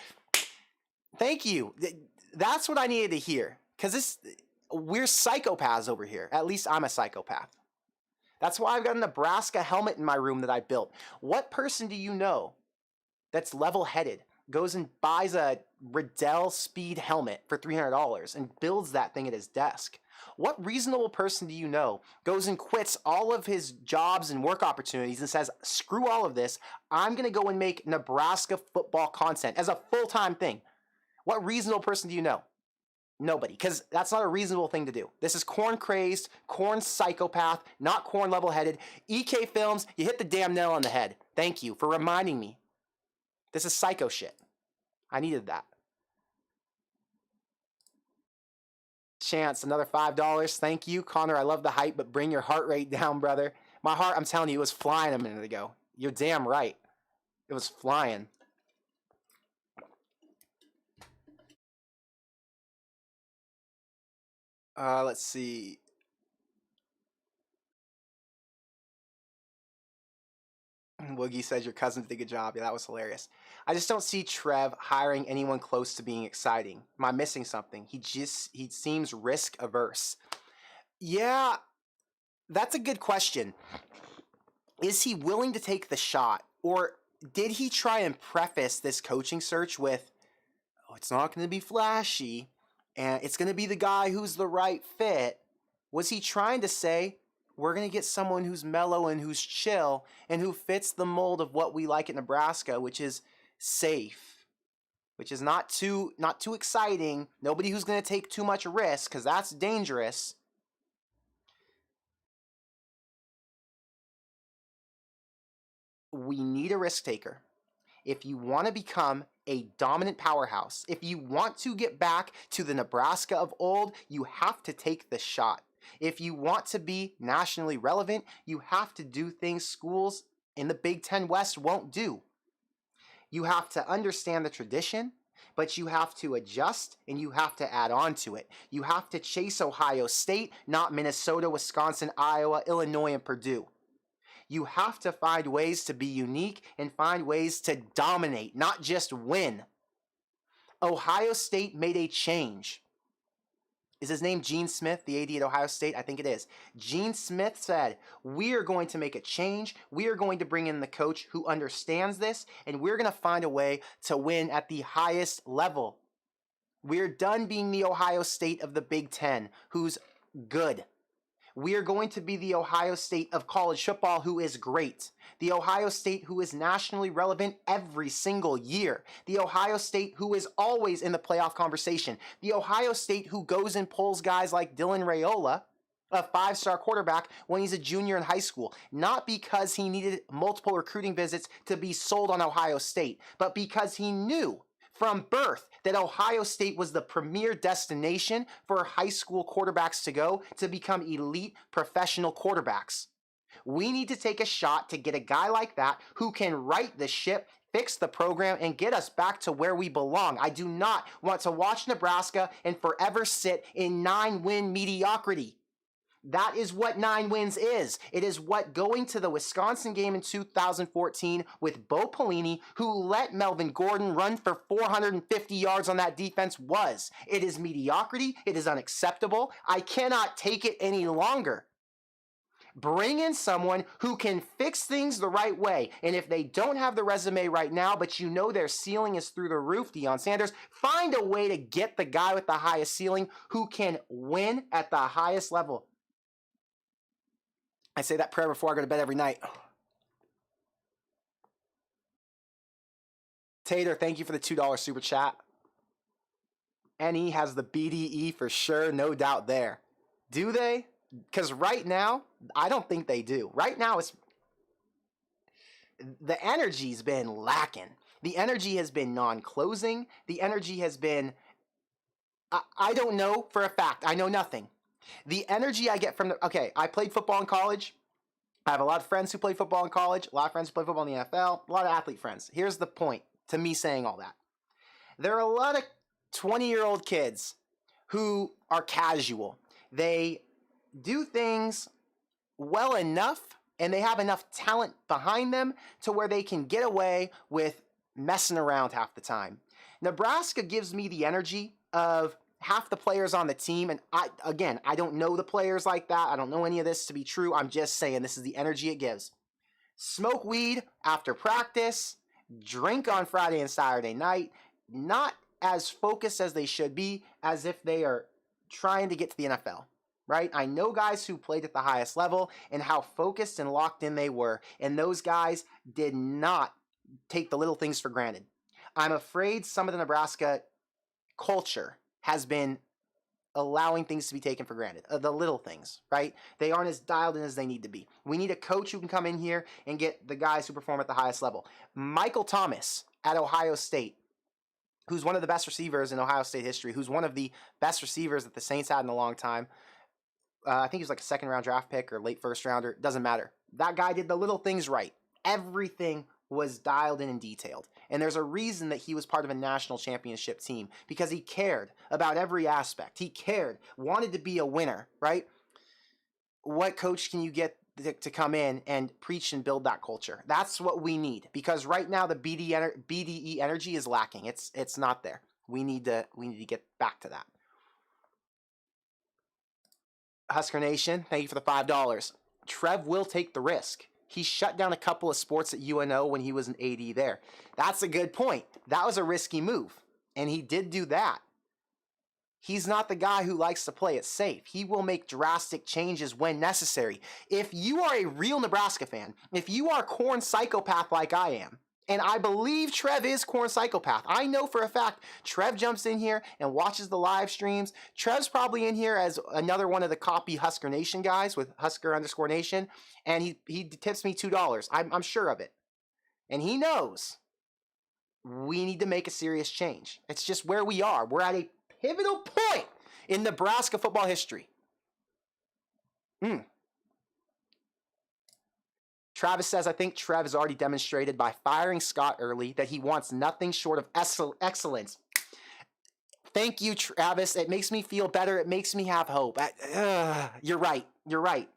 Speaker 1: Thank you. That's what I needed to hear. Because we're psychopaths over here. At least I'm a psychopath. That's why I've got a Nebraska helmet in my room that I built. What person do you know that's level-headed, goes and buys a Riddell Speed helmet for $300 and builds that thing at his desk? What reasonable person do you know goes and quits all of his jobs and work opportunities and says, screw all of this, I'm going to go and make Nebraska football content as a full-time thing? What reasonable person do you know? Nobody, because that's not a reasonable thing to do. This is corn crazed, corn psychopath, not corn level-headed. EK Films, you hit the damn nail on the head. Thank you for reminding me. This is psycho shit. I needed that. Chance, another $5. Thank you. Connor, I love the hype, but bring your heart rate down, brother. My heart, I'm telling you, it was flying a minute ago. You're damn right. It was flying. Let's see. Woogie says your cousin did a good job. Yeah, that was hilarious. I just don't see Trev hiring anyone close to being exciting. Am I missing something? He seems risk averse. Yeah, that's a good question. Is he willing to take the shot? Or did he try and preface this coaching search with, oh, it's not going to be flashy, and it's going to be the guy who's the right fit? Was he trying to say, we're going to get someone who's mellow and who's chill and who fits the mold of what we like at Nebraska, which is safe, which is not too exciting, nobody who's going to take too much risk, because that's dangerous. We need a risk taker. If you want to become a dominant powerhouse, if you want to get back to the Nebraska of old, you have to take the shot. If you want to be nationally relevant, you have to do things schools in the Big Ten West won't do. You have to understand the tradition, but you have to adjust and you have to add on to it. You have to chase Ohio State, not Minnesota, Wisconsin, Iowa, Illinois, and Purdue. You have to find ways to be unique and find ways to dominate, not just win. Ohio State made a change. Is his name Gene Smith, the AD at Ohio State? I think it is. Gene Smith said, we are going to make a change. We are going to bring in the coach who understands this, and we're going to find a way to win at the highest level. We're done being the Ohio State of the Big Ten, who's good. We are going to be the Ohio State of college football, who is great. The Ohio State who is nationally relevant every single year. The Ohio State who is always in the playoff conversation. The Ohio State who goes and pulls guys like Dylan Raiola, a 5-star quarterback, when he's a junior in high school. Not because he needed multiple recruiting visits to be sold on Ohio State, but because he knew from birth that Ohio State was the premier destination for high school quarterbacks to go to become elite professional quarterbacks. We need to take a shot to get a guy like that who can right the ship, fix the program, and get us back to where we belong. I do not want to watch Nebraska and forever sit in 9-win mediocrity. That is what 9 wins is. It is what going to the Wisconsin game in 2014 with Bo Pelini, who let Melvin Gordon run for 450 yards on that defense, was. It is mediocrity. It is unacceptable. I cannot take it any longer. Bring in someone who can fix things the right way. And if they don't have the resume right now, but you know their ceiling is through the roof, Deion Sanders, find a way to get the guy with the highest ceiling who can win at the highest level. I say that prayer before I go to bed every night. Tater, thank you for the $2 super chat. NE has the BDE for sure, no doubt there. Do they? Because right now, I don't think they do. Right now, the energy's been lacking. The energy has been non-closing. The energy has been, I don't know for a fact. I know nothing. The energy I get from I played football in college. I have a lot of friends who play football in college, a lot of friends who play football in the NFL, a lot of athlete friends. Here's the point to me saying all that. There are a lot of 20-year-old kids who are casual. They do things well enough, and they have enough talent behind them to where they can get away with messing around half the time. Nebraska gives me the energy of half the players on the team, and I don't know the players like that. I don't know any of this to be true. I'm just saying this is the energy it gives. Smoke weed after practice, drink on Friday and Saturday night, not as focused as they should be, as if they are trying to get to the NFL, right? I know guys who played at the highest level and how focused and locked in they were, and those guys did not take the little things for granted. I'm afraid some of the Nebraska culture has been allowing things to be taken for granted. The little things, right? They aren't as dialed in as they need to be. We need a coach who can come in here and get the guys who perform at the highest level. Michael Thomas at Ohio State, who's one of the best receivers in Ohio State history, who's one of the best receivers that the Saints had in a long time. I think he was like a second-round draft pick or late first-rounder. Doesn't matter. That guy did the little things right. Everything was dialed in and detailed. And there's a reason that he was part of a national championship team, because he cared about every aspect. He cared, wanted to be a winner, right? What coach can you get to come in and preach and build that culture? That's what we need, because right now the BDE energy is lacking. It's not there. We need to get back to that. Husker Nation, thank you for the $5. Trev will take the risk. He shut down a couple of sports at UNO when he was an AD there. That's a good point. That was a risky move, and he did do that. He's not the guy who likes to play it safe. He will make drastic changes when necessary. If you are a real Nebraska fan, if you are corn psychopath like I am, and I believe Trev is corn psychopath. I know for a fact Trev jumps in here and watches the live streams. Trev's probably in here as another one of the copy Husker Nation guys with Husker_Nation, and he tips me $2. I'm sure of it. And he knows we need to make a serious change. It's just where we are. We're at a pivotal point in Nebraska football history. Travis says, I think Trev has already demonstrated by firing Scott early that he wants nothing short of excellence. Thank you, Travis. It makes me feel better. It makes me have hope. You're right. You're right.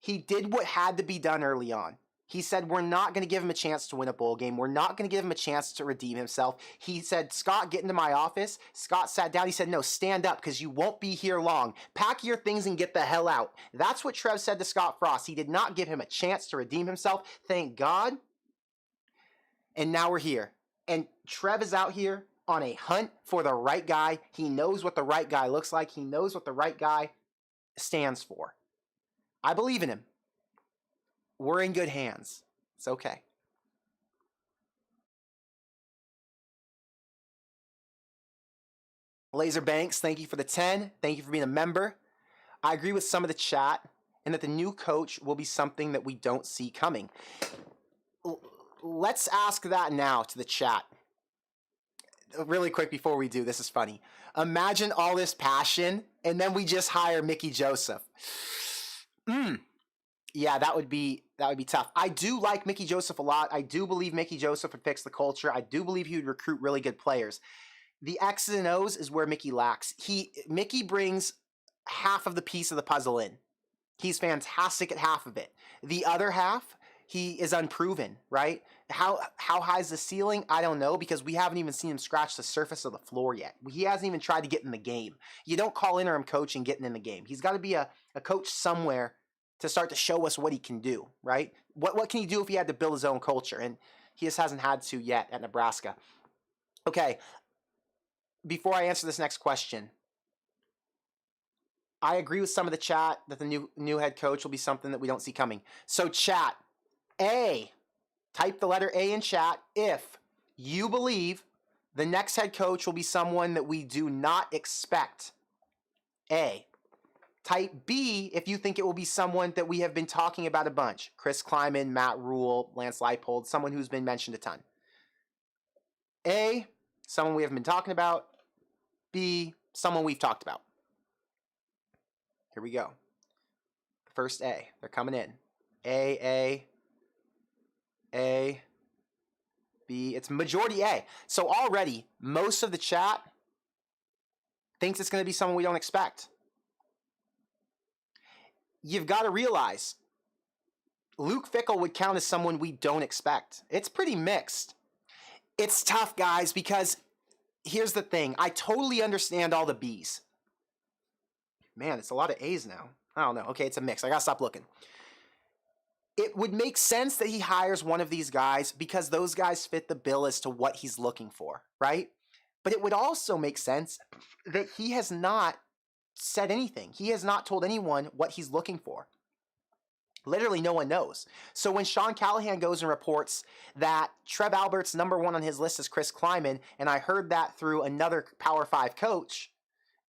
Speaker 1: He did what had to be done early on. He said, we're not going to give him a chance to win a bowl game. We're not going to give him a chance to redeem himself. He said, Scott, get into my office. Scott sat down. He said, no, stand up because you won't be here long. Pack your things and get the hell out. That's what Trev said to Scott Frost. He did not give him a chance to redeem himself. Thank God. And now we're here. And Trev is out here on a hunt for the right guy. He knows what the right guy looks like. He knows what the right guy stands for. I believe in him. We're in good hands. It's okay. Laser Banks, thank you for the 10. Thank you for being a member. I agree with some of the chat and that the new coach will be something that we don't see coming. Let's ask that now to the chat. really quick before we do, this is funny. Imagine all this passion, and then we just hire Mickey Joseph. Yeah, that would be tough. I do like Mickey Joseph a lot. I do believe Mickey Joseph would fix the culture. I do believe he would recruit really good players. The X's and O's is where Mickey lacks. Mickey brings half of the piece of the puzzle in. He's fantastic at half of it. The other half, he is unproven, right? How high is the ceiling? I don't know, because we haven't even seen him scratch the surface of the floor yet. He hasn't even tried to get in the game. You don't call interim coach and getting in the game. He's got to be a coach somewhere to start to show us what he can do, right? What can he do if he had to build his own culture? And he just hasn't had to yet at Nebraska. Okay, before I answer this next question, I agree with some of the chat that the new head coach will be something that we don't see coming. So chat, A, type the letter A in chat if you believe the next head coach will be someone that we do not expect. A. Type B if you think it will be someone that we have been talking about a bunch. Chris Klieman, Matt Rule, Lance Leipold, someone who's been mentioned a ton. A, someone we haven't been talking about. B, someone we've talked about. Here we go. First A. They're coming in. A, B. It's majority A. So already, most of the chat thinks it's going to be someone we don't expect. You've got to realize, Luke Fickell would count as someone we don't expect. It's pretty mixed. It's tough, guys, because here's the thing. I totally understand all the B's. Man, it's a lot of A's now. I don't know. Okay, it's a mix. I got to stop looking. It would make sense that he hires one of these guys because those guys fit the bill as to what he's looking for, right? But it would also make sense that he has not said anything. He has not told anyone what he's looking for. Literally no one knows. So when Sean Callahan goes and reports that Trev Albert's number one on his list is Chris Klieman, and I heard that through another Power 5 coach,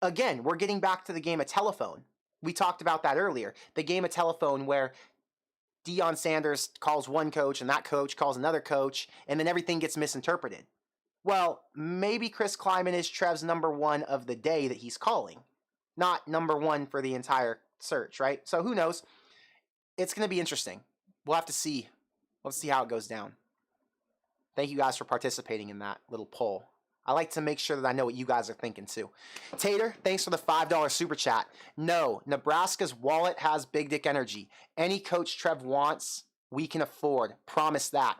Speaker 1: again, we're getting back to the game of telephone. We talked about that earlier. The game of telephone where Deion Sanders calls one coach and that coach calls another coach, and then everything gets misinterpreted. Well, maybe Chris Klieman is Trev's number one of the day that he's calling, not number one for the entire search, right? So who knows? It's going to be interesting. We'll have to see. Let's see how it goes down. Thank you guys for participating in that little poll. I like to make sure that I know what you guys are thinking too. Tater, thanks for the $5 super chat. No, Nebraska's wallet has big dick energy. Any coach Trev wants, we can afford. Promise that.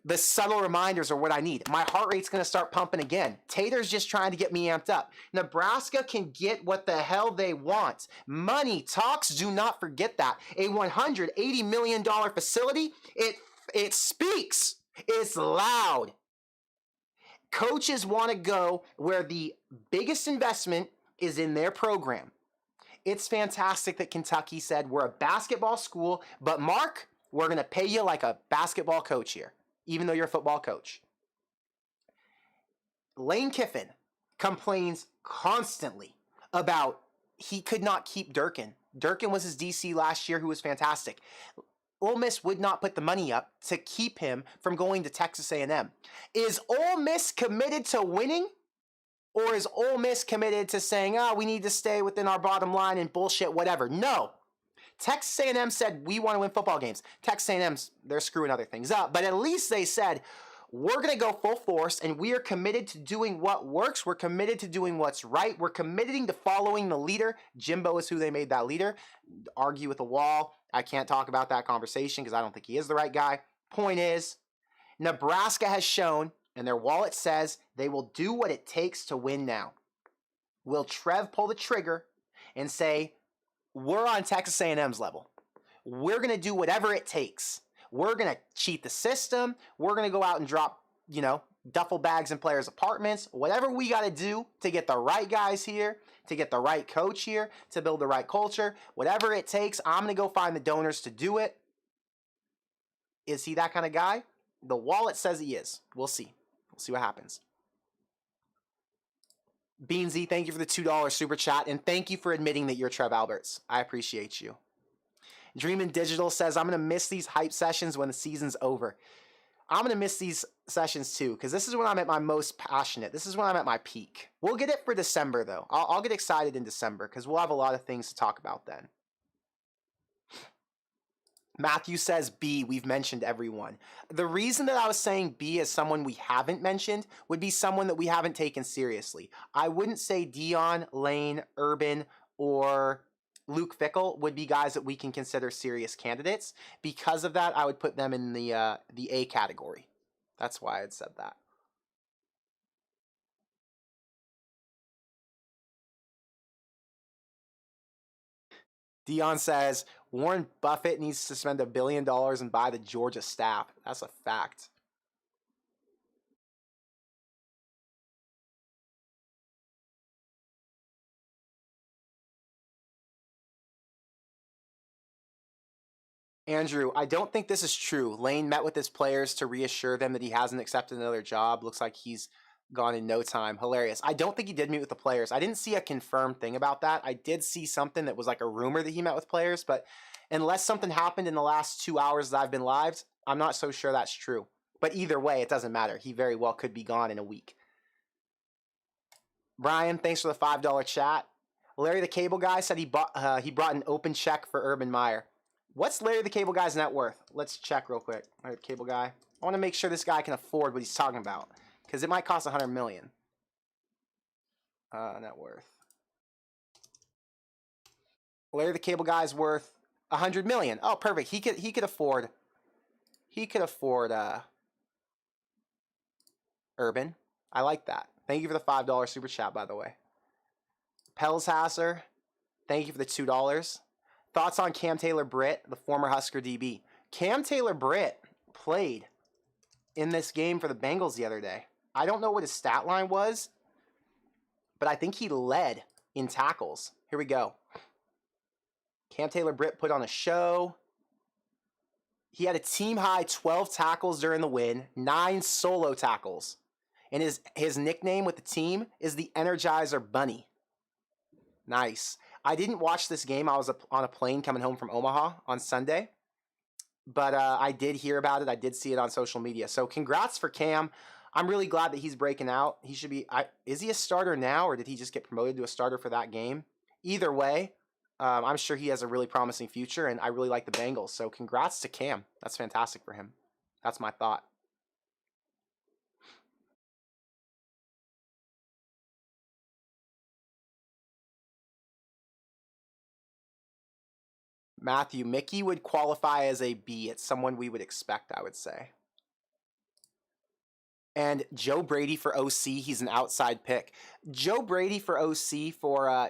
Speaker 1: The subtle reminders are what I need. My heart rate's going to start pumping again. Tater's just trying to get me amped up. Nebraska can get what the hell they want. Money talks, do not forget that. A $180 million facility, it speaks. It's loud. Coaches want to go where the biggest investment is in their program. It's fantastic that Kentucky said, we're a basketball school, but Mark, we're going to pay you like a basketball coach here, even though you're a football coach. Lane Kiffin complains constantly about he could not keep Durkin. Durkin was his DC last year, who was fantastic. Ole Miss would not put the money up to keep him from going to Texas A&M. Is Ole Miss committed to winning? Or is Ole Miss committed to saying, we need to stay within our bottom line and bullshit, whatever? No. Texas A&M said, we want to win football games. Texas A&M's, they're screwing other things up. But at least they said, we're going to go full force, and we are committed to doing what works. We're committed to doing what's right. We're committing to following the leader. Jimbo is who they made that leader. Argue with the wall. I can't talk about that conversation because I don't think he is the right guy. Point is, Nebraska has shown, and their wallet says, they will do what it takes to win now. Will Trev pull the trigger and say, we're on Texas A&M's level. We're going to do whatever it takes. We're going to cheat the system. We're going to go out and drop, duffel bags in players' apartments. Whatever we got to do to get the right guys here, to get the right coach here, to build the right culture. Whatever it takes, I'm going to go find the donors to do it. Is he that kind of guy? The wallet says he is. We'll see. We'll see what happens. Beansy, thank you for the $2 super chat, and thank you for admitting that you're Trev Alberts. I appreciate you. Dreamin' Digital says, I'm going to miss these hype sessions when the season's over. I'm going to miss these sessions too, because this is when I'm at my most passionate. This is when I'm at my peak. We'll get it for December, though. I'll get excited in December, because we'll have a lot of things to talk about then. Matthew says B, we've mentioned everyone. The reason that I was saying B as someone we haven't mentioned would be someone that we haven't taken seriously. I wouldn't say Dion, Lane, Urban, or Luke Fickell would be guys that we can consider serious candidates. Because of that, I would put them in the A category. That's why I'd said that. Dion says, Warren Buffett needs to spend $1 billion and buy the Georgia staff. That's a fact. Andrew, I don't think this is true. Lane met with his players to reassure them that he hasn't accepted another job. Looks like he's gone in no time. Hilarious. I don't think he did meet with the players. I didn't see a confirmed thing about that. I did see something that was like a rumor that he met with players, but unless something happened in the last 2 hours that I've been live, I'm not so sure that's true. But either way, it doesn't matter. He very well could be gone in a week. Brian, thanks for the $5 chat. Larry the Cable Guy said he brought an open check for Urban Meyer. What's Larry the Cable Guy's net worth? Let's check real quick. Larry the Cable Guy. I want to make sure this guy can afford what he's talking about, because it might cost $100 million. Net worth. Larry the Cable Guy's worth $100 million. Oh, perfect. He could afford. He could afford Urban. I like that. Thank you for the $5 super chat, by the way. Pelshasser, thank you for the $2. Thoughts on Cam Taylor-Britt, the former Husker DB. Cam Taylor-Britt played in this game for the Bengals the other day. I don't know what his stat line was, but I think he led in tackles. Here we go. Cam Taylor-Britt put on a show. He had a team-high 12 tackles during the win, 9 solo tackles. And his nickname with the team is the Energizer Bunny. Nice. I didn't watch this game. I was on a plane coming home from Omaha on Sunday. But I did hear about it. I did see it on social media. So congrats for Cam. I'm really glad that he's breaking out. He should be... is he a starter now, or did he just get promoted to a starter for that game? Either way, I'm sure he has a really promising future, and I really like the Bengals. So congrats to Cam. That's fantastic for him. That's my thought. Matthew, Mickey would qualify as a B. It's someone we would expect, I would say. And Joe Brady for OC, he's an outside pick. Joe Brady for OC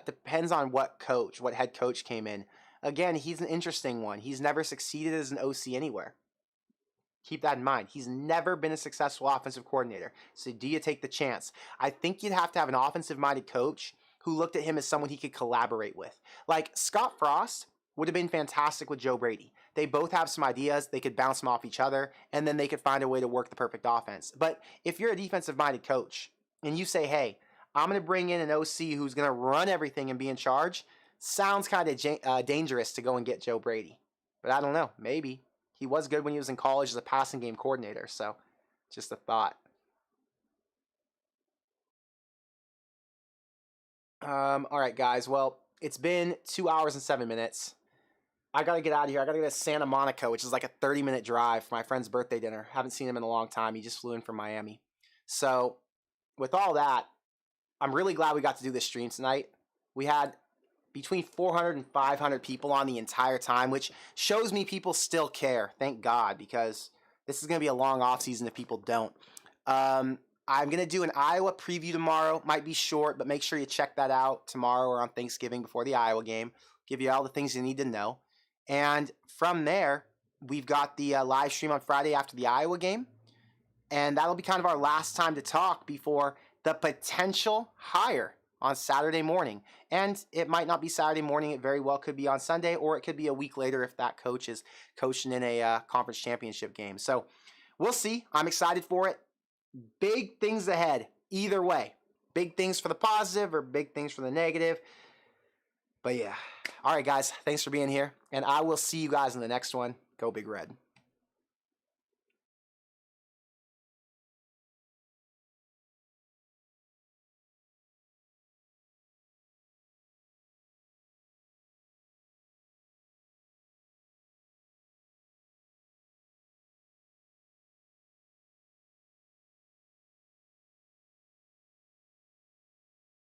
Speaker 1: depends on what head coach came in. Again, he's an interesting one. He's never succeeded as an OC anywhere. Keep that in mind. He's never been a successful offensive coordinator. So do you take the chance? I think you'd have to have an offensive-minded coach who looked at him as someone he could collaborate with. Like Scott Frost would have been fantastic with Joe Brady. They both have some ideas. They could bounce them off each other, and then they could find a way to work the perfect offense. But if you're a defensive-minded coach and you say, hey, I'm going to bring in an OC who's going to run everything and be in charge, sounds kind of dangerous to go and get Joe Brady. But I don't know. Maybe. He was good when he was in college as a passing game coordinator, so just a thought. All right, guys. Well, it's been 2 hours and 7 minutes. I got to get out of here. I got to get to Santa Monica, which is like a 30-minute drive for my friend's birthday dinner. Haven't seen him in a long time. He just flew in from Miami. So with all that, I'm really glad we got to do this stream tonight. We had between 400 and 500 people on the entire time, which shows me people still care. Thank God, because this is going to be a long offseason if people don't. I'm going to do an Iowa preview tomorrow. Might be short, but make sure you check that out tomorrow or on Thanksgiving before the Iowa game. Give you all the things you need to know. And from there, we've got the live stream on Friday after the Iowa game. And that'll be kind of our last time to talk before the potential hire on Saturday morning. And it might not be Saturday morning. It very well could be on Sunday, or it could be a week later if that coach is coaching in a conference championship game. So we'll see. I'm excited for it. Big things ahead either way. Big things for the positive or big things for the negative. But yeah. All right, guys. Thanks for being here. And I will see you guys in the next one. Go Big Red.